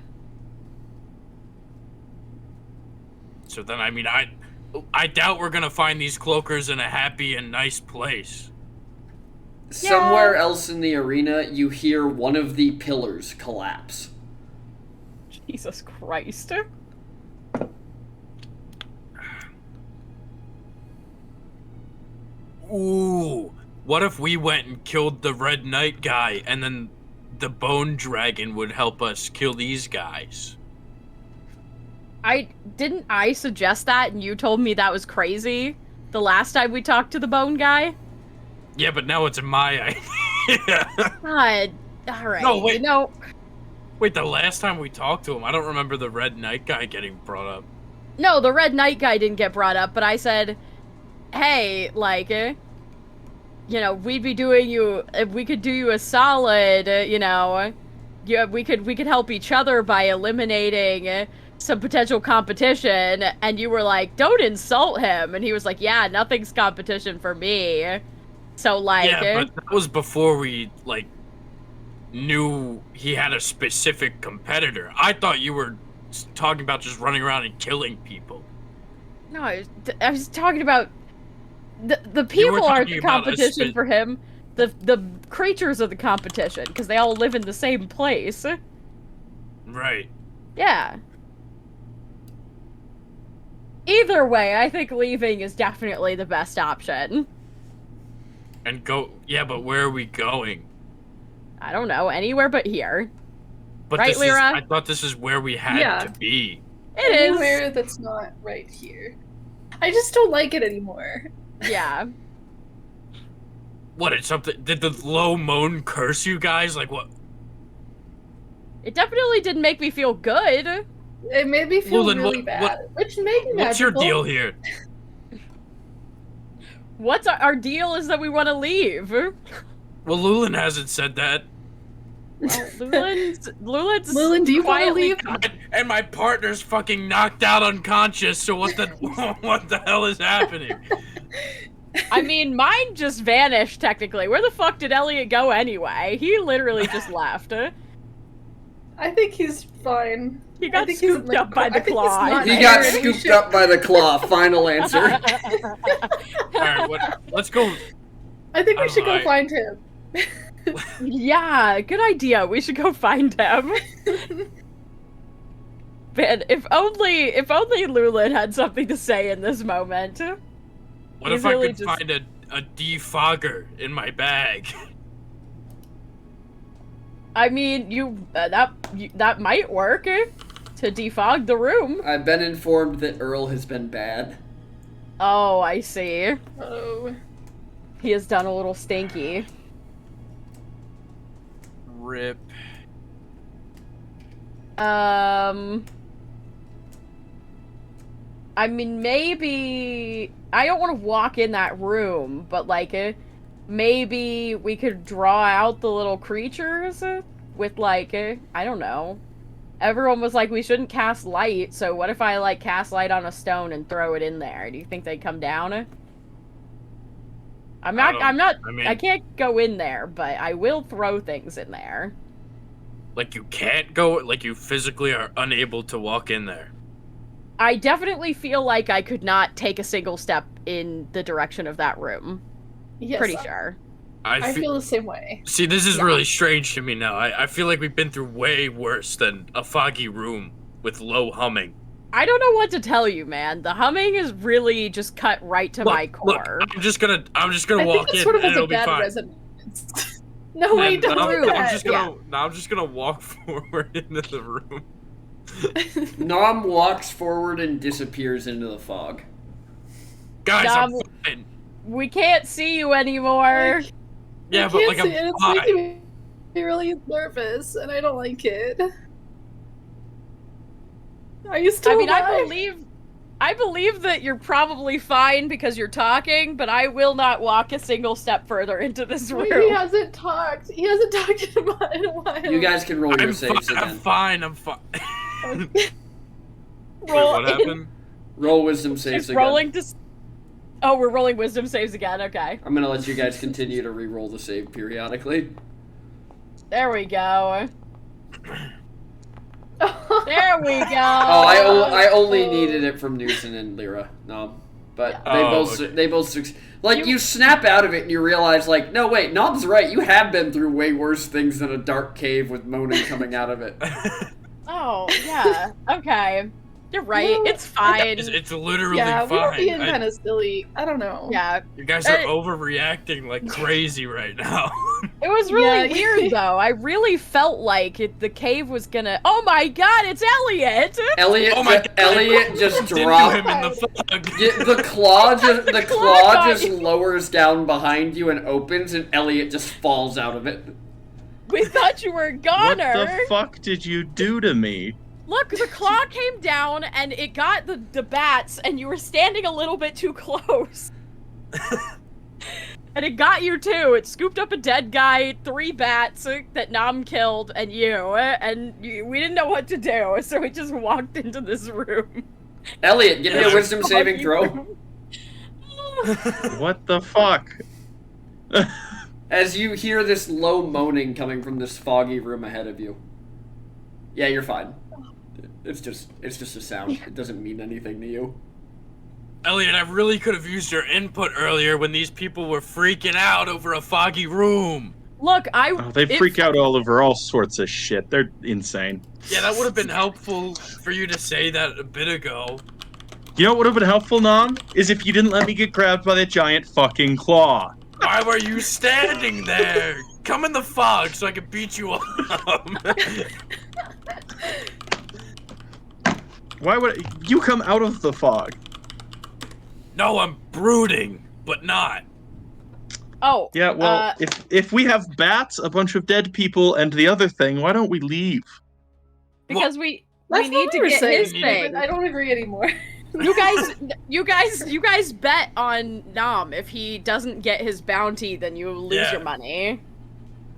So then, I mean, I doubt we're gonna find these cloakers in a happy and nice place. Somewhere else in the arena, you hear one of the pillars collapse. Jesus Christ. Ooh, what if we went and killed the Red Knight guy, and then the Bone Dragon would help us kill these guys? Didn't I suggest that and you told me that was crazy the last time we talked to the bone guy? Yeah, but now it's my idea. God, alright. No, wait. You know, Wait, the last time we talked to him, I don't remember the Red Knight guy getting brought up. no, the Red Knight guy didn't get brought up, but I said, hey, like, you know, we'd be doing you, if we could do you a solid, you know, yeah, we could help each other by eliminating some potential competition, and you were like, don't insult him, and he was like, yeah, nothing's competition for me. So, like... Yeah, but that was before we, like, knew he had a specific competitor. I thought you were talking about just running around and killing people. No, I was talking about... The people aren't the competition for him. The creatures are the competition, because they all live in the same place. Right. Yeah. Either way, I think leaving is definitely the best option. And go... Yeah, but where are we going? I don't know, anywhere but here. But Right, this Lyra? I thought this is where we had to be. It is. Anywhere that's not right here. I just don't like it anymore. Yeah. What, it's something... Did the low moan curse you guys? Like, what? It definitely didn't make me feel good. It made me feel Well, then really bad, which made me What's your magical. deal here? What's our deal is that we want to leave. Well, Lulin hasn't said that. Well, Lulin's Lulin, do you want to quietly- leave? And my partner's fucking knocked out unconscious, so what the what the hell is happening? I mean, mine just vanished, technically. Where the fuck did Elliot go anyway? He literally just left. I think he's fine. He I got think he's, scooped like, up by I the think he's claw. not He here, got and we scooped should- up by the claw. Final answer. Alright, let's go. I think we should go Alright. find him. Yeah, good idea. We should go find him. Man, if only Lulin had something to say in this moment. What He's if I really could just- find a defogger in my bag? I mean, that might work to defog the room. I've been informed that Earl has been bad. Oh, I see. Oh. He has done a little stinky. Rip. I mean, maybe I don't want to walk in that room, but like, maybe we could draw out the little creatures with like, I don't know. Everyone was like, we shouldn't cast light, so what if I like cast light on a stone and throw it in there? Do you think they'd come down? I mean- can't go in there, but I will throw things in there. Like you can't go, like you physically are unable to walk in there. I definitely feel like I could not take a single step in the direction of that room. Yes, Pretty sure. I feel the same way. See, this is really strange to me now. I feel like we've been through way worse than a foggy room with low humming. I don't know what to tell you, man. The humming is really just cut right to my Look, core. I'm just gonna I walk think it in sort of and has a it'll be bad fine. resonance. No, wait, And don't do that. I'm just gonna walk forward into the room. Nom walks forward and disappears into the fog. Guys, Nom- I'm fine. We can't see you anymore. Yeah, I but can't like see it. I'm It's fine. making me really nervous, and I don't like it. Are you still I mean, alive? I believe that you're probably fine because you're talking, but I will not walk a single step further into this room. He hasn't talked. He hasn't talked in a while. You guys can roll your saves I'm again. fine. I'm fine. Wait, Roll what in- happened? Roll wisdom saves Just again. rolling to. Oh, we're rolling wisdom saves again. Okay, I'm gonna let you guys continue to re-roll the save periodically. there we go. There we go. Oh, I only needed it from Newson and Lyra. No, but Yeah. they Oh, both okay. they both like you snap out of it and you realize like no wait, Nom's right. You have been through way worse things than a dark cave with moaning coming out of it. Oh, yeah. Okay. You're right. No, It's fine. It's literally Yeah, we were fine. being kind of silly. I don't know. Yeah. You guys are Uh, overreacting like crazy right now. It was really Yeah. weird, though. I really felt like the cave was gonna. Oh my god, it's Elliot! Elliot, Oh my God. Elliot just Into dropped. him in the fog. Yeah, the claw claw got just you. lowers down behind you and opens, and Elliot just falls out of it. We thought you were a What goner! the fuck did you do to me? Look, the claw came down and it got the bats, and you were standing a little bit too close. And it got you too. It scooped up a dead guy, 3 bats that Nam killed, and you. And we didn't know what to do, so we just walked into this room. Elliot, give me a wisdom saving throw. What the fuck? As you hear this low moaning coming from this foggy room ahead of you. Yeah, you're fine. It's just a sound. It doesn't mean anything to you. Elliot, I really could have used your input earlier when these people were freaking out over a foggy room. Look, Oh, they freak out all over all sorts of shit. They're insane. Yeah, that would have been helpful for you to say that a bit ago. You know what would have been helpful, Nom? Is if you didn't let me get grabbed by that giant fucking claw. Why were you standing there? Come in the fog so I can beat you up. Why would you come out of the fog? No, I'm brooding, but not. Oh. Yeah, well, if we have bats, a bunch of dead people, and the other thing, why don't we leave? Because we That's need what to we were get saying, his Steven. thing. I don't agree anymore. You guys bet on Nam. If he doesn't get his bounty, then you lose Yeah. your money.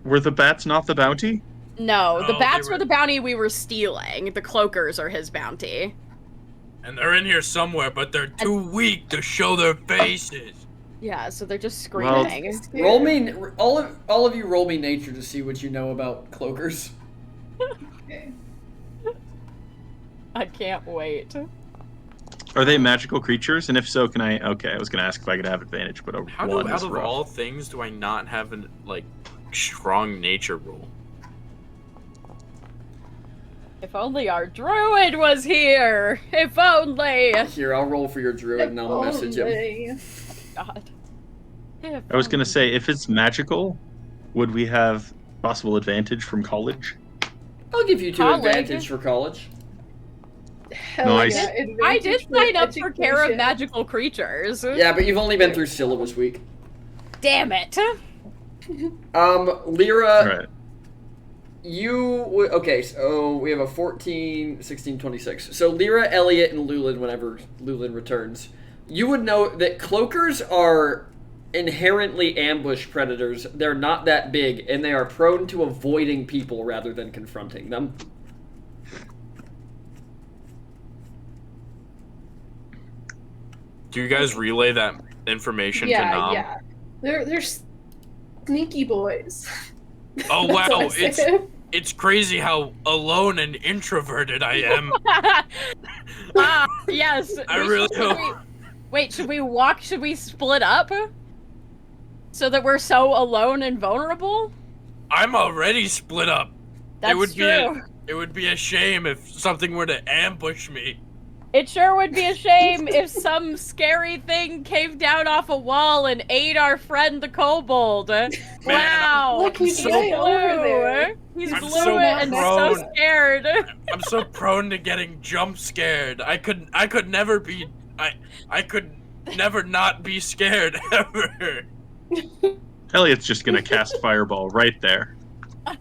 Were the bats not the bounty? No, the No, bats they were the bounty we were stealing. The cloakers are his bounty. And they're in here somewhere, but they're too weak to show their faces. Yeah, so they're just Well- screaming. Roll me, all of you roll me nature to see what you know about cloakers. Okay. I can't wait. Are they magical creatures? And if so, can I? Okay, I was gonna ask if I could have advantage, but a How one do, out is of rough. all things, do I not have an strong nature roll? If only our druid was here! If only! Here, I'll roll for your druid and I'll message him. Only. God. I was gonna say, if it's magical, would we have possible advantage from college? I'll give you 2 College. advantage for college. Hell Nice. yeah, I advantage did for sign up for care of education. magical creatures. Yeah, but you've only been through syllabus week. Damn it. Lyra, Right. okay, so we have a 14, 16, 26. So Lyra, Elliot, and Lulin, whenever Lulin returns, you would know that cloakers are inherently ambush predators. They're not that big, and they are prone to avoiding people rather than confronting them. Do you guys relay that information to Yeah, Nam? yeah. They're sneaky boys. Oh That's all wow, I say. it's crazy how alone and introverted I am. Yes. I really hope. Wait, should we split up? So that we're so alone and vulnerable? I'm already split up. That's true. It would be a shame if something were to ambush me. It sure would be a shame if some scary thing came down off a wall and ate our friend the kobold. Wow. Look, he's so way over there. He's I'm blue so and so prone. scared. I'm so prone to getting jump scared. I could never be I could never not be scared ever. Elliot's just gonna cast Fireball right there.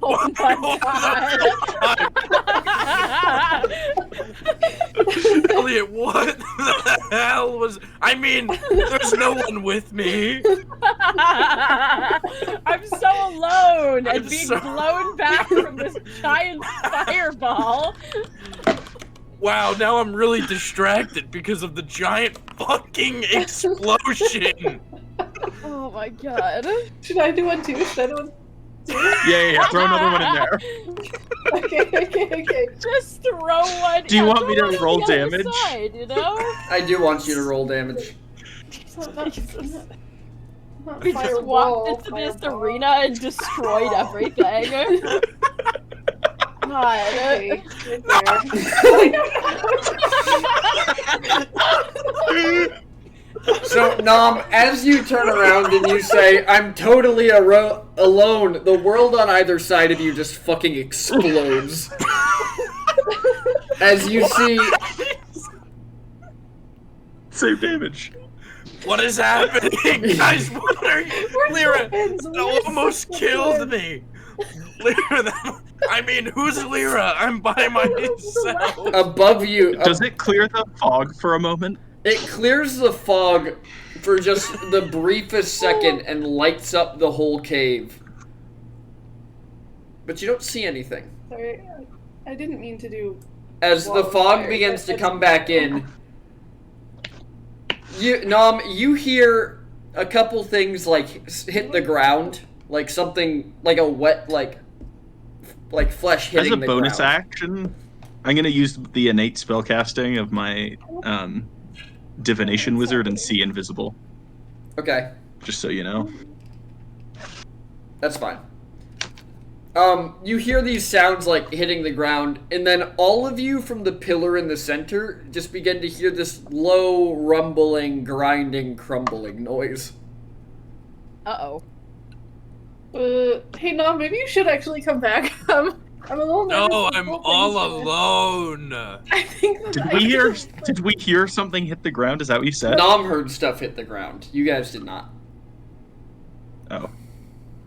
Oh my god. Elliot, what the hell was? I mean, there's no one with me. I'm so alone and I'm being so- blown back from this giant fireball. Wow, now I'm really distracted because of the giant fucking explosion. Oh my god. Should I do one too? Should I do one? Yeah, throw another one in there. Okay. Just throw one. Do you want throw me to one on roll the other damage? Side, you know? I do want you to roll damage. We just walked into this arena and destroyed everything. God. Okay. So, Nom, as you turn around and you say, I'm totally alone, the world on either side of you just fucking explodes. As you see... Save damage. What is happening, guys? What are you? Lyra, that almost killed me. Lyra, I mean, who's Lyra? I'm by myself. Above you... Does it clear the fog for a moment? It clears the fog for just the briefest second and lights up the whole cave. But you don't see anything. Sorry, I didn't mean to do. As the fog begins to come back in, Nom, you hear a couple things like hit the ground, like something like a wet, like flesh hitting the ground. As a bonus action, I'm gonna use the innate spellcasting of my divination wizard and see invisible. Okay. Just so you know. That's fine. You hear these sounds like hitting the ground, and then all of you from the pillar in the center just begin to hear this low, rumbling, grinding, crumbling noise. Uh-oh. Hey, Nom, maybe you should actually come back. I'm a little nervous. No, I'm all alone. I think that Did we hear something hit the ground? Is that what you said? Nom heard stuff hit the ground. You guys did not. Oh.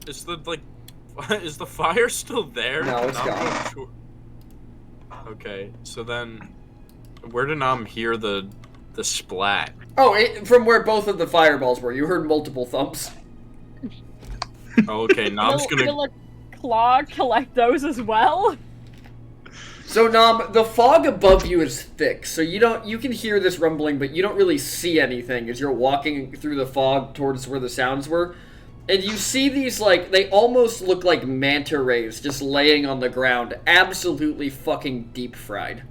Is the fire still there? No, it's I'm gone. not sure. Okay, so then, where did Nam hear the splat? Oh, from where both of the fireballs were. You heard multiple thumps. Oh, okay, Nam's gonna. Will a claw collect those as well? So Nom, the fog above you is thick, so you can hear this rumbling, but you don't really see anything as you're walking through the fog towards where the sounds were. And you see these, like, they almost look like manta rays just laying on the ground, absolutely fucking deep fried.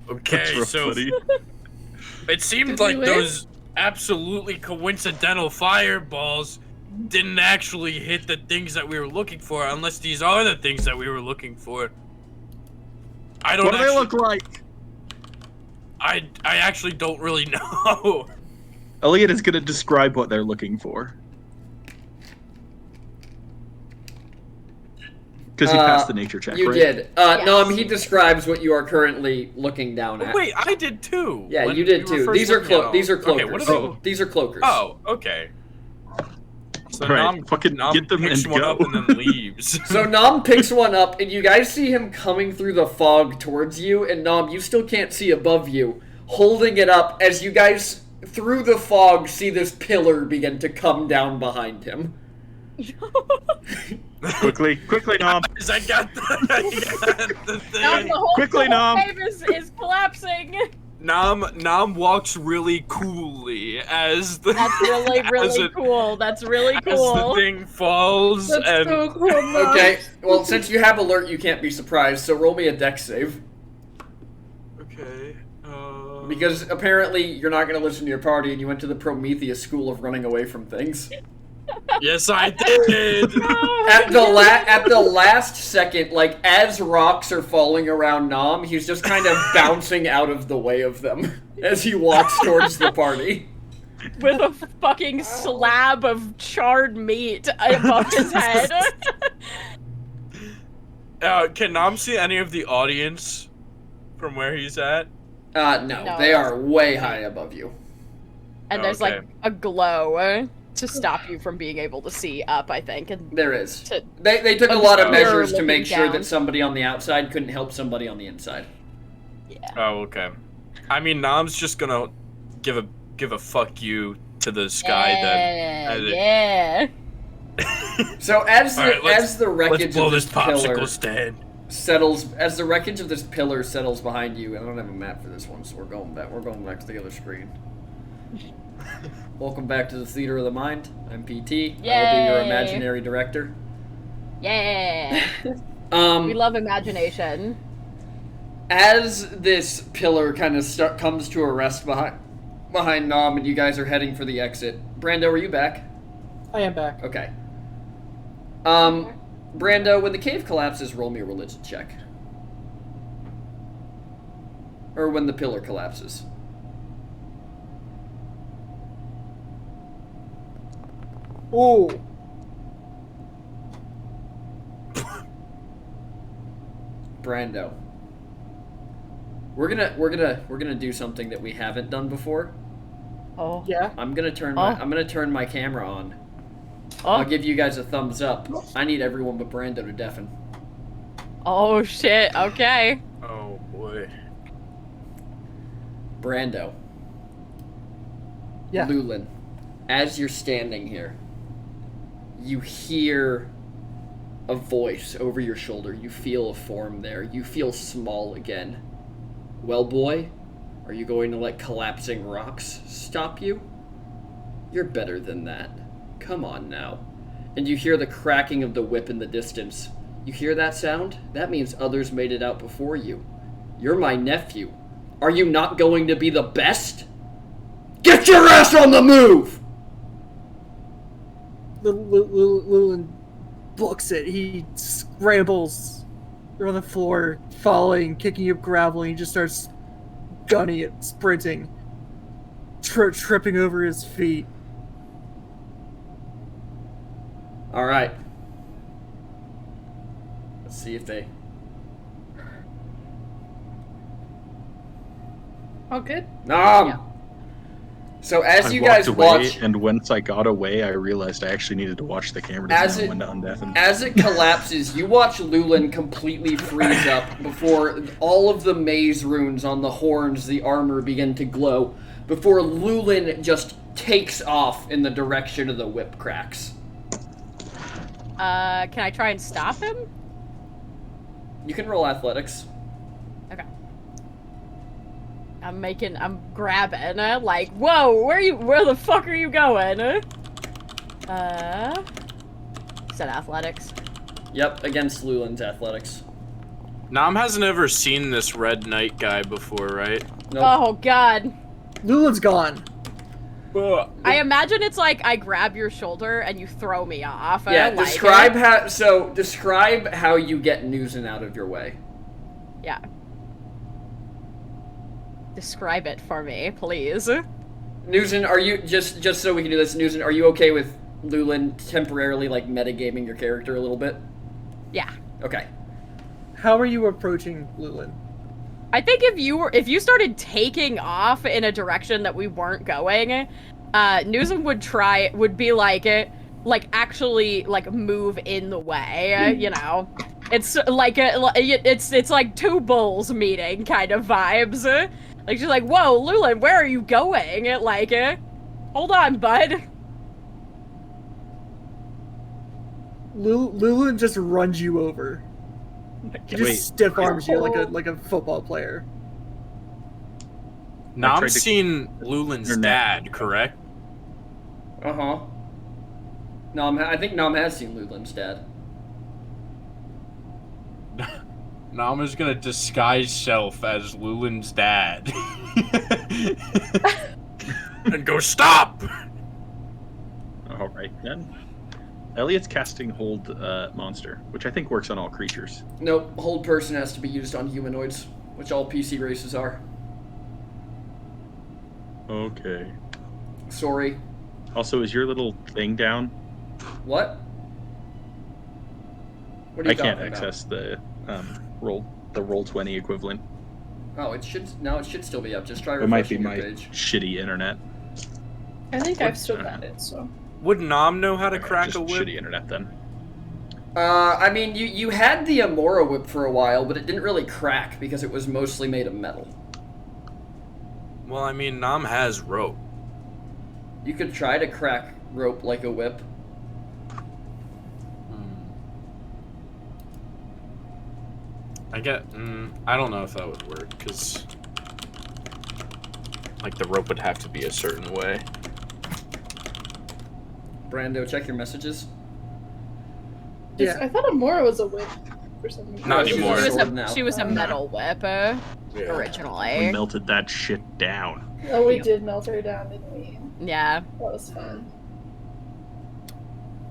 Okay, so funny. it seemed like those absolutely coincidental fireballs didn't actually hit the things that we were looking for, unless these are the things that we were looking for. I don't. What do they look like? I actually don't really know. Elliot is gonna describe what they're looking for. Because he passed the nature check, You right? did. Yes. Nom, he describes what you are currently looking down at. Wait, I did too. Yeah, when you did we were too. first These are looking at these are all. cloakers. Okay, what are they? These are cloakers. Oh, okay. So Right, Nam fucking get them picks and one go. up and then leaves. So Nom picks one up, and you guys see him coming through the fog towards you, and Nom, you still can't see above you, holding it up as you guys, through the fog, see this pillar begin to come down behind him. Quickly, Nom. I got the Now thing. the whole, Quickly, the whole Nom. cave is collapsing. Nam walks really coolly as the That's really, as really it- cool. That's really as the cool. thing falls That's and so cool. Nom. Okay, well, since you have alert, you can't be surprised, so roll me a dex save. okay. Because apparently you're not going to listen to your party, and you went to the Prometheus school of running away from things. Yes, I did. At the last second, like, as rocks are falling around Nom, he's just kind of bouncing out of the way of them as he walks towards the party. With a fucking slab of charred meat above his head. Can Nam see any of the audience from where he's at? No, No. they are way high above you. And there's Okay. like a glow. to stop you from being able to see up, I think. And There is. to They took a lot of obscure measures to looking make sure down. that somebody on the outside couldn't help somebody on the inside. Oh, okay. I mean, Nam's just gonna give a fuck you to the sky then. Yeah. So as the All right, as the Let's wreckage blow of this this pillar popsicle stand. settles, as the wreckage of this pillar settles behind you, I don't have a map for this one, so we're going back. We're going back to the other screen. Welcome back to the Theater of the Mind. I'm PT. I will be your Yay. imaginary director. Yeah. Um, We love imagination. as this pillar kind of comes to a rest behind Nom, and you guys are heading for the exit. Brando, are you back? I am back. Okay. Brando, when the cave collapses, roll me a religion check. Or when the pillar collapses. Ooh. Brando. We're gonna do something that we haven't done before. Oh. Yeah. I'm gonna turn my camera on. Oh. I'll give you guys a thumbs up. I need everyone but Brando to deafen. Oh shit. Okay. Oh boy. Brando. Yeah. Lulin, as you're standing here, you hear a voice over your shoulder. You feel a form there. You feel small again. Well, boy, are you going to let collapsing rocks stop you? You're better than that. Come on now. And you hear the cracking of the whip in the distance. You hear that sound? That means others made it out before you. You're my nephew. Are you not going to be the best? Get your ass on the move! Lulin books it. He scrambles on the floor, falling, kicking up gravel, and he just starts gunning it, sprinting, tripping over his feet. Alright. Let's see if they... All good? Nom! So as I you walked guys away, watch... and once I got away, I realized I actually needed to watch the camera to As know it- when to undeafen. As it collapses, you watch Lulin completely freeze up before all of the maze runes on the horns, the armor begin to glow, before Lulin just takes off in the direction of the whip cracks. Can I try and stop him? You can roll athletics. Okay. I'm grabbing, like, whoa, where the fuck are you going? Said athletics. Yep, against Lulin's athletics. Nam hasn't ever seen this Red Knight guy before, right? Nope. Oh god. Lulin's gone. I imagine it's like I grab your shoulder and you throw me off. Yeah, like describe it. describe how you get Newson out of your way. Yeah. Describe it for me, please. Newson, are you just so we can do this, Newson, are you okay with Lulin temporarily like metagaming your character a little bit? Yeah. Okay. How are you approaching Lulin? I think if you started taking off in a direction that we weren't going, Newsom would be like actually like move in the way, you know. It's like it's like two bulls meeting kind of vibes. Like she's like, "Whoa, Lulin, where are you going?" Like, hold on, bud. Lulin just runs you over. He just Wait. stiff arms you like a football player. Nam's tried to- seen Lulin's Or no. dad, correct? Uh-huh. I think Nom has seen Lulin's dad. Nam is gonna disguise self as Lulin's dad. And go, stop! Alright then. Elliot's casting Hold Monster, which I think works on all creatures. Nope, hold person has to be used on humanoids, which all PC races are. Okay. Sorry. Also, is your little thing down? What? What are you I can't talking about? access the Roll20 equivalent. Oh, it should still be up. Just try It might be refreshing your my page. shitty internet. I think I've still got it, so. Would Nom know how to crack Just a whip? shitty internet then. I mean, you had the Amora whip for a while, but it didn't really crack because it was mostly made of metal. Well, I mean, Nom has rope. You could try to crack rope like a whip. I don't know if that would work, because like the rope would have to be a certain way. Brando, check your messages. Yeah. I thought Amora was a whip for some reason. Not She's anymore. a She was sword now. she was a metal whip We originally. melted that shit down. Oh, we did melt her down, didn't we? Yeah. That was fun.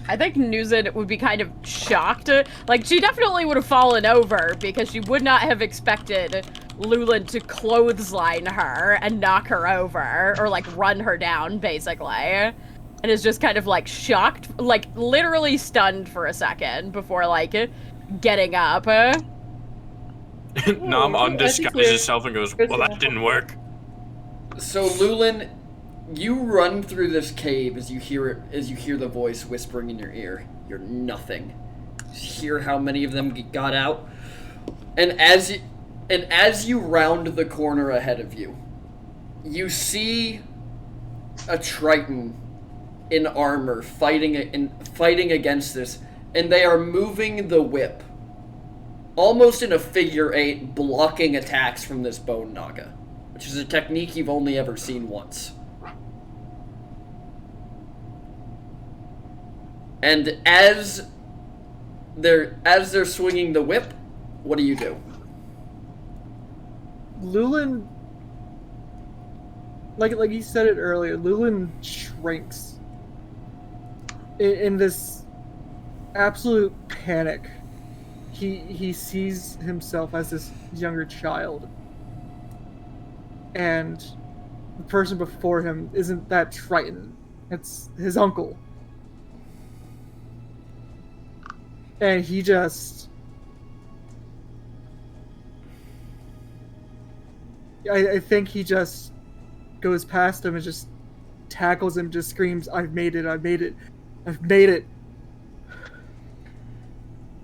I think Nuzid would be kind of shocked. Like, she definitely would have fallen over because she would not have expected Lulan to clothesline her and knock her over, or like run her down, basically. And is just kind of like shocked, like literally stunned for a second before like getting up. Nom I think undisguises we're- herself and goes, well, that didn't work. So Lulan, you run through this cave as you hear the voice whispering in your ear. You're nothing. You hear how many of them got out, and as you round the corner ahead of you, you see a Triton in armor fighting against this, and they are moving the whip, almost in a figure 8, blocking attacks from this bone naga, which is a technique you've only ever seen once. And as they're swinging the whip, what do you do? Lulan, like you said it earlier, Lulan shrinks in this absolute panic. He sees himself as this younger child, and the person before him isn't that Triton. It's his uncle. And he just... I think he just goes past him and just tackles him, just screams, I've made it, I've made it, I've made it.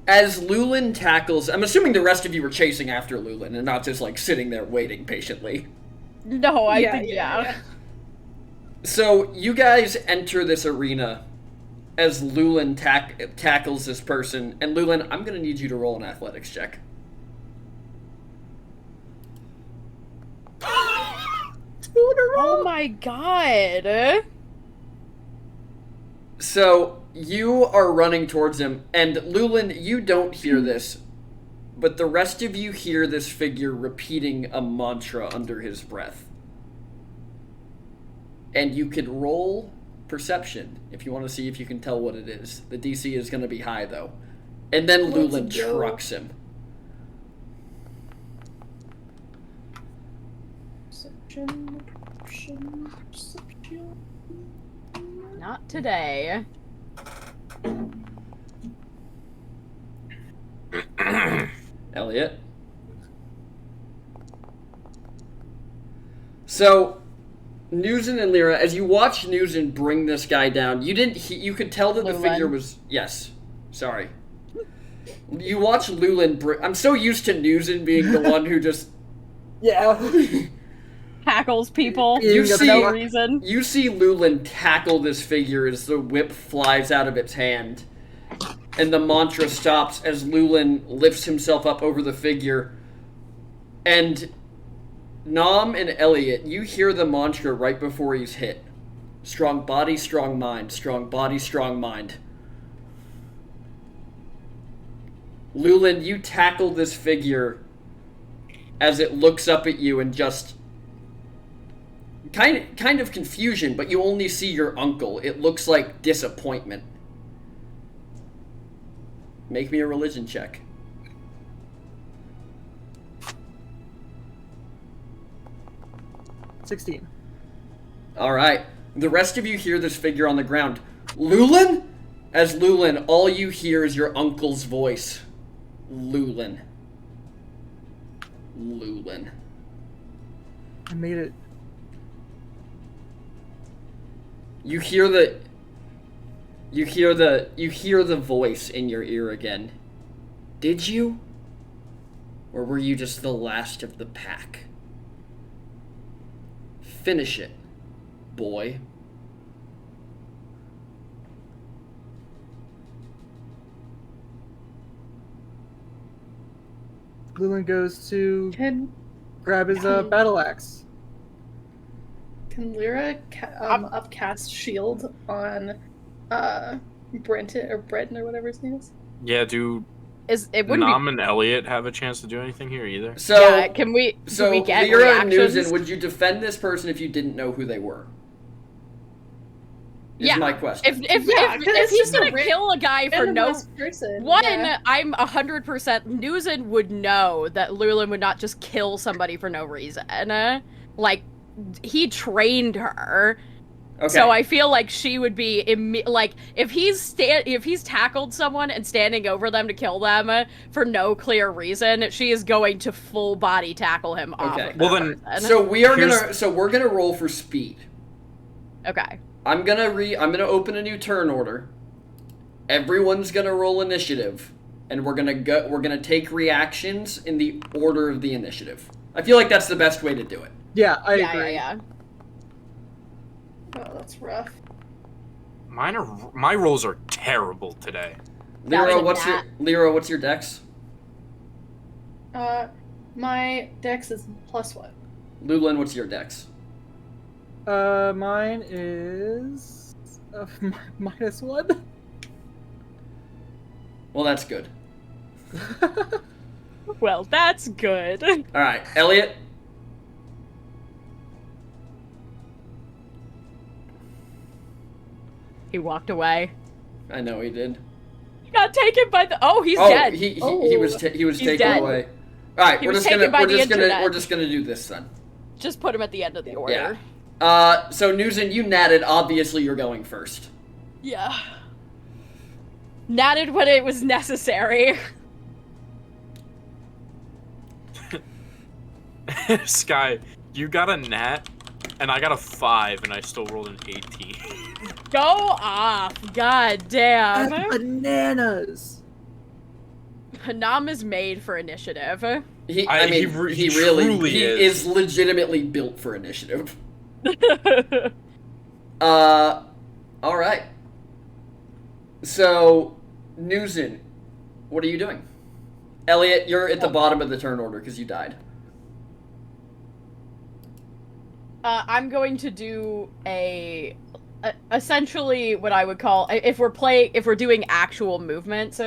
As Lulan tackles... I'm assuming the rest of you were chasing after Lulan and not just, like, sitting there waiting patiently. No, I Yeah, think, yeah. So, you guys enter this arena as Lulan tackles this person. And Lulan, I'm going to need you to roll an athletics check. Oh my god. So, you are running towards him, and Lulan, you don't hear this, but the rest of you hear this figure repeating a mantra under his breath. And you could roll perception if you want to see if you can tell what it is. The DC is going to be high, though. And then Lulan trucks him. Perception. Not today. Elliot. So, Nuzin and Lyra, as you watch Nuzin bring this guy down, you could tell that the Lulan. figure was... Yes. Sorry. You watch Lulan I'm so used to Nuzin being the one who just... Yeah. Tackles people You for see- no reason. You see Lulan tackle this figure as the whip flies out of its hand. And the mantra stops as Lulan lifts himself up over the figure. And Nom and Elliot, you hear the mantra right before he's hit. Strong body, strong mind. Strong body, strong mind. Lulan, you tackle this figure as it looks up at you and just... Kind of confusion, but you only see your uncle. It looks like disappointment. Make me a religion check. $16. Alright. The rest of you hear this figure on the ground. Lulan? As Lulan, all you hear is your uncle's voice. Lulan. Lulan. I made it. You hear the... You hear the voice in your ear again. Did you? Or were you just the last of the pack? Finish it, boy. Lulin goes to Can grab his battle axe. Lyra upcast shield on Brenton or whatever his name is? Yeah, do It wouldn't Nam and Elliot have a chance to do anything here either? So, yeah, can we get Lyra and reactions? Nuzin, would you defend this person if you didn't know who they were? Is Yeah. my question. If he's gonna kill a guy for no person, one, yeah. I'm 100% Nuzin would know that Lulin would not just kill somebody for no reason. Like, he trained her. Okay. So I feel like she would be like, if he's tackled someone and standing over them to kill them for no clear reason, she is going to full body tackle him off. Okay. Of Well, that then- person. So we're gonna roll for speed. Okay. I'm gonna open a new turn order. Everyone's gonna roll initiative, and we're gonna take reactions in the order of the initiative. I feel like that's the best way to do it. Yeah, I Yeah, agree. yeah. Oh, that's rough. My rolls are terrible today. That Lyra, was what's your dex? My dex is +1. Lulin, what's your dex? Mine is -1. Well, that's good. Well, that's good. All right, Elliot. He walked away. I know he did. He got taken by the. Oh, he's Oh, dead. he Oh. was He's taken dead. away. All right, He we're was just taken by the internet. we're just gonna do this then. Just put him at the end of the order. So Nuzin, you natted. Obviously, you're going first. Yeah. Natted when it was necessary. Sky, you got a nat, and I got a 5, and I still rolled an 18. Go off. God damn. That's bananas. Hanam is made for initiative. He He truly is legitimately built for initiative. All right. So, Nuzin, what are you doing? Elliot, you're at the bottom of the turn order because you died. I'm going to do essentially what I would call, if we're doing actual movements,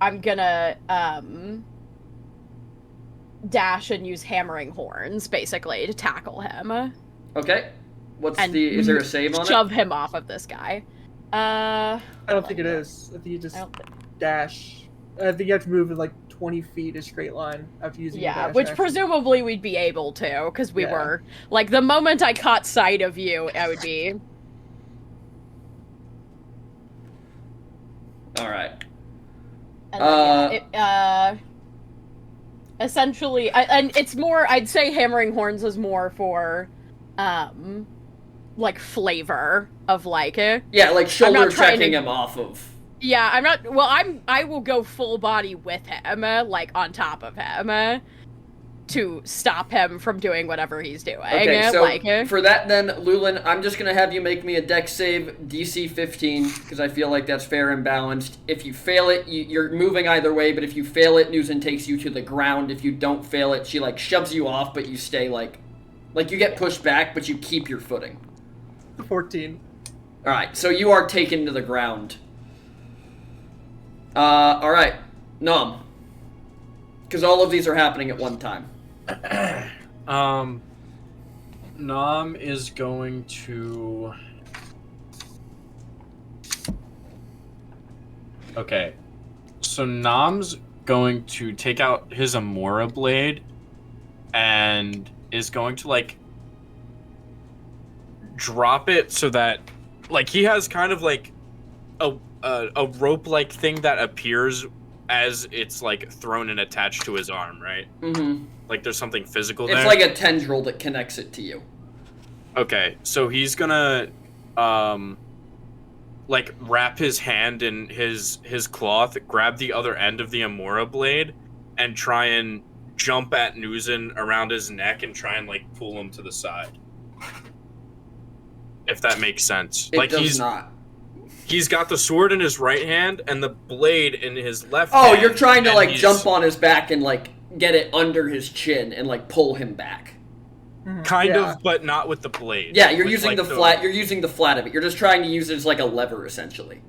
I'm gonna dash and use hammering horns basically to tackle him. Okay. And is there a save on it? shove him off of this guy. I don't think it is. I think you just I don't think- dash. I think you have to move in like 20 feet a straight line after using your Yeah, dash which action. presumably we'd be able to, because we Yeah. were like the moment I caught sight of you, I would be. All right. And then, essentially, and it's more. I'd say hammering horns is more for, like flavor of like. Yeah, like shoulder trying checking to- him off of. Yeah, I'm not. Well, I will go full body with him, like on top of him, to stop him from doing whatever he's doing. Okay, so like, for that then, Lulin, I'm just gonna have you make me a dex save, DC 15, because I feel like that's fair and balanced. If you fail it, you're moving either way, but if you fail it, Nuzin takes you to the ground. If you don't fail it, she like shoves you off, but you stay like you get pushed back, but you keep your footing. 14. All right, so you are taken to the ground. All right, Nom, because all of these are happening at one time. Nam is going to. Okay, so Nam's going to take out his Amora blade and is going to like drop it so that like he has kind of like a rope like thing that appears as it's like thrown and attached to his arm, right? Mm-hmm. Like there's something physical It's there. like a tendril that connects it to you. Okay, so he's gonna like wrap his hand in his cloth, grab the other end of the Amora blade, and try and jump at Nuzin around his neck and try and like pull him to the side. If that makes sense. It like does not. He's got the sword in his right hand and the blade in his left Oh, hand. you're trying to and like he's jump on his back and like get it under his chin and like pull him back. kind Yeah. of, but not with the blade. Yeah, you're With, using like, the flat. You're using the flat of it. You're just trying to use it as like a lever, essentially.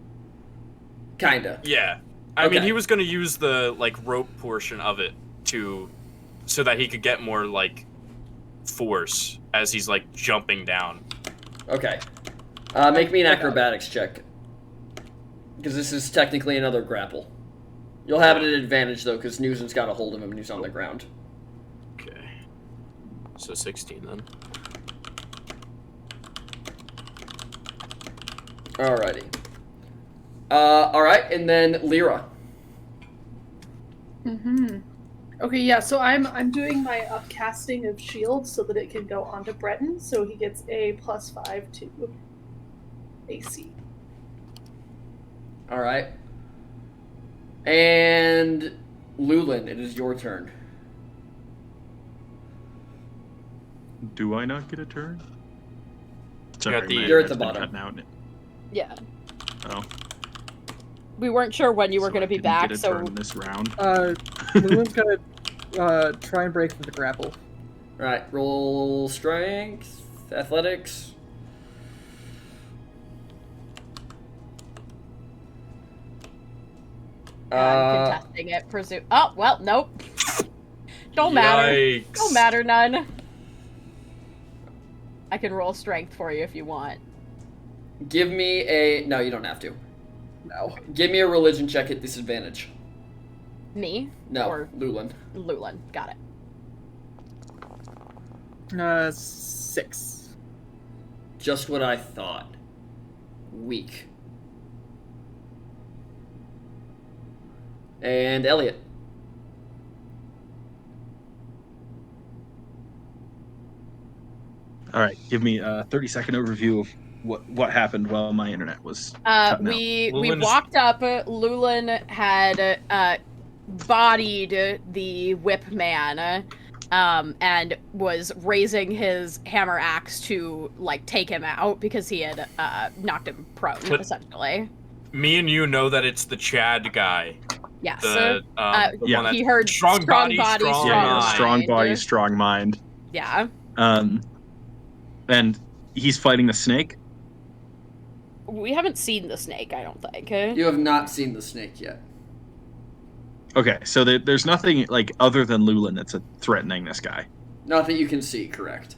Kinda. Yeah, I mean, Okay. he was gonna use the like rope portion of it so that he could get more like force as he's like jumping down. Okay. Make me an acrobatics check. Because this is technically another grapple. You'll have it at advantage though, because Newson's got a hold of him and he's on the ground. Okay, so 16 then. Alrighty. Alright, and then Lyra. Mm-hmm. Okay, yeah, so I'm doing my upcasting of shield so that it can go onto Breton, so he gets a +5 to AC. Alright. And Lulin, it is your turn. Do I not get a turn? got the- my You're at the internet's been bottom. cutting out. Yeah. Oh, We weren't sure when you were so going to I be didn't back, get a so turn this round. Lewin's gonna try and break from the grapple. Alright, roll strength, athletics. I'm contesting it. Oh, well, nope. Don't matter. Yikes. Don't matter none. I can roll strength for you if you want. Give me a... No, you don't have to. No. Give me a religion check at disadvantage. Me? No, Or Lulin. Lulin. Got it. 6. Just what I thought. Weak. And Elliot. All right, give me a 30-second overview of what happened while my internet was cutting out. We Lulin is- walked up. Lulin had bodied the whip man, and was raising his hammer axe to like take him out because he had knocked him prone, But- essentially. Me and you know that it's the Chad guy. Yes. The yeah. one that He heard strong body, strong strong Yeah, mind. strong body, strong mind. Yeah. And he's fighting the snake. We haven't seen the snake, I don't think. You have not seen the snake yet. Okay, so there's nothing like other than Lulin that's threatening this guy. Not that you can see, correct.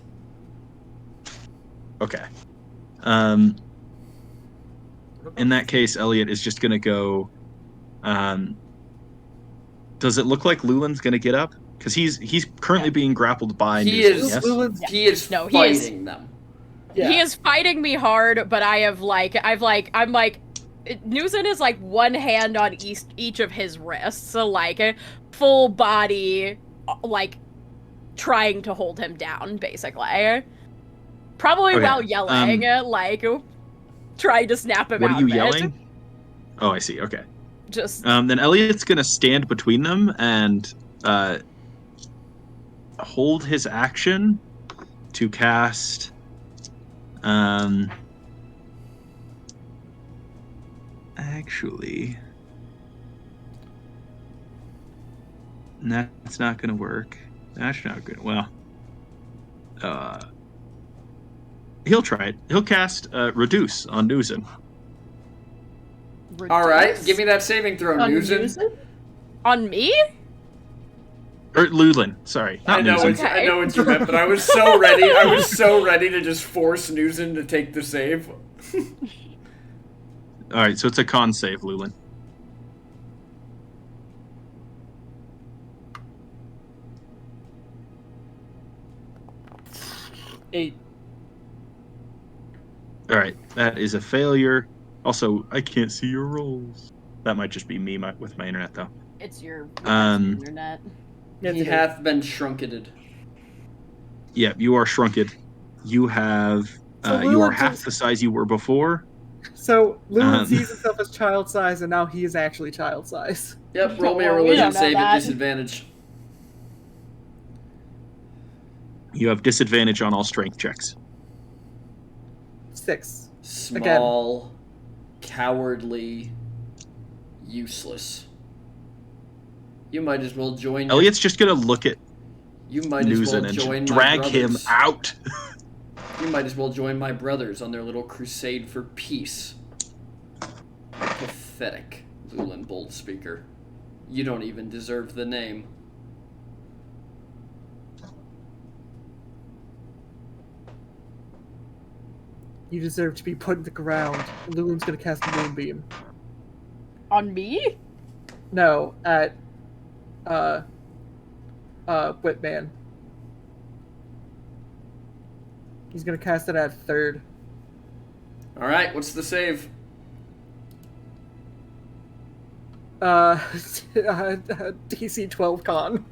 Okay. In that case, Elliot is just gonna go. Does it look like Lulin's gonna get up? Because he's currently being grappled by. He Nuzin, is, yes? Lewin's he is No, he is- fighting them. Yeah. He is fighting me hard, but I'm like, Nuzin is like one hand on each of his wrists, so like full body, like trying to hold him down, basically. Probably Okay, while yelling, like trying to snap him What out are you of it. yelling? Oh, I see. Okay. Just Then Elliot's gonna stand between them and hold his action to cast. Actually, that's not gonna work. That's not good. Well, he'll try it. He'll cast Reduce on Nuzin. Alright, give me that saving throw, On Nuzin. Nuzin? on me? Or Lulin, sorry. I Not know, Nuzin. Okay. I know what you meant, but I was so ready. I was so ready to just force Nuzin to take the save. Alright, so it's a con save, Lulin. Eight. Alright, that is a failure. Also, I can't see your rolls. That might just be me with my internet, though. It's your Um, internet. Yeah, He it's a- hath been shrunketed. Yeah, you are shrunken. You have So you are Lulin's half just- the size you were before, So Llewellyn Uh-huh. sees himself as child size, and now he is actually child size. Yep, roll me a Well, we religion don't know save at that. disadvantage. You have disadvantage on all strength checks. 6. Small, cowardly, useless. You might as well join. Elliot's just gonna look at You might as well Newson and join just my drag him brothers. out. You might as well join my brothers on their little crusade for peace. Pathetic, Llewellyn Boldspeaker. You don't even deserve the name. You deserve to be put in the ground. Llewellyn's gonna cast a moonbeam. On me? No, at Whitman. He's gonna cast it at 3rd. All right, what's the save? DC 12 con.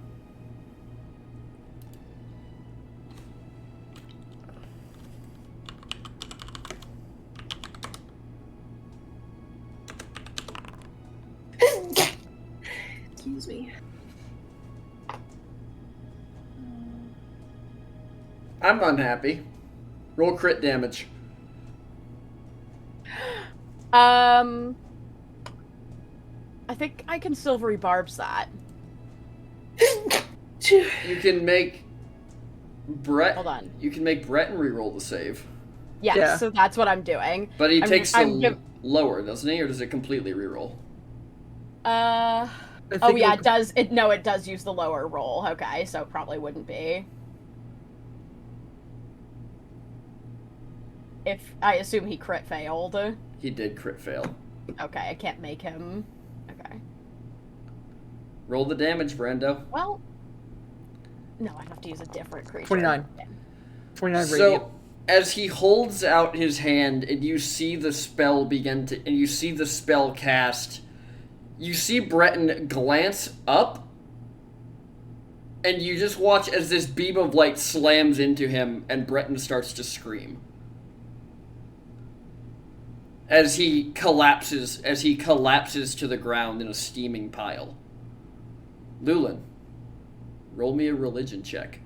Excuse me. I'm unhappy. Roll crit damage. I think I can silvery barbs that. You can make Brett. Hold on. You can make Breton reroll the save, Yes, Yeah. so that's what I'm doing. but he I'm- takes the I'm giv- lower, doesn't he, or does it completely reroll? Oh yeah, it does. It does use the lower roll. Okay, so it probably wouldn't be. If I assume he crit failed. He did crit fail. Okay, I can't make him. Okay. Roll the damage, Brando. Well, no, I'd have to use a different creature. 29. 29 So, radiant. as he holds out his hand and you see the spell cast, you see Breton glance up, and you just watch as this beam of light slams into him, and Breton starts to scream. As he collapses to the ground in a steaming pile. Llewellyn, roll me a religion check.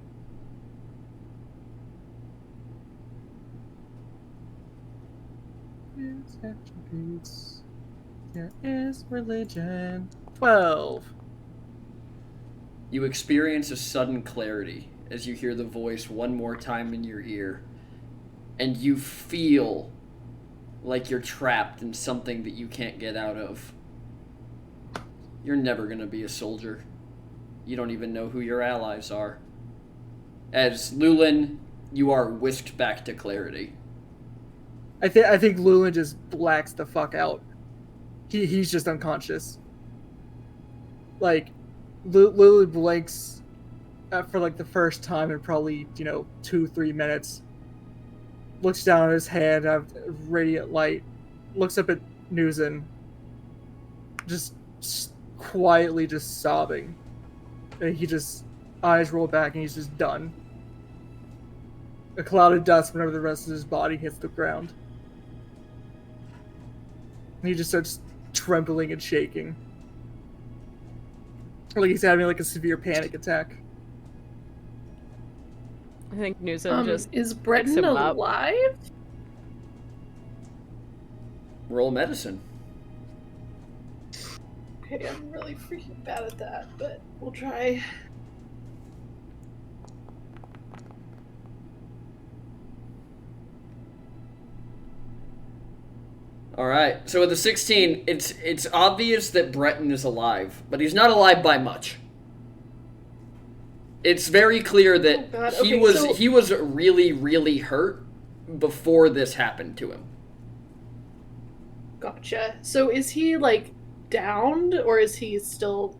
Its attributes. There is religion. 12. You experience a sudden clarity as you hear the voice one more time in your ear, and you feel like you're trapped in something that you can't get out of. You're never going to be a soldier. You don't even know who your allies are. As Llewellyn, you are whisked back to clarity. I think Llewellyn just blacks the fuck out. He's just unconscious. Like, Llewellyn blinks for like the first time in probably 2-3 minutes. Looks down at his hand, radiant light. Looks up at Newson, just quietly just sobbing. And he just eyes roll back and he's just done. A cloud of dust whenever the rest of his body hits the ground. And he just starts trembling and shaking. Like he's having like a severe panic attack. I think Newsom just is picks Breton him up. alive? Roll medicine. Okay, I'm really freaking bad at that, but we'll try. Alright, so with the 16, it's obvious that Breton is alive, but he's not alive by much. It's very clear that Oh, God. he Okay, was really, really hurt before this happened to him. Gotcha. So is he like downed or is he still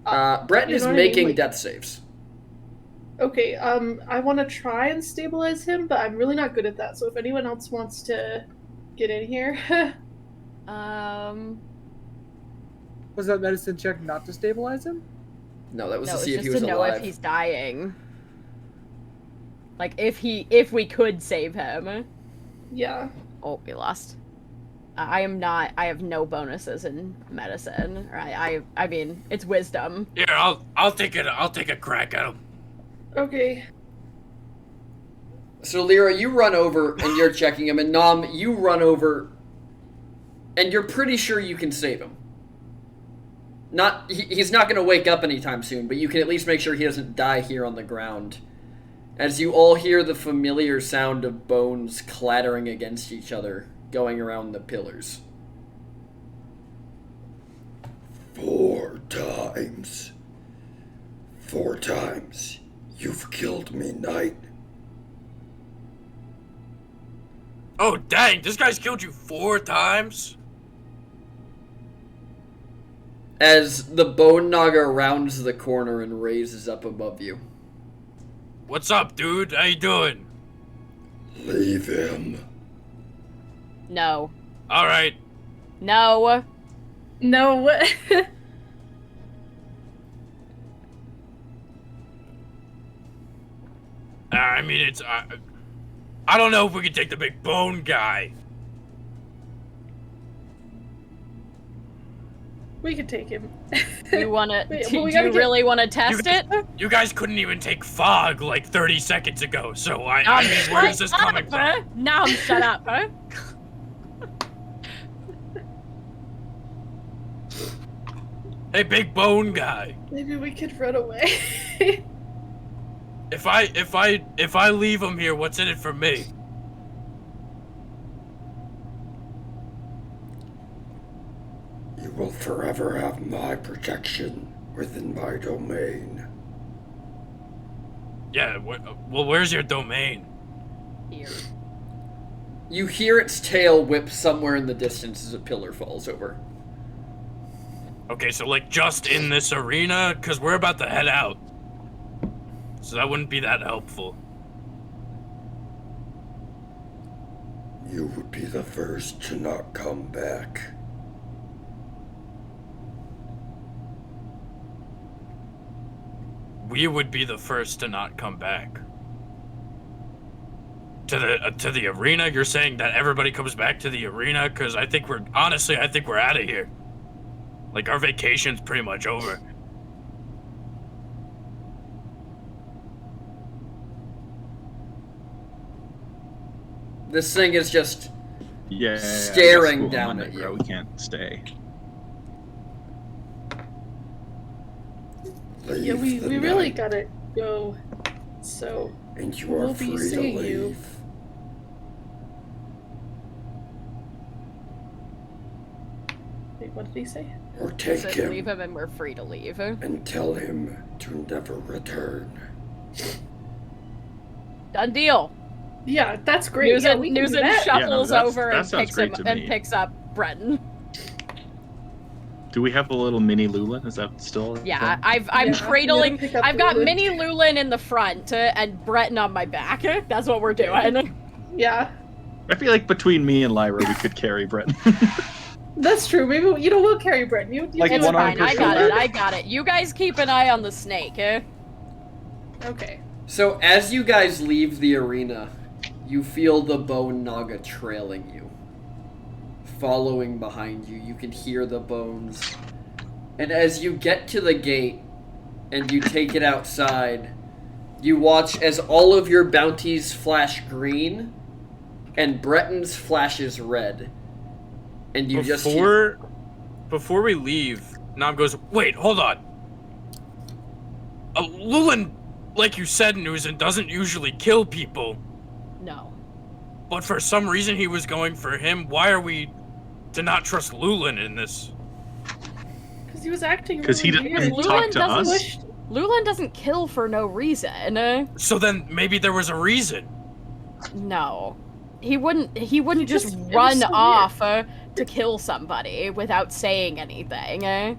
up? Breton You is know what I mean? making Like- death saves. Okay, I want to try and stabilize him, but I'm really not good at that. So if anyone else wants to get in here, Was that medicine check not to stabilize him? No, that was No, to it's see if just he was to know alive. if he's dying. Like if we could save him. yeah. Oh, we lost. I am not. I have no bonuses in medicine. Right? I mean, it's wisdom. Here, I'll take it. I'll take a crack at him. Okay. So Lyra, you run over and you're checking him, and Nom, you run over, and you're pretty sure you can save him. He's not going to wake up anytime soon, but you can at least make sure he doesn't die here on the ground. As you all hear the familiar sound of bones clattering against each other, going around the pillars. 4 times. 4 times. You've killed me, knight. Oh, dang, this guy's killed you 4 times? As the bone naga rounds the corner and raises up above you. What's up, dude? How you doing? Leave him. No. Alright. No. No. I mean, it's... I don't know if we can take the big bone guy. We could take him. You wanna? Wait, do well, we you gotta really want to test it? You guys couldn't even take Fog like 30 seconds ago, so I mean, where is this coming from? Now shut up, huh? Hey, big bone guy. Maybe we could run away. If I leave him here, what's in it for me? You will forever have my protection within my domain. Yeah, well, where's your domain? Here. You hear its tail whip somewhere in the distance as a pillar falls over. Okay, so like just in this arena, because we're about to head out. So that wouldn't be that helpful. You would be the first to not come back. We would be the first to not come back. To the arena? You're saying that everybody comes back to the arena? Because I think we're out of here. Like, our vacation's pretty much over. This thing is just Yeah. staring I guess down we'll at bro. you. We can't stay. Leave Yeah, we the really night, gotta go. So and you are we'll be free to seeing leave. you. Wait, what did he say? Or take So him leave him and we're free to leave. and tell him to never return. Done deal. Yeah, that's great. Yeah, we can do Newton that. shuffles Yeah, no, over that and sounds picks great him to and me. picks up Breton. Do we have a little mini Lulin? Is that still? a Yeah, thing? I'm Yeah, cradling. you gotta pick up I've got Lulin. mini Lulin in the front and Breton on my back. That's what we're doing. Yeah, I feel like between me and Lyra, we could carry Brett. that's true. Maybe we'll carry Britton. You Like do It's it. one arm fine. per I got shoulder. it. I got it. You guys keep an eye on the snake. Okay. So as you guys leave the arena, you feel the bone naga trailing you. Following behind you, you can hear the bones. And as you get to the gate and you take it outside, you watch as all of your bounties flash green and Breton's flashes red. And you just hear, Before we leave, Nam goes, wait, hold on. Lulin, like you said, Newson, doesn't usually kill people. No. But for some reason he was going for him. Why are we to not trust Lulin in this? Because he was acting. Because he really didn't weird. talk to doesn't us. Lulin doesn't kill for no reason. So then maybe there was a reason. No. He wouldn't It just was run so weird. off to kill somebody without saying anything. I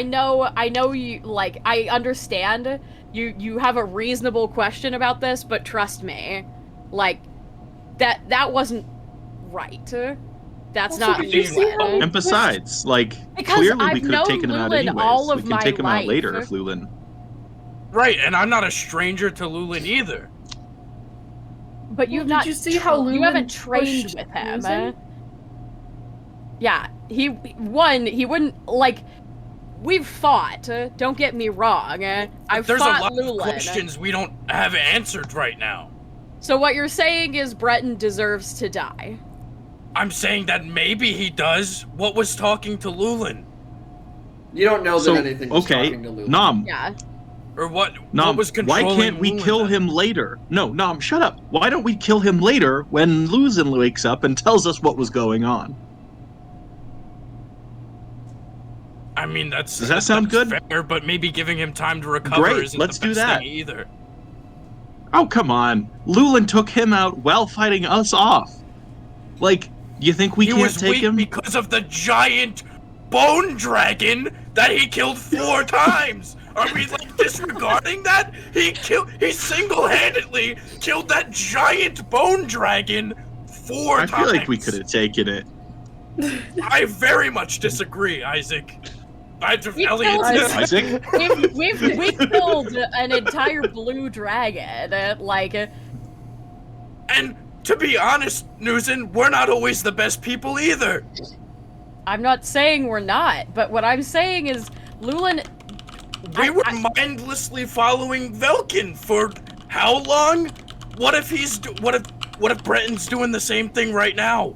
know you, like, I understand you have a reasonable question about this, but trust me, like, that wasn't right. That's Also, not did you see how- And besides, like, Because clearly I've we could have known taken him out Lulin anyways. all of We can my take him out later life. if Lulin. Right, and I'm not a stranger to Lulin either. But you've Well, not. did you see how you Lumen haven't trained pushed with him. Luzin? Yeah, he wouldn't like. We've fought. Don't get me wrong. I've There's a fought lot of Lulin. questions we don't have answered right now. So what you're saying is Breton deserves to die. I'm saying that maybe he does. What was talking to Lulin? You don't know So, that anything was okay, talking to Lulu. Nom, Yeah. Or what Nom, was why controlling can't we Lulin kill then? him later? No, Nom, shut up. Why don't we kill him later when Luzin wakes up and tells us what was going on? I mean, Does that sound that's good? fair, but maybe giving him time to recover Great, isn't let's the do best that. thing either. Oh, come on. Lulin took him out while fighting us off. Like, you think we He can't was take weak him? because of the giant bone dragon that he killed 4 times. Are we like disregarding that? He single-handedly killed that giant bone dragon 4 I times. feel like we could have taken it. I very much disagree, Isaac. We Elliot, killed- Isaac? We killed an entire blue dragon. and to be honest, Newson, we're not always the best people either. I'm not saying we're not, but what I'm saying is Lulin. We were mindlessly following Velkin for how long? What if what if Breton's doing the same thing right now?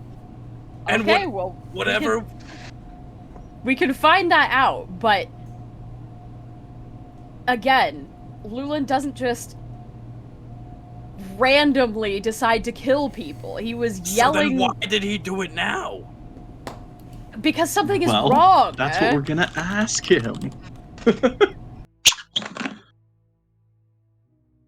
And Okay, whatever. We can find that out, but again, Lulin doesn't just randomly decide to kill people. He was yelling. So then why did he do it now? Because something is Well, wrong. that's what we're gonna ask him.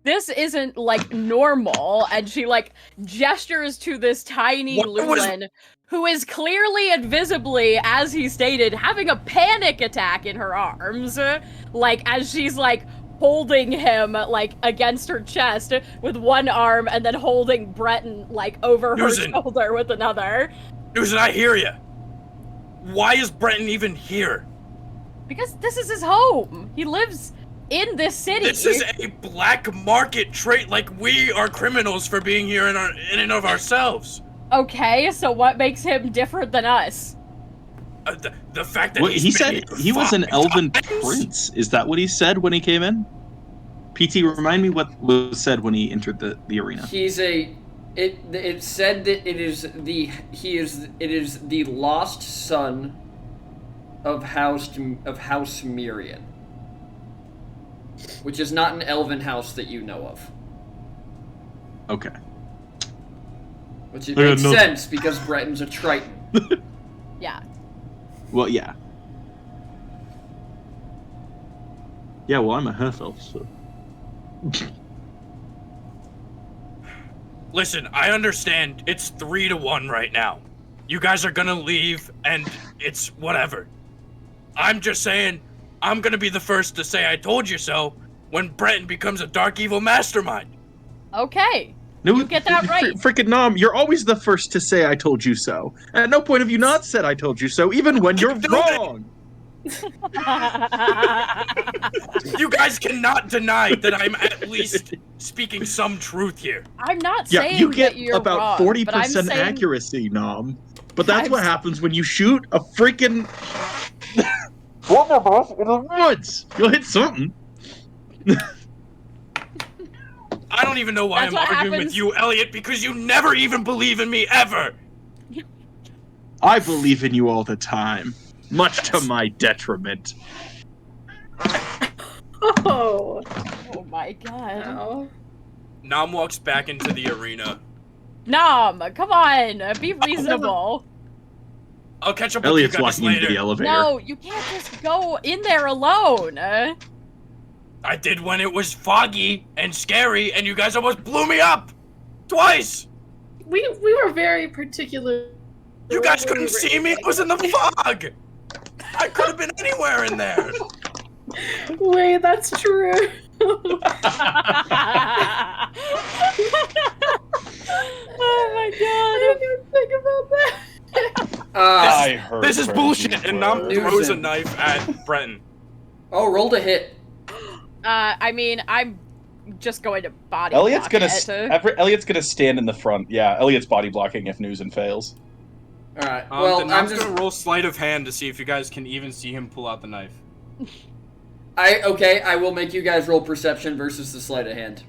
This isn't like normal, and she like gestures to this tiny Lulin, who is clearly and visibly, as he stated, having a panic attack in her arms. Like as she's like holding him like against her chest with one arm, and then holding Breton like over her shoulder with another. Newson, I hear you. Why is Breton even here? Because this is his home. He lives in this city. This is a black market trait. Like we are criminals for being here in and of ourselves. Okay, so what makes him different than us? The fact that Well, he said he was an elven times? prince. Is that what he said when he came in? PT, remind me what was said when he entered the arena. He's a. It said that it is the lost son of House Mirian, which is not an elven house that you know of. Okay. Which it makes sense because Breton's a Triton. Yeah. Well, yeah. Yeah, well, I'm a half elf, so. Listen, I understand it's 3-1 right now. You guys are gonna leave, and it's whatever. I'm just saying, I'm gonna be the first to say I told you so when Breton becomes a dark evil mastermind. Okay. No, You get that right. Frickin' Nom, you're always the first to say I told you so. At no point have you not said I told you so, even when you're wrong. You guys cannot deny that I'm at least speaking some truth here. I'm not Yeah, saying you get that you're about wrong, but I'm 40% saying accuracy, Nom. But that's what happens when you shoot a freaking blunderbuss in the woods. You'll hit something. I don't even know why That's I'm what arguing happens- with you, Elliot, because you never even believe in me, ever! I believe in you all the time, much to my detriment. Oh. Oh my god. Ow. Nam walks back into the arena. Nom, come on, be reasonable. I'll catch up Elliot's with you guys walking into later. the elevator. No, you can't just go in there alone. I did when it was foggy and scary, and you guys almost blew me up! Twice! We were very particular. You guys couldn't see me, it was in the fog! I could have been anywhere in there! Wait, that's true. Oh my god. I didn't even think about that. I heard. This is Breton's bullshit, and Nam words. throws a Newson. knife at Breton. Oh, rolled a hit. I mean, I'm just going to body Elliot's block gonna it. Elliot's gonna stand in the front. Yeah, Elliot's body blocking if Newson fails. All right. Well, then I'm just just gonna roll sleight of hand to see if you guys can even see him pull out the knife. I will make you guys roll perception versus the sleight of hand.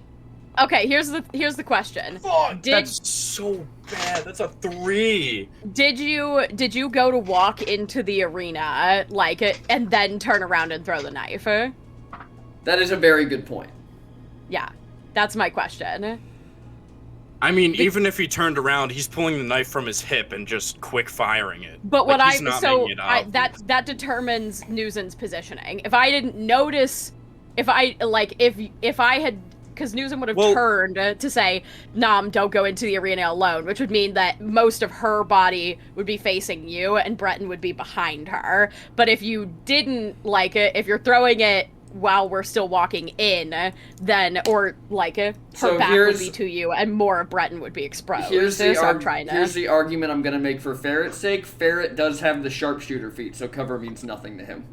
Okay, here's the question. Fuck, that's so bad. That's a 3. Did you go to walk into the arena like and then turn around and throw the knife? That is a very good point. Yeah, that's my question. I mean, even if he turned around, he's pulling the knife from his hip and just quick firing it. But Like, what he's not making it obvious. that determines Newson's positioning. If I didn't notice, if I had, because Newsom would have turned to say, "Nom, don't go into the arena alone," which would mean that most of her body would be facing you and Breton would be behind her. But if you didn't like it, if you're throwing it while we're still walking in, then, or like her back would be to you and more of Breton would be exposed. Here's Here's the argument I'm going to make for Ferret's sake. Ferret does have the sharpshooter feat, so cover means nothing to him.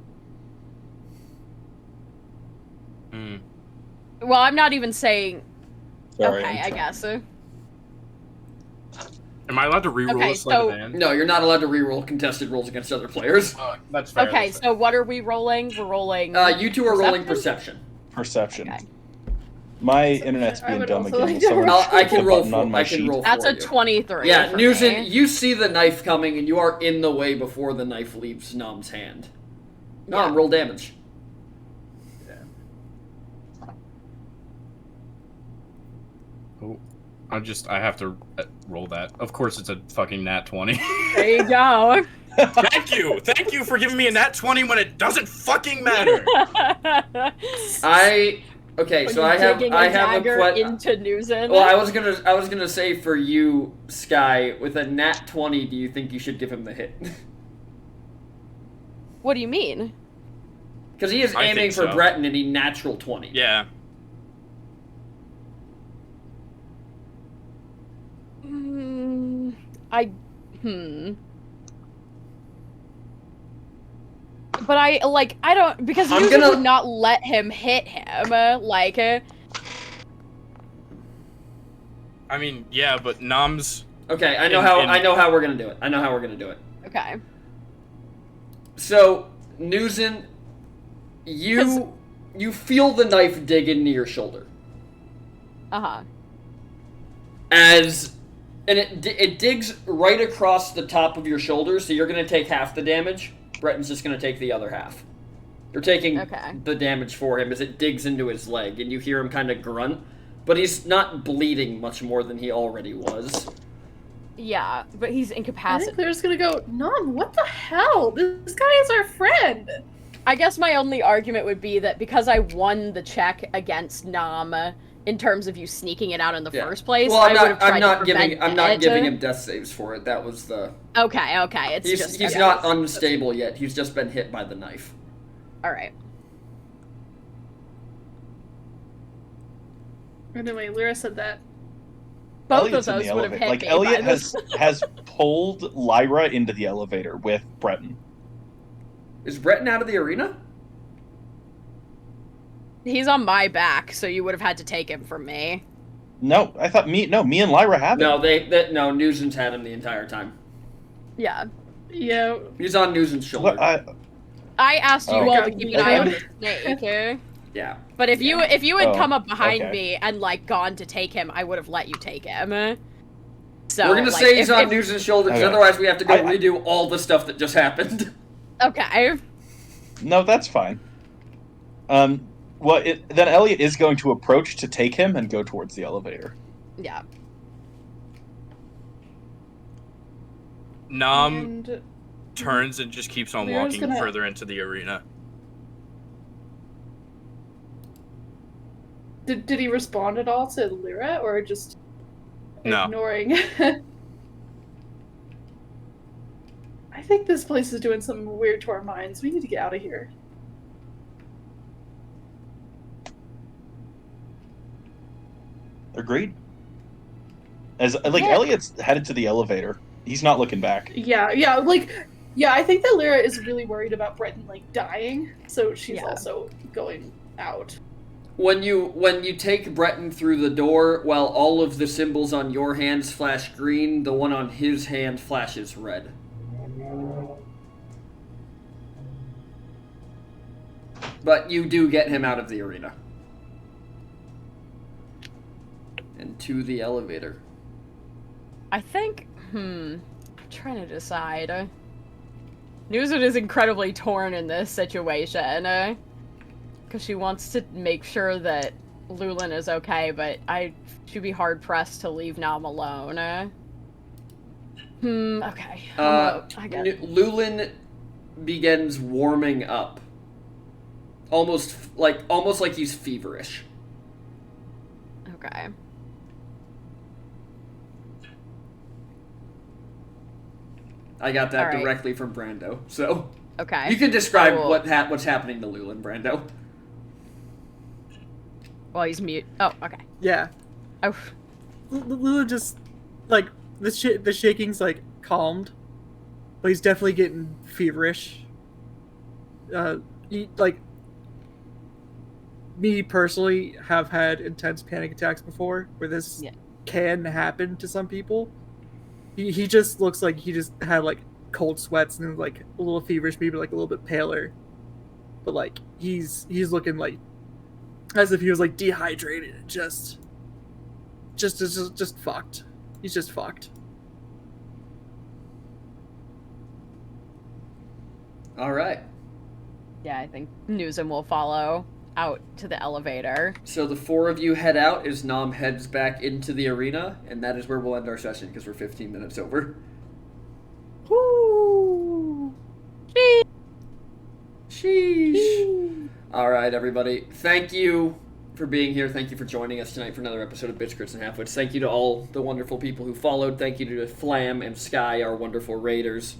Well, I'm not even saying... Sorry, okay, I guess. Am I allowed to reroll Okay, a sleight so- of hand? No, you're not allowed to reroll contested rolls against other players. That's fair. Okay, that's fair. so what are we rolling? We're rolling... You two are rolling perception. Perception. Okay. My internet's I being would dumb also again. like to Someone roll. should I put can a roll button on my I can sheet. roll That's for a you. 23. Yeah, for Newson, me. you see the knife coming, and you are in the way before the knife leaves Nom's hand. Nom, Yeah. roll damage. Oh, I have to roll that. Of course, it's a fucking nat 20. There you go. Thank you for giving me a nat 20 when it doesn't fucking matter. Okay, When so you're I have digging a dagger question. into Newson. Well, I was gonna say for you, Sky, with a nat 20, do you think you should give him the hit? What do you mean? Because he is I aiming think for so. Breton and he natural 20. Yeah. But I don't, because I'm Newson gonna- would not let him hit him. I mean, yeah, but Nom's... Okay, I know how we're gonna do it. Okay. So, Newson, you feel the knife dig into your shoulder. Uh-huh. And it digs right across the top of your shoulder, so you're gonna take half the damage. Breton's just gonna take the other half. You're taking the damage for him as it digs into his leg, and you hear him kind of grunt, but he's not bleeding much more than he already was. Yeah, but he's I think incapacitated. they're just gonna go, Nom, what the hell? This guy is our friend. I guess my only argument would be that because I won the check against Nam in terms of you sneaking it out in the first place, Well, I would have tried I'm not to prevent giving it. him death saves for it. That was the. Okay. He's not unstable yet. He's just been hit by the knife. All right. Anyway, Lyra said that. Both Elliot's of in those the would have elevator. hit Like me Elliot by this. has pulled Lyra into the elevator with Breton. Is Breton out of the arena? He's on my back, so you would have had to take him from me. No, I thought me and Lyra have No, him. no. Newson's had him the entire time. Yeah. Yeah. He's on Newson's shoulder. What, I asked you Oh. all to keep an eye on the Okay. snake. Okay? Yeah. But if you had Oh, come up behind okay. me and gone to take him, I would have let you take him. So We're gonna say he's on Newson's shoulder, because Okay. otherwise we have to go I- redo all the stuff that just happened. Okay. No, that's fine. Then Elliot is going to approach to take him and go towards the elevator. Yeah. Nom And turns and just keeps on Lyra's walking gonna- further into the arena. did he respond at all to Lyra, or just No. ignoring? I think this place is doing something weird to our minds. We need to get out of here. Agreed. Elliot's headed to the elevator. He's not looking back. Yeah, I think that Lyra is really worried about Breton dying, so she's Yeah. also going out. When you take Breton through the door, while all of the symbols on your hands flash green, the one on his hand flashes red. But you do get him out of the arena. And to the elevator. I think, I'm trying to decide. Nuzin is incredibly torn in this situation. Because she wants to make sure that Lulin is okay, but she'd be hard-pressed to leave Nam alone. Okay. I get Lulin begins warming up. Almost like he's feverish. Okay. I got that All right. directly from Brando, so Okay. you can describe I will- what's happening to Lulin, Brando. Well, he's mute. Oh, okay. Yeah. Oh, Lulu just like the shaking's like calmed, but he's definitely getting feverish. Like me personally have had intense panic attacks before, where this can happen to some people. He just looks like he just had like cold sweats and like a little feverish, maybe like a little bit paler, but like he's looking like as if he was like dehydrated and just fucked. He's just fucked. All right. yeah, I think Nuzin will follow out to the elevator. So the four of you head out as Nam heads back into the arena, and that is where we'll end our session because we're 15 minutes over. Woo! Sheesh. All right, everybody. Thank you for being here. Thank you for joining us tonight for another episode of Bitch Crits and Halfwits. Thank you to all the wonderful people who followed. Thank you to Flam and Sky, our wonderful raiders.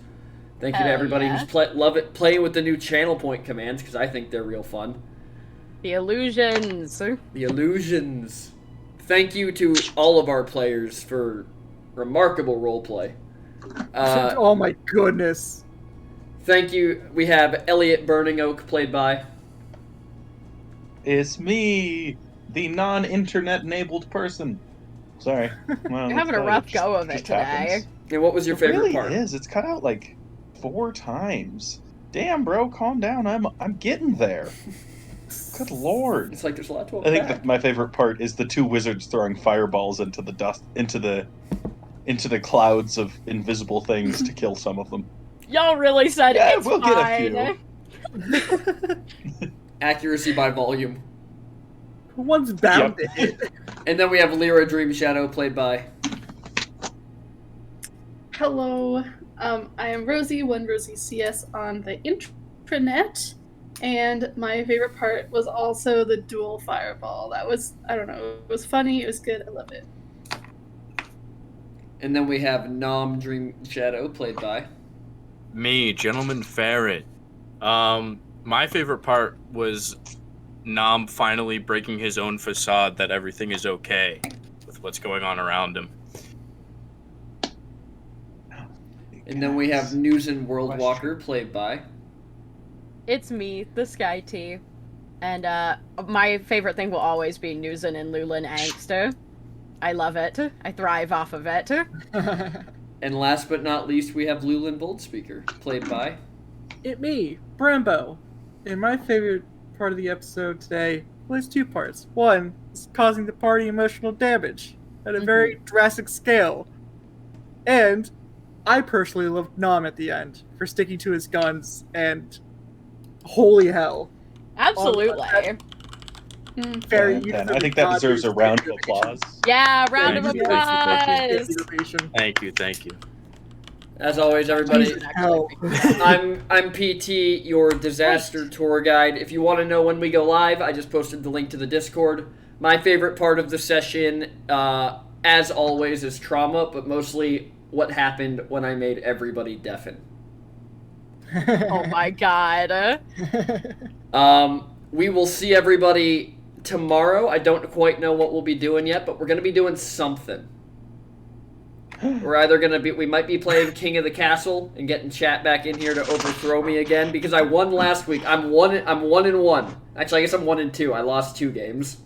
Thank you to everybody who's playing with the new channel point commands because I think they're real fun. The illusions. The illusions. Thank you to all of our players for remarkable roleplay. Oh my goodness. Thank you. We have Elliot Burning Oak played by. It's me, the non-internet enabled person. Sorry. Well, You're having a rough go of it today. happens. And what was your favorite really part? It is. It's cut out like 4 times. Damn, bro, calm down. I'm getting there. Good lord. It's like there's a lot to I think unpack. my favorite part is the 2 wizards throwing fireballs into the dust, into the clouds of invisible things to kill some of them. Y'all really said Yeah, it's we'll fine. get a few. Accuracy by volume. One's bound to hit. And then we have Lyra Dream Shadow played by. Hello, I am Rosie, one Rosie CS on the intranet, and my favorite part was also the dual fireball. That was, I don't know, it was funny, it was good, I love it. And then we have Nom Dream Shadow played by. Me, Gentleman Ferret. My favorite part was Nom finally breaking his own facade that everything is okay with what's going on around him. And then we have Nuzin Worldwalker played by. It's me, the Sky Tea. And my favorite thing will always be Nuzin and Lulin Angst. I love it. I thrive off of it. And last but not least, we have Lulin Boldspeaker played by. It me, Brambo. And my favorite part of the episode today was 2 parts. One is causing the party emotional damage at a very drastic scale. And I personally loved Nam at the end for sticking to his guns and holy hell. Absolutely. Very I think that deserves a round of applause. Yeah, round of Thank you, applause. Thank you. As always, everybody, Hell. I'm PT, your disaster tour guide. If you want to know when we go live, I just posted the link to the Discord. My favorite part of the session, as always, is trauma, but mostly what happened when I made everybody deafen. Oh my god. We will see everybody tomorrow. I don't quite know what we'll be doing yet, but we're going to be doing something. We're either gonna be, we might be playing King of the Castle and getting chat back in here to overthrow me again because I won last week. I'm 1-1. Actually, I guess I'm 1-2. I lost 2 games.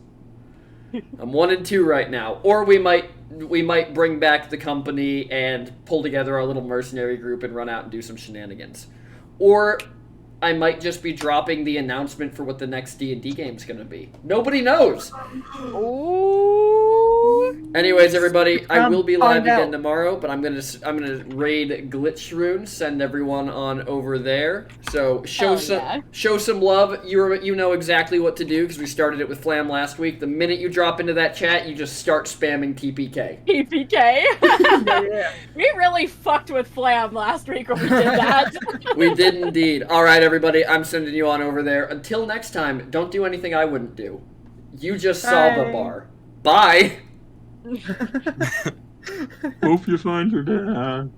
I'm 1-2 right now. Or we might bring back the company and pull together our little mercenary group and run out and do some shenanigans. Or I might just be dropping the announcement for what the next D&D game's gonna be. Nobody knows. Ooh. Anyways, everybody, I will be live Find out. again tomorrow, but I'm gonna raid Glitch Rune, send everyone on over there. So show some love. You know exactly what to do because we started it with Flam last week. The minute you drop into that chat, you just start spamming TPK. PPK. Yeah. We really fucked with Flam last week when we did that. We did indeed. All right, everybody, I'm sending you on over there. Until next time, don't do anything I wouldn't do. You just solve a Bye. bar. Bye. Hope you find your dad.